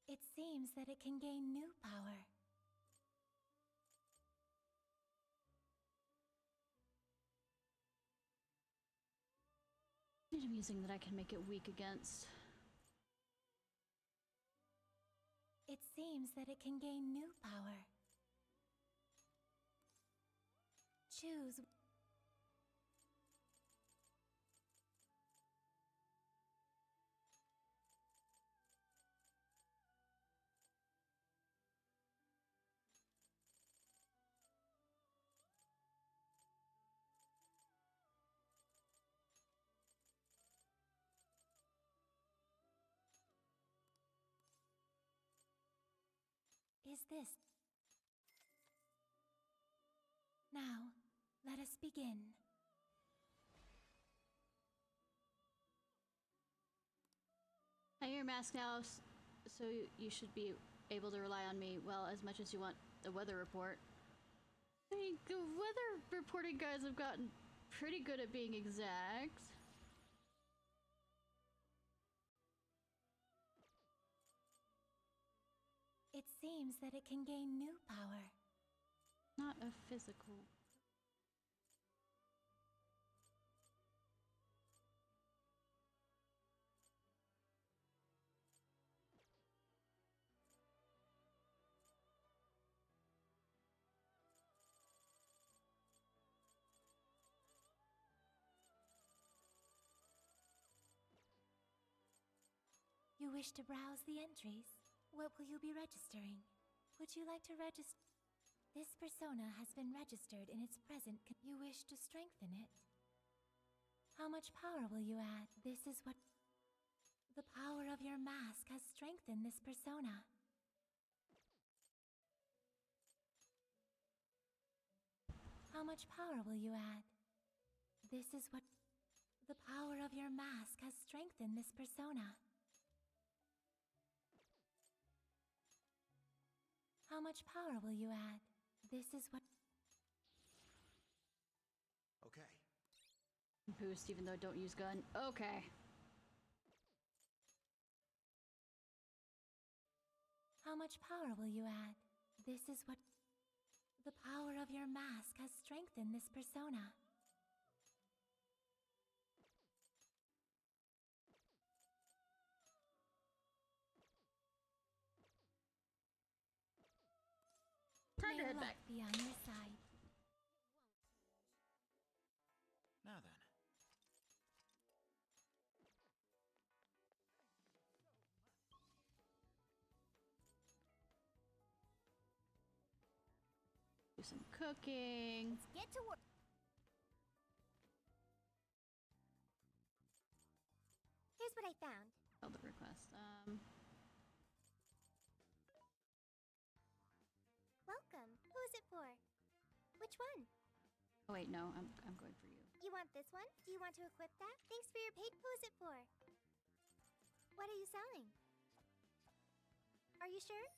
It seems that it can gain new power. I'm using that I can make it weak against. It seems that it can gain new power. Choose. Is this? Now, let us begin. I hear mask now, so you should be able to rely on me, well, as much as you want the weather report. I mean, the weather reporting guys have gotten pretty good at being exact. seems that it can gain new power. Not a physical. You wish to browse the entries? What will you be registering? Would you like to register? This persona has been registered in its present. You wish to strengthen it? How much power will you add? This is what... The power of your mask has strengthened this persona. How much power will you add? This is what... The power of your mask has strengthened this persona. How much power will you add? This is what... Okay. Boost even though don't use gun. Okay. How much power will you add? This is what... The power of your mask has strengthened this persona. Turn your May head luck back. be on your side. Now then. Do some cooking. Let's get to work. Here's what I found. Oh, the request. Welcome. Who is it for? Which one? Oh wait, no, I'm going for you. You want this one? Do you want to equip that? Thanks for your page. Who is it for? What are you selling? Are you sure?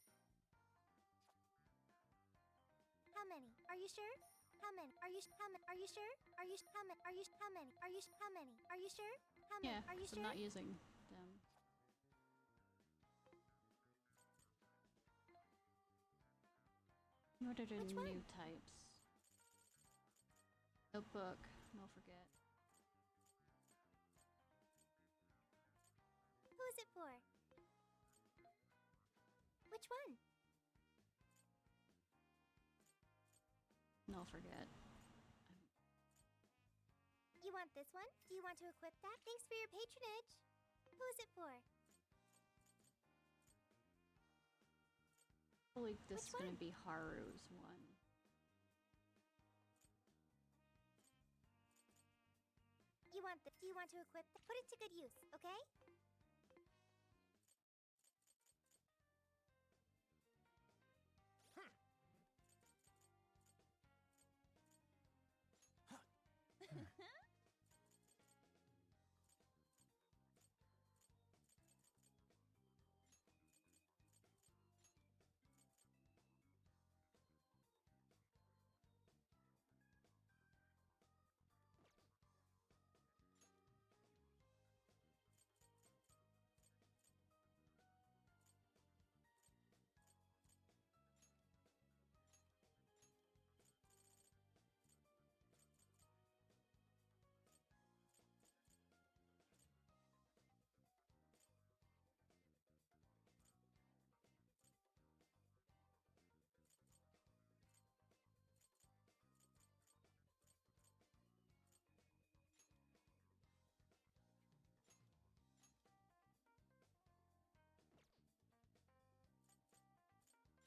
How many? Are you sure? How many? Are you how many? Are you sure? Are you how many? Are you how many? Are you how many? Are you sure? How many? Yeah, Are you 'cause sure? I'm not using them. What are the Which new one? types? Notebook. No forget. Who is it for? Which one? No forget. You want this one? Do you want to equip that? Thanks for your patronage. Who is it for? I believe this Which is gonna one? be Haru's one. You want do you want to equip put it to good use, okay?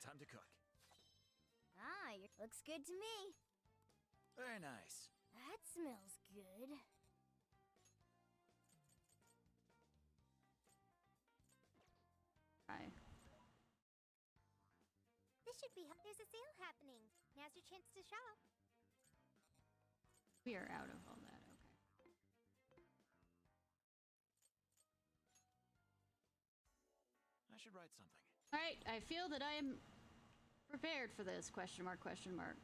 Time to cook. Ah, looks good to me. Very nice. That smells good. Hi. This should be there's a sale happening. Now's your chance to shop. We are out of all that. Okay. I should write something. All right. I feel that I am prepared for this. Question mark. Question mark.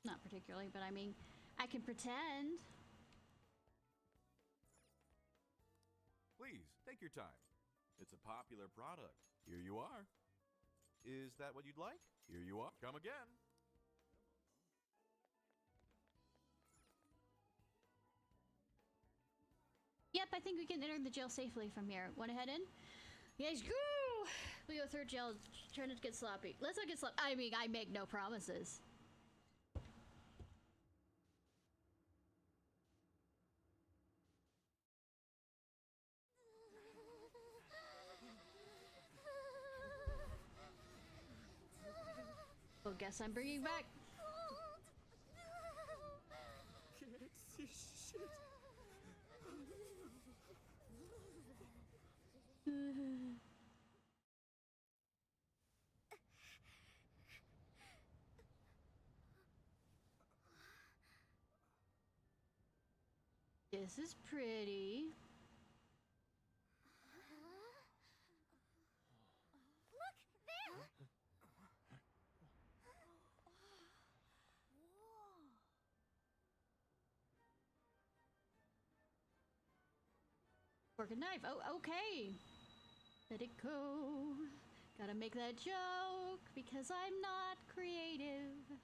Not particularly, but I mean, I can pretend. Please, take your time. It's a popular product. Here you are. Is that what you'd like? Here you are. Come again. Yep, I think we can enter the jail safely from here. Want to head in? Yes, go! We go through jail, trying to get sloppy. Let's not get sloppy. I mean, I make no promises. Well, guess I'm bringing back. Can't see shit. This is pretty. Look there! Fork and knife. Oh, okay. Let it go. Gotta make that joke because I'm not creative.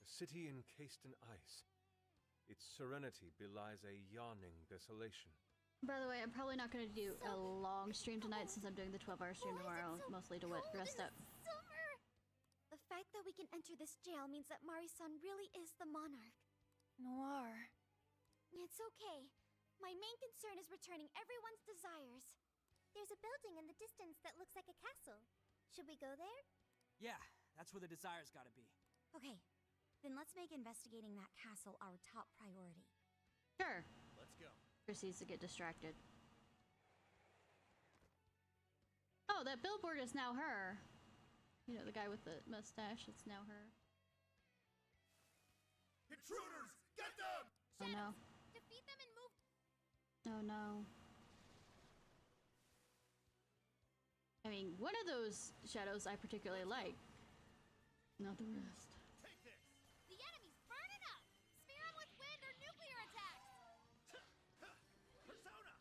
A city encased in ice. Its serenity belies a yawning desolation. By the way, I'm probably not going to do a long stream tonight since I'm doing the 12-hour stream tomorrow, mostly to rest up. Summer! The fact that we can enter this jail means that Mari-san really is the monarch. Noir. It's okay. My main concern is returning everyone's desires. There's a building in the distance that looks like a castle. Should we go there? Yeah, that's where the desires gotta be. Okay, then let's make investigating that castle our top priority. Sure. Let's go. Proceeds to get distracted. Oh, that billboard is now her. You know, the guy with the mustache, it's now her. Intruders! Get them! Oh no. Defeat them and move. Oh no. I mean, one of those shadows I particularly like. Not the rest. The enemy's burning up! Spear them with wind or nuclear attacks! Persona!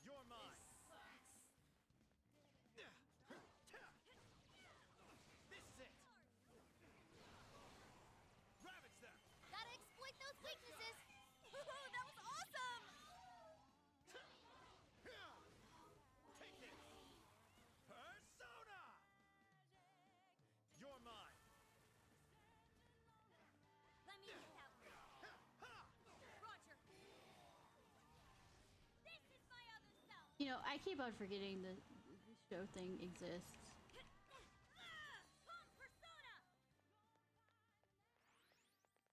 You're mine. This is it. Ravage them. Gotta exploit those weaknesses! That was awesome! Take this. Persona! You're mine. Let me get that one. Roger. This is my other self. You know, I keep on forgetting the show thing exists.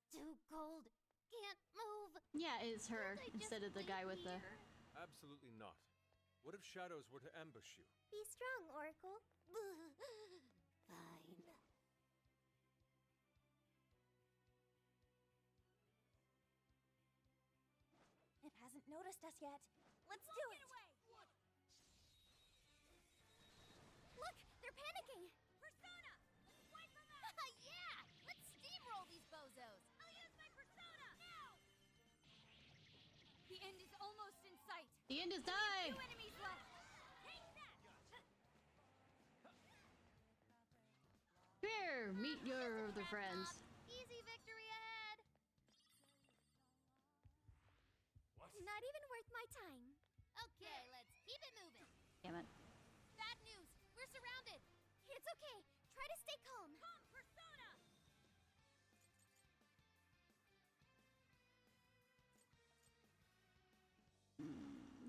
Too cold. Can't move. Yeah, it's her Can't I instead just of the guy leave with the. here? Absolutely not. What if shadows were to ambush you? Be strong, Oracle. Fine. It hasn't noticed us yet. Let's do it! Look, they're panicking. Persona! Wipe them out! Yeah! Let's steamroll these bozos. I'll use my persona! Now! The end is almost in sight. The end is nigh! Two enemies left. Take that! Here, meet your other friends. Easy victory ahead. What? Not even worth my time. Okay, let's keep it moving. Damn it. Bad news. We're surrounded. It's okay. Try to stay calm. Calm, Persona!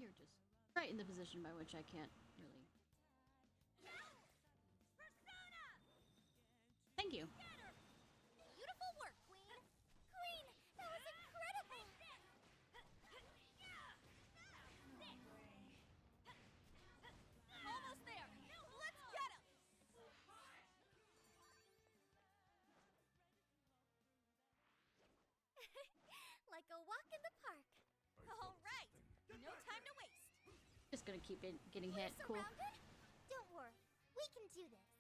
You're just right in the position by which I can't really. Persona! Thank you. Beautiful work, Queen. Queen, that was incredible. Almost there. Let's get him. Like a walk in the park. All right. No time to waste. Just gonna keep it getting We're hit. Cool. surrounded? Don't worry. We can do this.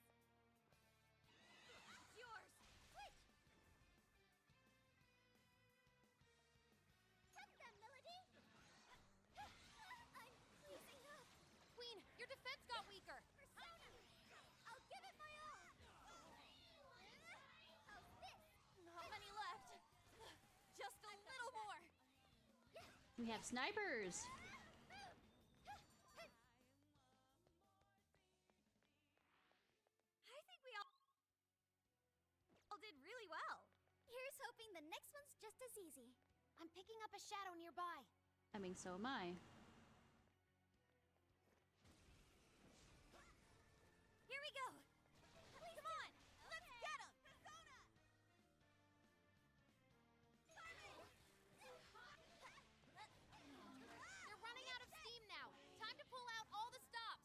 We have snipers. I think we all did really well. Here's hoping the next one's just as easy. I'm picking up a shadow nearby. I mean, so am I. Here we go. Come on, let's get him. They're running out of steam now. Time to pull out all the stops.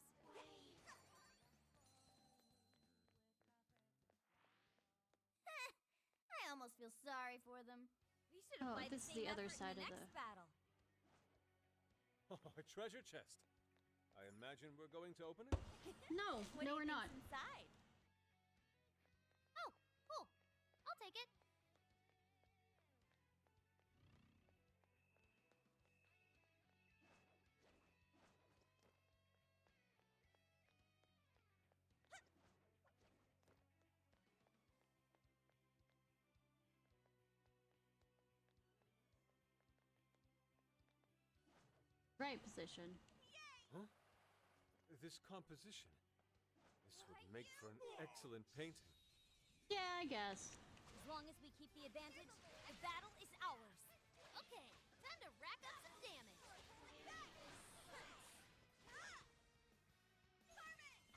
I almost feel sorry for them. We should have Oh, applied this the is the same other effort side in of the the. next battle. Oh, a treasure chest. I imagine we're going to open it? No, What no, do we're you not. think's inside? Oh, cool. I'll take it. Right position. Huh? This composition. This would make for an excellent painting. Yeah, I guess. As long as we keep the advantage, the battle is ours. Okay, time to rack up some damage.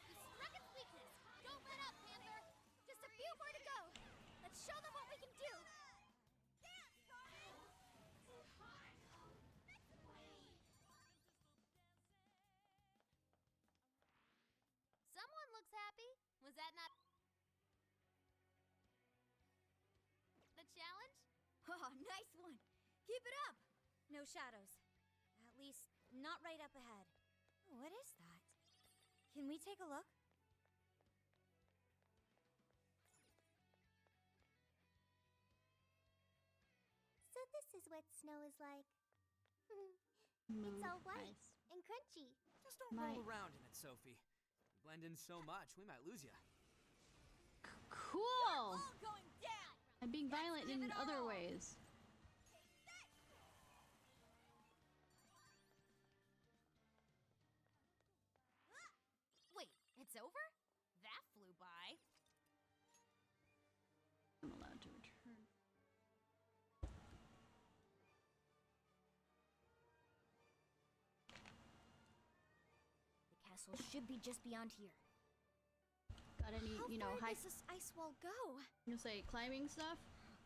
We struck its weakness. Don't let up, Panther. Just a few more to go. Let's show them what we can do. Someone looks happy. Was that not the challenge? Oh, nice one. Keep it up. No shadows. At least, not right up ahead. What is that? Can we take a look? So this is what snow is like. Move. It's all white Nice. and crunchy. Just don't roll around in it, Sophie. You blend in so much, we might lose you. Cool. All going down. I'm being violent in other ways. Wait, it's over? That flew by. I'm allowed to return. The castle should be just beyond here. Got any, How you know, far high. does this ice wall go? You say climbing stuff?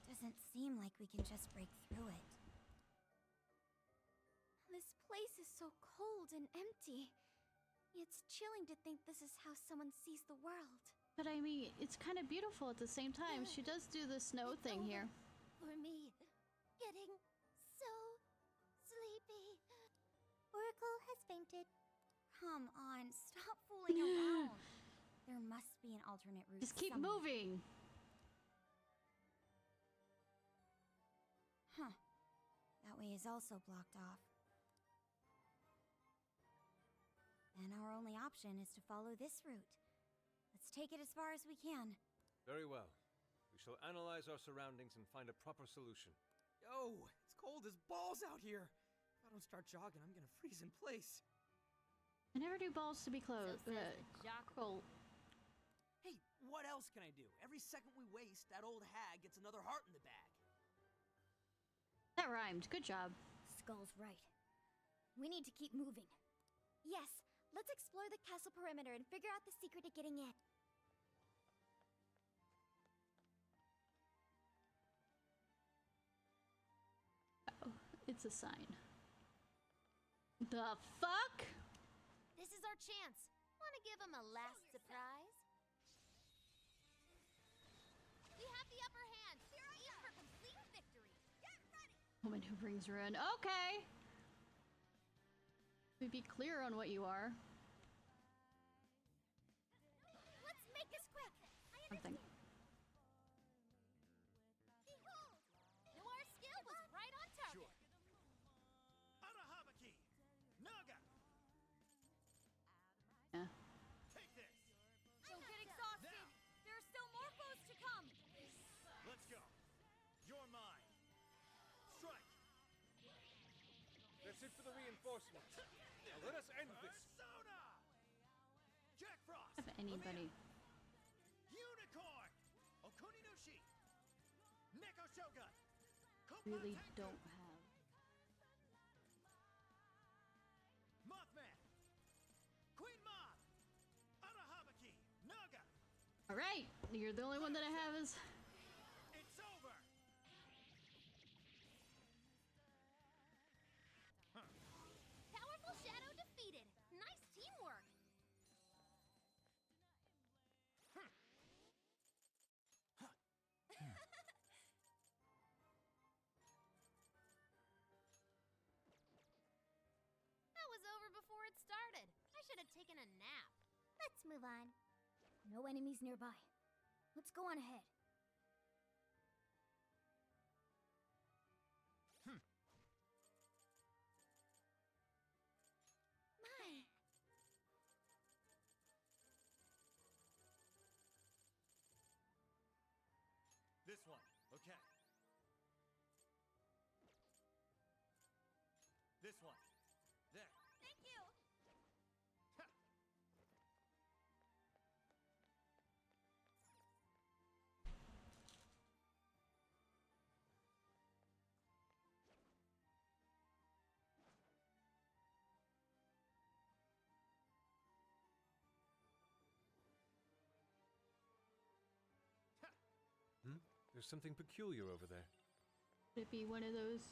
Doesn't seem like we can just break through it. This place is so cold and empty. It's chilling to think this is how someone sees the world. But I mean, it's kind of beautiful at the same time. She does do the snow thing here. For me, getting so sleepy. Oracle has fainted. Come on, stop fooling around. There must be an alternate route. Just keep somewhere. moving. Huh. That way is also blocked off. Then our only option is to follow this route. Let's take it as far as we can. Very well. We shall analyze our surroundings and find a proper solution. Yo, it's cold as balls out here. If I don't start jogging, I'm gonna freeze in place. I never do balls to be closed. Cold. Hey, what else can I do? Every second we waste, that old hag gets another heart in the bag. That rhymed. Good job. Skull's right. We need to keep moving. Yes, let's explore the castle perimeter and figure out the secret to getting in. Oh, it's a sign. The fuck? This is our chance. Want to give him a last surprise? We have the upper hand. Aim for complete victory. Get ready. Woman who brings ruin. Okay. Be clear on what you are. Let's make this quick. Something. Behold, Noir's skill was right on target. Arahabaki! Naga! Yeah. Take this! Don't get exhausted. There are still more foes to come. Let's go. You're mine. Strike! waited for the reinforcements. Now let us end this. Have anybody? Unicorn! Okuni no Shi! Neko Shogun! Really don't have. Mothman! Queen Moth! Arahabaki! Naga! Alright, you're the only one that I have is. It's over! Powerful shadow defeated. Nice teamwork. That was over before it started. I should have taken a nap. Let's move on. No enemies nearby. Let's go on ahead. My. This one, okay. This one. There. Thank you. There's something peculiar over there. Could it be one of those?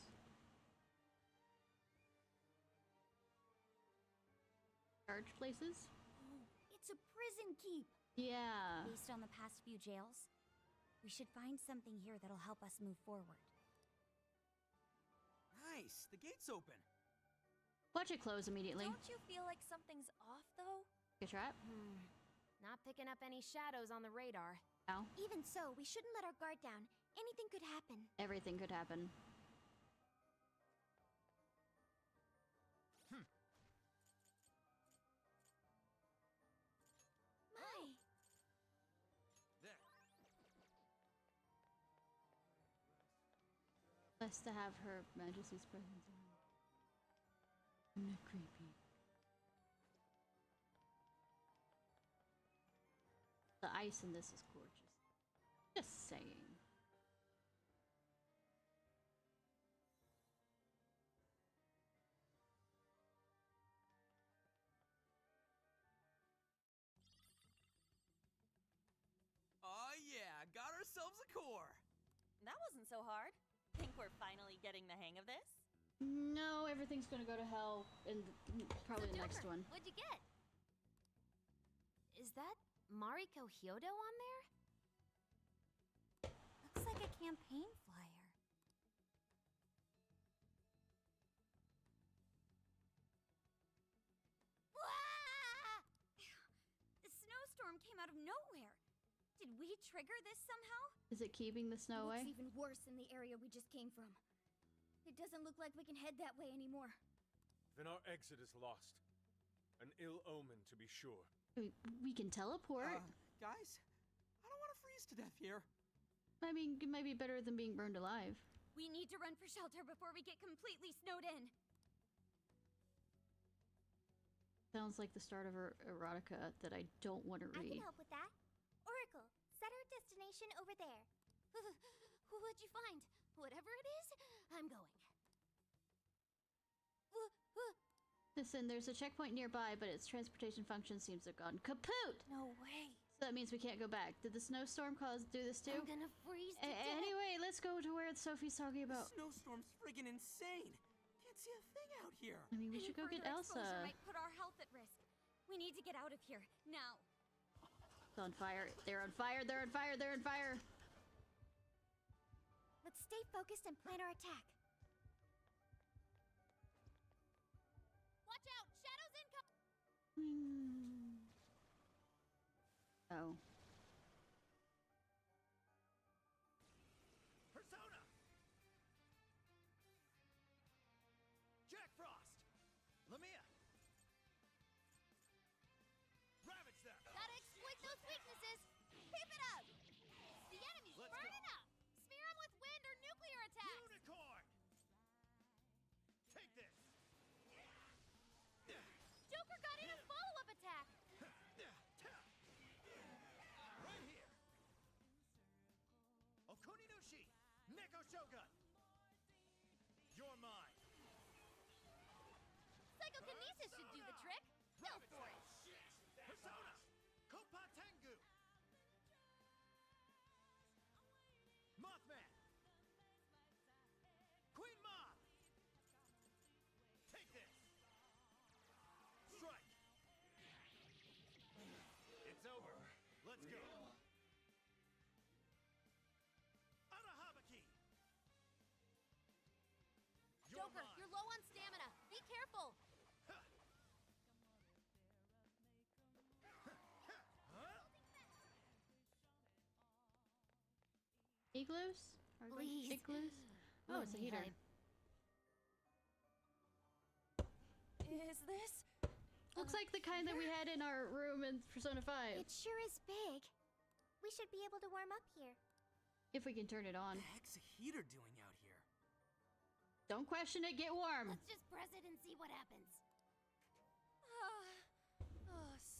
Charge places? It's a prison keep. Yeah. Based on the past few jails, we should find something here that'll help us move forward. Nice. The gate's open. Watch it close immediately. Don't you feel like something's off, though? Good trap. Not picking up any shadows on the radar. Ow. Even so, we shouldn't let our guard down. Anything could happen. Everything could happen. My. There. Nice to have Her Majesty's presence around. Kinda creepy. The ice in this is gorgeous. Just saying. Oh yeah, got ourselves a core. That wasn't so hard. Think we're finally getting the hang of this? No, everything's gonna go to hell in probably the next one. What'd you get? Is that Mariko Hyodo on there? Looks like a campaign flyer. Wah! The snowstorm came out of nowhere. Did we trigger this somehow? Is it keeping the snow away? Looks even worse in the area we just came from. It doesn't look like we can head that way anymore. Then our exit is lost. An ill omen, to be sure. We can teleport. Guys, I don't want to freeze to death here. I mean, it might be better than being burned alive. We need to run for shelter before we get completely snowed in. Sounds like the start of erotica that I don't want to I read. can help with that. Oracle, set our destination over there. What'd you find? Whatever it is, I'm going. Listen, there's a checkpoint nearby, but its transportation function seems to have gone kaput! No way. So that means we can't go back. Did the snowstorm do this too? I'm gonna freeze to death. Anyway, let's go to where Sophie's talking about. The snowstorm's friggin' insane. Can't see a thing out here. I mean, we should go get Further Elsa. exposure might put our health at risk. We need to get out of here now. It's on fire. They're on fire. They're on fire. They're on fire. Let's stay focused and plan our attack. Watch out! Shadows incoming! Oh. Persona! Jack Frost! Lamia! Ravage them! Gotta exploit those weaknesses! Keep it up! The enemy's Let's burning go. up! Smear them with wind or nuclear attacks! Unicorn! Take this! Neko Shogun! You're mine! Psychokinesis should do the trick. Go for it. Persona! Kopa Tengu! Mothman! Queen Moth! Take this! Strike! It's over. Let's go. Arahabaki! Joker, you're low on stamina. Be careful. Igloos? Please. Igloos? Oh, it's a heater. Is this? Looks like the kind that we had in our room in Persona 5. It sure is big. We should be able to warm up here. If we can turn it on. What the heck's a heater doing out here? Don't question it, get warm. Let's just press it and see what happens. Oh,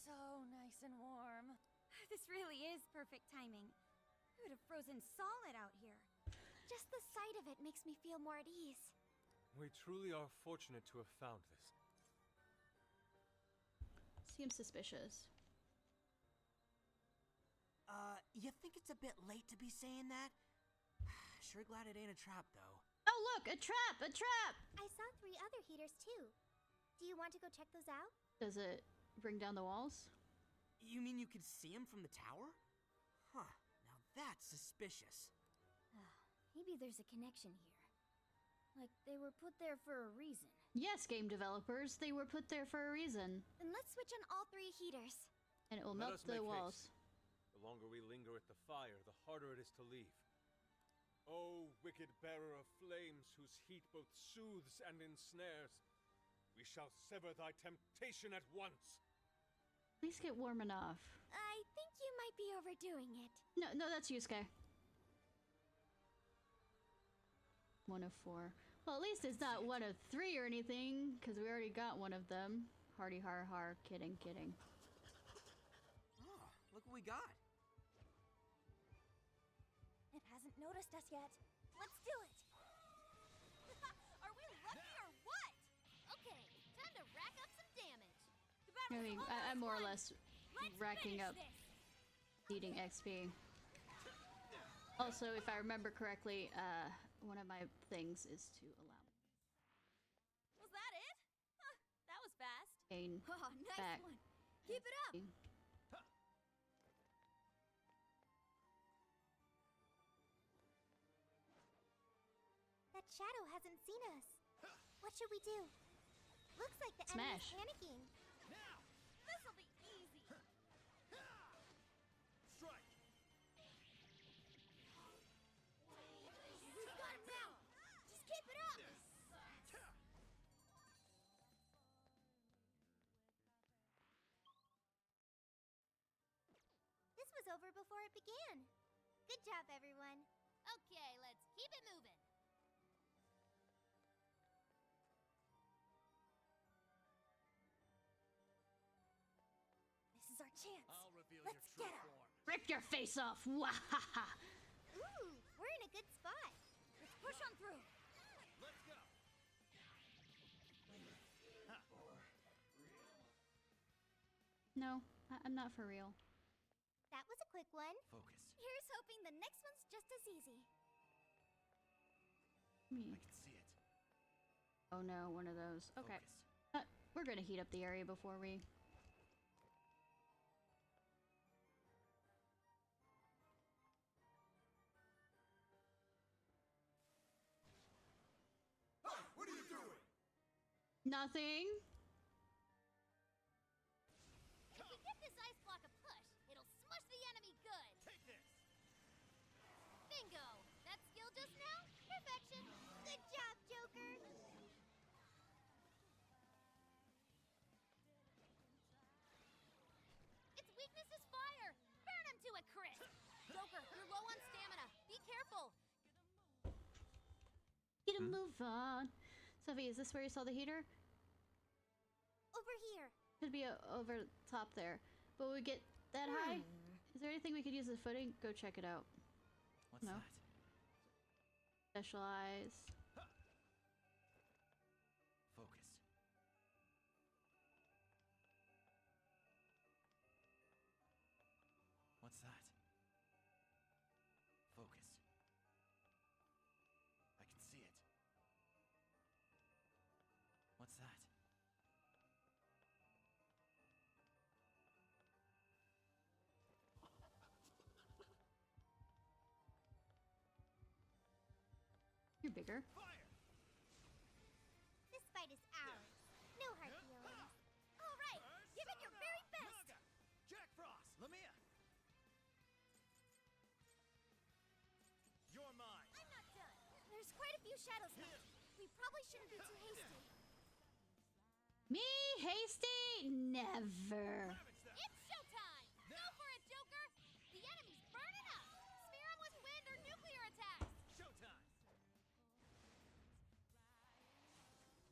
so nice and warm. This really is perfect timing. We would have frozen solid out here. Just the sight of it makes me feel more at ease. We truly are fortunate to have found this. Seems suspicious. You think it's a bit late to be saying that? Sure glad it ain't a trap, though. Oh, look, a trap, a trap! I saw 3 other heaters too. Do you want to go check those out? Does it bring down the walls? You mean you could see him from the tower? Huh, now that's suspicious. Maybe there's a connection here. Like they were put there for a reason. Yes, game developers, they were put there for a reason. Then let's switch on all 3 heaters. And it will Let melt us the make walls. haste. The longer we linger at the fire, the harder it is to leave. O wicked bearer of flames, whose heat both soothes and ensnares, we shall sever thy temptation at once. Please get warm enough. I think you might be overdoing it. No, that's Yusuke. 1 of 4. Well, at least it's not 1 of 3 or anything, because we already got one of them. Hardy har har, kidding. Oh, look what we got. It hasn't noticed us yet. Let's do it. Are we lucky or what? Okay, time to rack up some damage. I mean, I'm more or less racking up eating XP. Also, if I remember correctly, one of my things is to allow Was that it? Huh, that was fast. gain Oh, nice back. one. Keep it up. That shadow hasn't seen us. What should we do? Looks like the enemy's Smash. panicking. This'll be easy. Strike! We've got him now. Just keep it up. This was over before it began. Good job, everyone. Okay, let's keep it moving. This is our chance. I'll reveal Let's your get true her. form. Rip your face off! Wahaha! Ooh, we're in a good spot. Let's push on through. Let's go. No, I'm not for real. That was a quick one. Focus. Here's hoping the next one's just as easy. Hmm. I can see it. Oh no, one of those. Okay. Focus. We're gonna heat up the area before we... Hey, what are you doing? Nothing. If we give this ice block a push, it'll smush the enemy good. Take this. Bingo. That skill just now? Perfection. Good job, Joker. Its weakness is fire. Burn him to a crisp. Joker, you're low on stamina. Be careful. Get a move on. Sophie, is this where you saw the heater? Over here. Could be over top there. But we get that high? Is there anything we could use as footing? Go check it out. What's No. that? Specialize. Focus. What's that? Focus. I can see it. What's that? You're bigger. This fight is ours. No hard feelings. All right, give it your very best. Ciarfox, Lamia. You're mine. I'm not done. There's quite a few shadows left. We probably shouldn't be too hasty. Me hasty? Never. It's showtime! Go for it, Joker! The enemy's burning up! Smear 'em with wind or nuclear attacks! Showtime.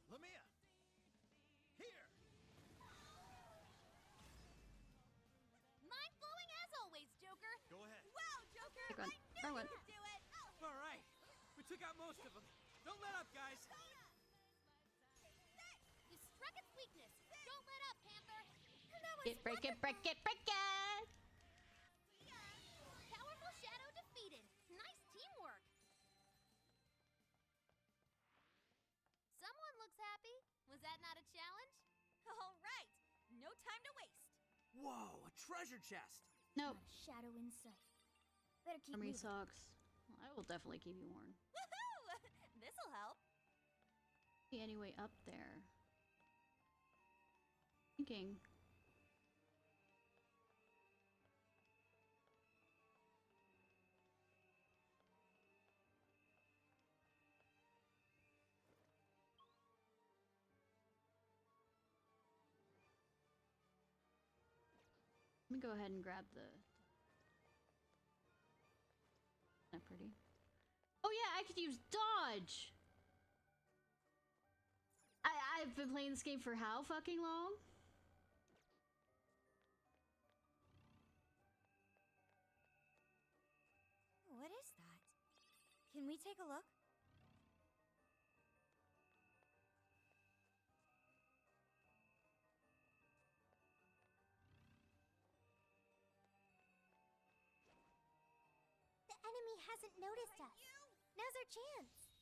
Lamia. Here. Mind-blowing as always, Joker! Go ahead. Wow, Joker! Take one. I knew Throw you one. could do it! All right, we took out most of them. Don't let up, guys. You struck its weakness! Don't let up, Panther! Break it, break it, break it! Powerful Shadow defeated! Nice teamwork! Someone looks happy. Was that not a challenge? All right, no time to waste. Whoa, a treasure chest! Nope. Not a shadow in sight. Better keep Army moving. socks. Well, I will definitely keep you warm. Woohoo! This'll help. See any way up there? Thinking. Let me go ahead and grab the. Not pretty. Oh yeah, I could use dodge. I've been playing this game for how fucking long? What is that? Can we take a look? The enemy hasn't noticed us. Now's our chance.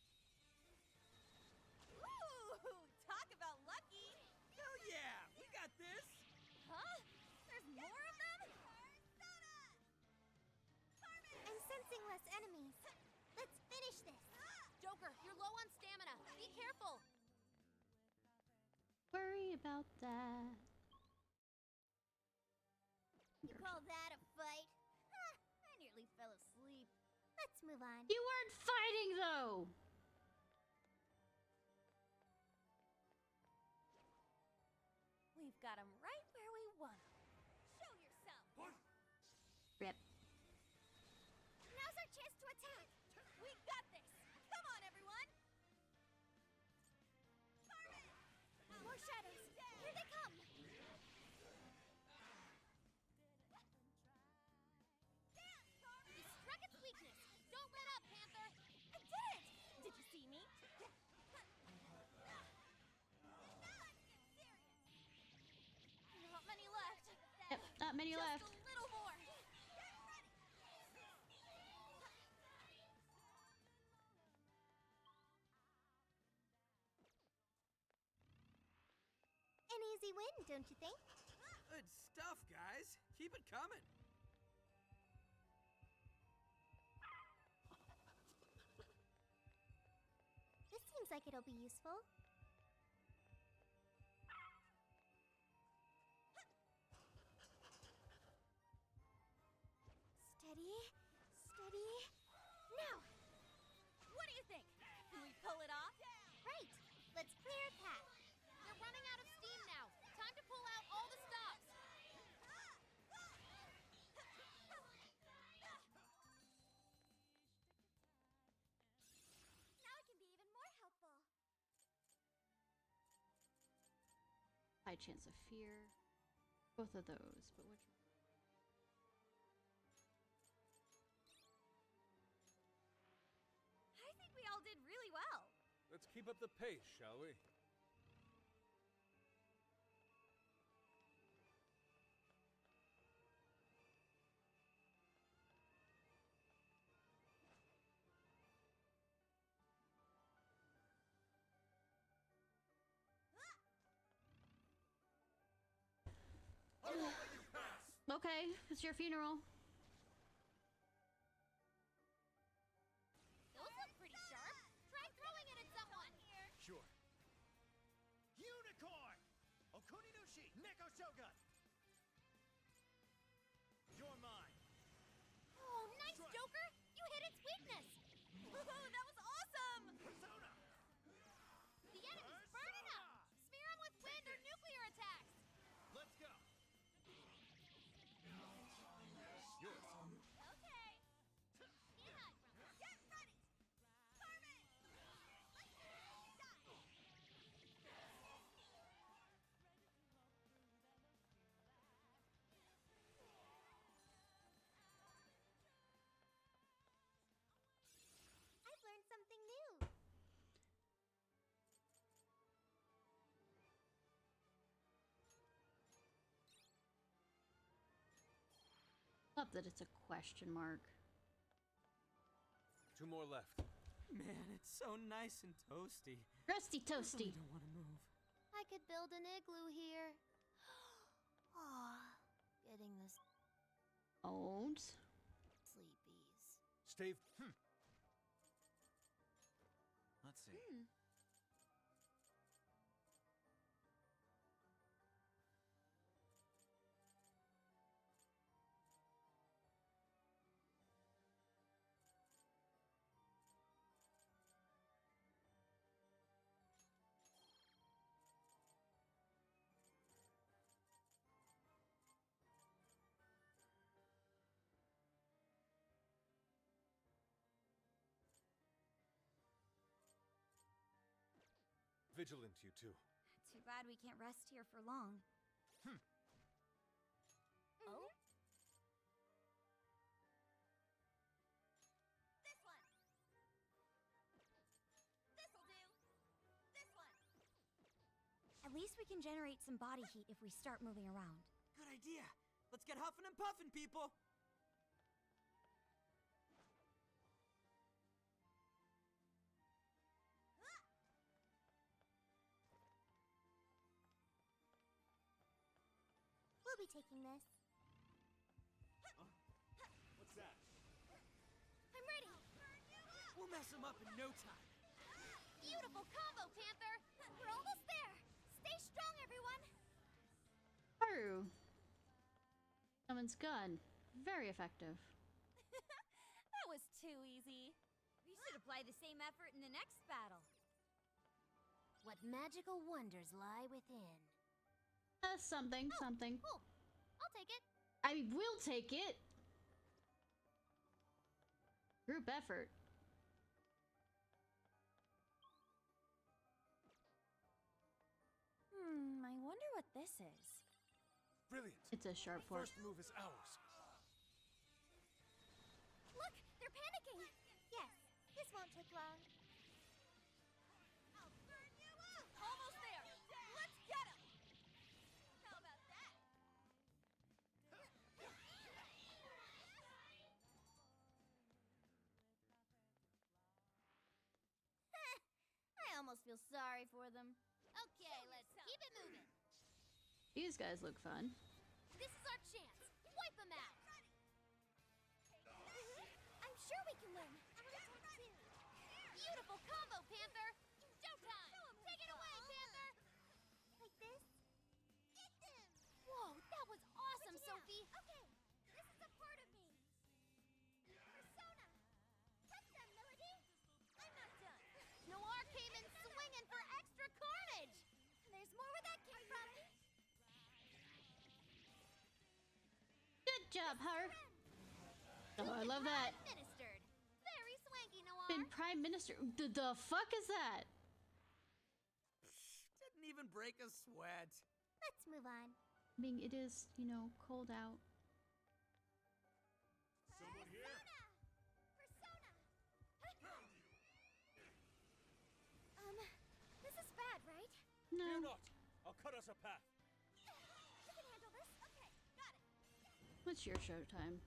Ooh, talk about lucky! Hell yeah, we got this. Huh? There's more of them? I'm sensing less enemies. Let's finish this. Joker, you're low on stamina. Be careful. Worry about that. You call that a fight? Ha! I nearly fell asleep. Let's move on. You weren't fighting though. We've got him right where we want him. Show yourself! Rip. Now's our chance to attack. We got this! Come on, everyone! More shadows. Here they come. You struck its weakness. Don't let up, Panther. I did it! Did you see me? Not many left. Yep, not many Just left. a little more. An easy win, don't you think? Good stuff, guys. Keep it coming. This seems like it'll be useful. Steady, steady. Now! What do you think? Can we pull it off? Right. Let's clear a path. They're running out of steam now. Time to pull out all the stops. Now it can be even more helpful. High chance of fear. Both of those, but which one? I think we all did really well. Let's keep up the pace, shall we? Okay, it's your funeral. Those look pretty sharp. Try throwing it at someone. Sure. Unicorn! Okuninushi! Neko Shogun! You're mine. Oh, nice, Joker! You hit its weakness! Woohoo, that was awesome! Persona! The enemy's burning up! Smear him with wind or nuclear attacks! Let's go! Yours. Okay. Peanut, get ready! Carmen! Let's die! I've learned something new. Love that it's a question mark. 2 more left. Man, it's so nice and toasty. Rusty I toasty. really don't want to move. I could build an igloo here. Getting this Old. sleepies. Stave. Let's see. Vigilant, you two. Too bad we can't rest here for long. Oh? This one! This'll do! This one! At least we can generate some body heat if we start moving around. Good idea. Let's get huffing and puffing, people. We'll be taking this. What's that? I'm ready! We'll mess them up in no time. Beautiful combo, Panther! We're almost there! Stay strong, everyone! Haru. Someone's gun. Very effective. That was too easy. We should apply the same effort in the next battle. What magical wonders lie within? Something. Cool. I'll take it. I will take it. Group effort. I wonder what this is. Brilliant. It's a sharp fork. First move is ours. Look, they're panicking. Yes, this won't take long. I'll burn you up! Almost there! Let's get him! How about that? I almost feel sorry for them. Okay, let's keep it moving. These guys look fun. This is our chance. Wipe them out. I'm sure we can win. Beautiful combo, Panther. Showtime. Take it away, Panther. Like this? Whoa, that was awesome, Sophie. Okay, this is a part of me. Persona. Touch them, Melody. I'm not done. Noir came in swinging for extra carnage. There's more where that came from. Good job, Har. Oh, I love that. Ministered. Very swanky, Noir. Been Prime Minister. The fuck is that? Didn't even break a sweat. Let's move on. I mean, it is, you know, cold out. Someone here? Persona. Fear not! I'll cut us a path. You can handle this. Okay, got it. What's your showtime?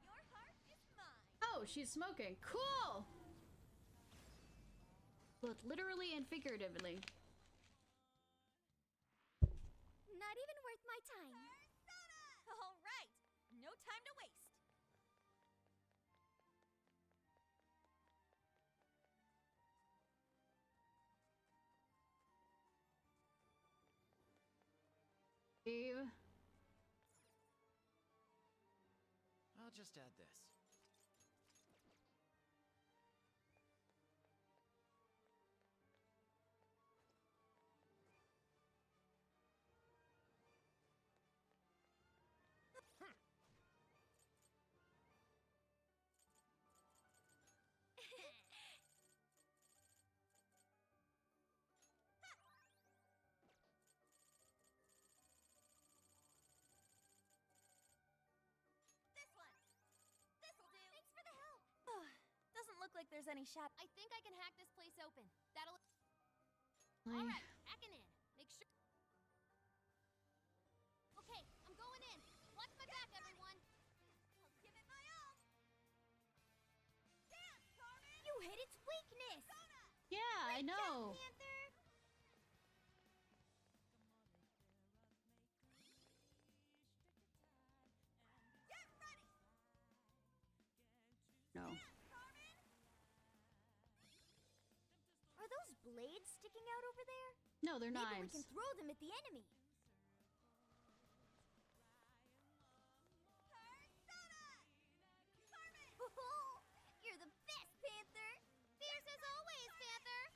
Your heart is mine. Oh, she's smoking. Cool! Both literally and figuratively. Not even worth my time. All right, no time to waste. Eve. I'll just add this. This one. This'll do. Thanks for the help. Doesn't look like there's any shadow. I think I can hack this place open. That'll. Like- All right, hacking in. Make sure. Okay, I'm going in. Watch my back, everyone. I'll give it my all. Dance, Carmen. You hit its weakness. Yeah, I know. Panther. Get ready. No. Are those blades sticking out over there? No, they're Maybe knives. we can throw them at the enemy. You're the best, Panther. Fierce as always, Panther.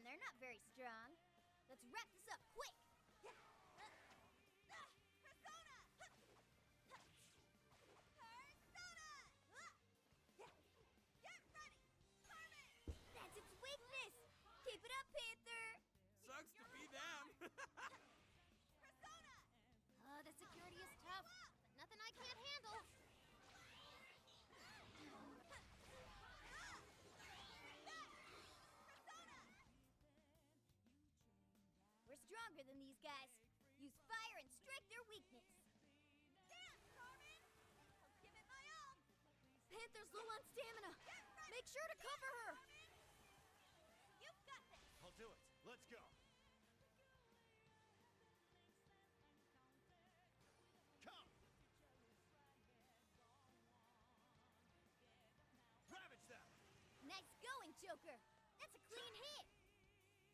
They're not very strong. Let's wrap this up quick. That's its weakness. Keep it up, Panther. Sucks to be them. The security is tough, but nothing I can't handle. We're stronger than these guys. Use fire and strike their weakness. Dance, Carmen. I'll give it my all. Panther's low on stamina. Make sure to cover her. You've got this. I'll do it. Let's go. Come. Ravage them. Nice going, Joker. That's a clean hit.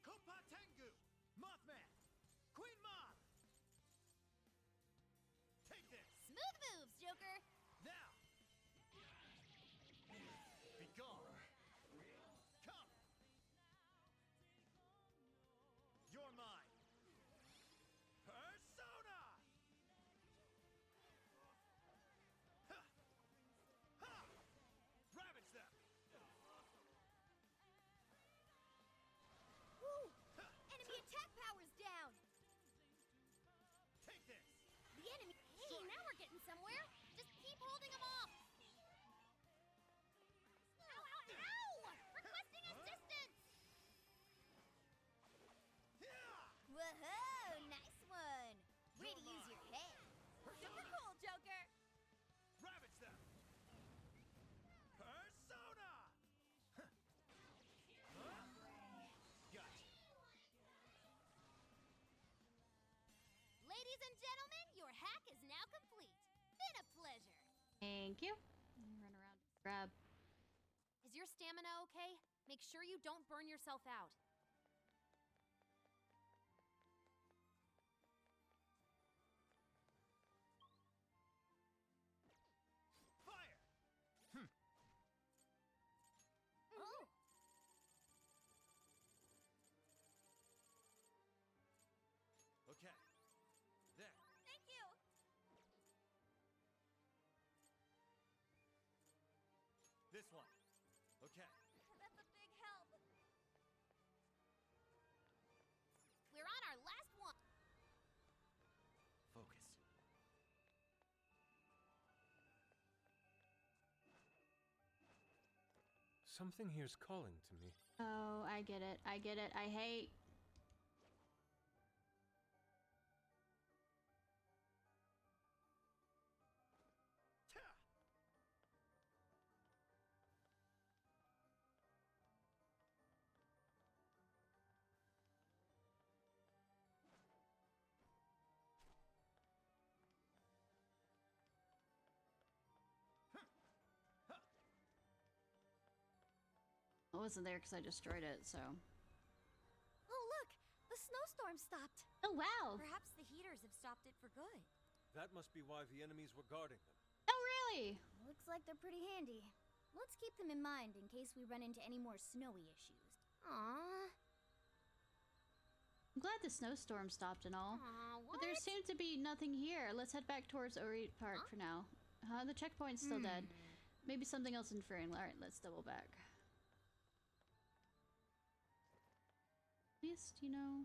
Kopa Tengu. Mothman. Queen Moth. Take this. Smooth moves, Joker. Now. Be gone. Come. You're mine. Persona. Ha. Ha. Ravage them. Woo! Enemy attack power's down. Take this. The enemy. Hey, now we're getting somewhere. Just keep holding them off. Ow, ow, ow! Requesting assistance. Whoa! Nice one. Way to use your head. Super cool, Joker. Ravage them. Persona. Huh. Gotcha. Ladies and gentlemen, your hack is now complete. Been a pleasure. Thank you. Run around. Grab. Is your stamina okay? Make sure you don't burn yourself out. Fire. Oh. Okay. There. Thank you. This one. Okay. That's a big help. Something here's calling to me. Oh, I get it. I get it. I hate. It wasn't there because I destroyed it, so. Oh, look! The snowstorm stopped! Oh, wow! Perhaps the heaters have stopped it for good. That must be why the enemies were guarding them. Oh, really? Looks like they're pretty handy. Let's keep them in mind in case we run into any more snowy issues. Aww. I'm glad the snowstorm stopped and all. But there seemed to be nothing here. Let's head back towards Orit Park for now. The checkpoint's still dead. Maybe something else interfering. Alright, let's double back. At least, you know,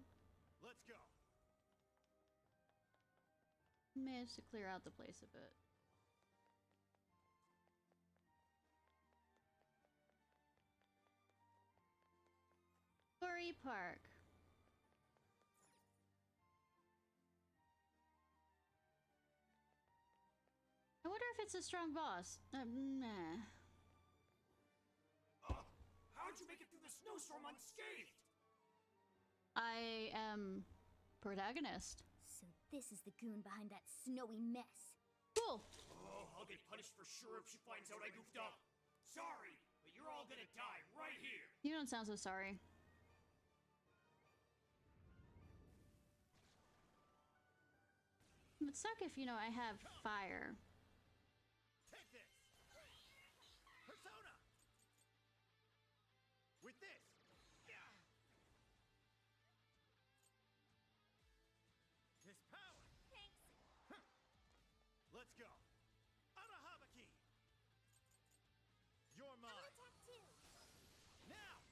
Let's go. managed to clear out the place a bit. Quarry Park. I wonder if it's a strong boss. Nah. How'd you make it through the snowstorm unscathed? I am protagonist. So this is the goon behind that snowy mess. Cool. Oh, I'll get punished for sure if she finds out I goofed up. Sorry, but you're all gonna die right here. You don't sound so sorry. It would suck if, you know, I have fire. Take this. Persona. With this. Yeah. This power. Thanks. Let's go. Arahabaki. You're mine. I'll attack too. Now.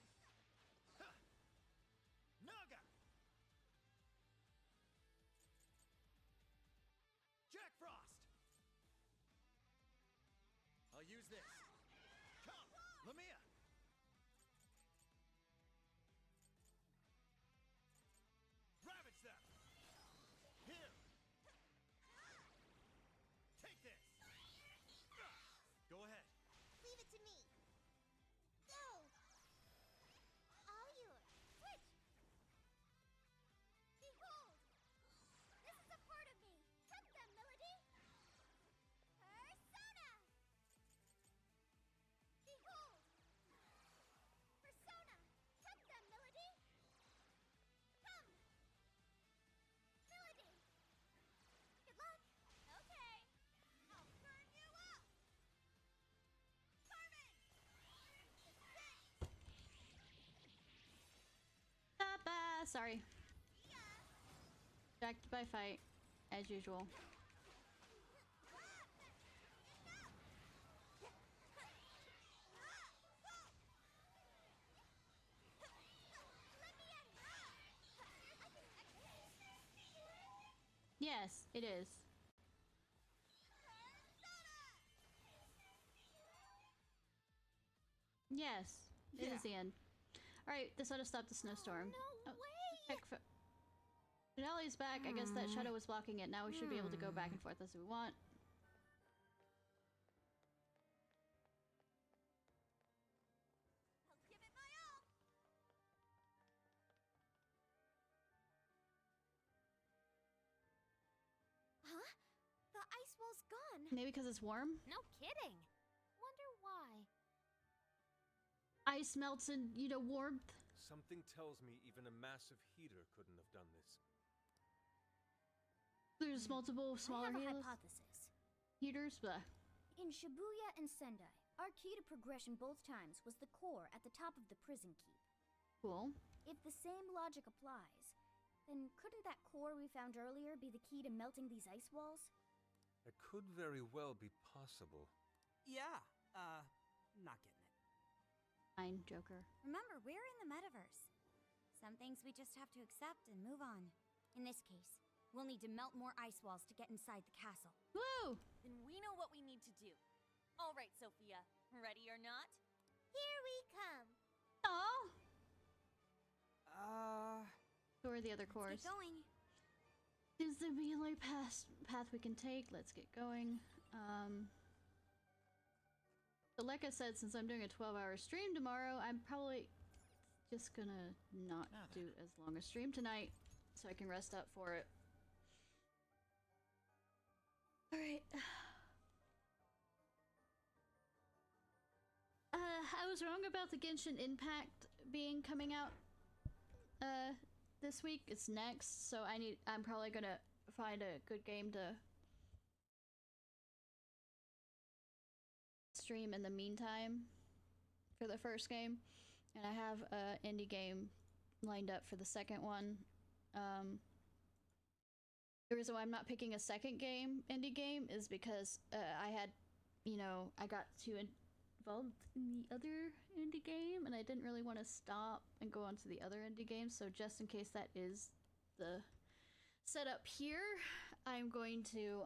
Naga. Jack Frost. I'll use this. Come, Lamia. Ravage them. Here. Take this. Go ahead. Leave it to me. Go. All yours. Switch. Behold. This is a part of me. Cut them, Melody. Persona. Behold. Persona. Cut them, Melody. Come. Melody. Good luck. Okay. I'll burn you up. Carmen. Sorry. Distracted by fight, as usual. Yes, it is. Yes, it is the end. Alright, this ought to stop the snowstorm. No way! Finale's back. I guess that shadow was blocking it. Now we should be able to go back and forth as we want. I'll give it my all. Huh? The ice wall's gone. Maybe because it's warm? No kidding. Wonder why. Ice melts in, you know, warmth. Something tells me even a massive heater couldn't have done this. There's multiple smaller I have a heaters. hypothesis. Heaters, blah. In Shibuya and Sendai, our key to progression both times was the core at the top of the prison keep. Cool. If the same logic applies, then couldn't that core we found earlier be the key to melting these ice walls? It could very well be possible. Yeah, not getting it. Fine, Joker. Remember, we're in the metaverse. Some things we just have to accept and move on. In this case, we'll need to melt more ice walls to get inside the castle. Woo! Then we know what we need to do. All right, Sophia. Ready or not? Here we other course. Let's get going. Is there be a light path we can take? Let's get going. So like I said, since I'm doing a 12-hour stream tomorrow, I'm probably just gonna not do as long a stream tonight so I can rest up for it. Alright. I was wrong about the Genshin Impact being coming out this week. It's next, so I'm probably gonna find a good game to stream in the meantime for the first game, and I have a indie game lined up for the second one. The reason why I'm not picking a second indie game is because I got too involved in the other indie game, and I didn't really want to stop and go on to the other indie game. So just in case that is the setup here, I'm going to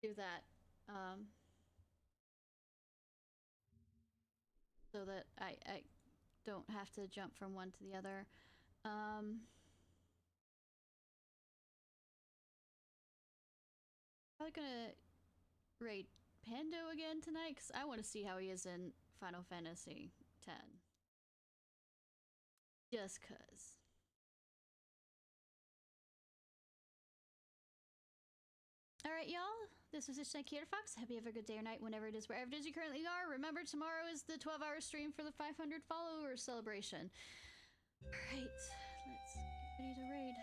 do that so that I don't have to jump from one to the other. Probably gonna raid Pando again tonight because I want to see how he is in Final Fantasy X. Just cause. Alright, y'all. This was Ishnai Ciarfox. Hope you have a good day or night whenever it is, wherever it is you currently are. Remember, tomorrow is the 12-hour stream for the 500 follower celebration. Alright, let's get ready to raid.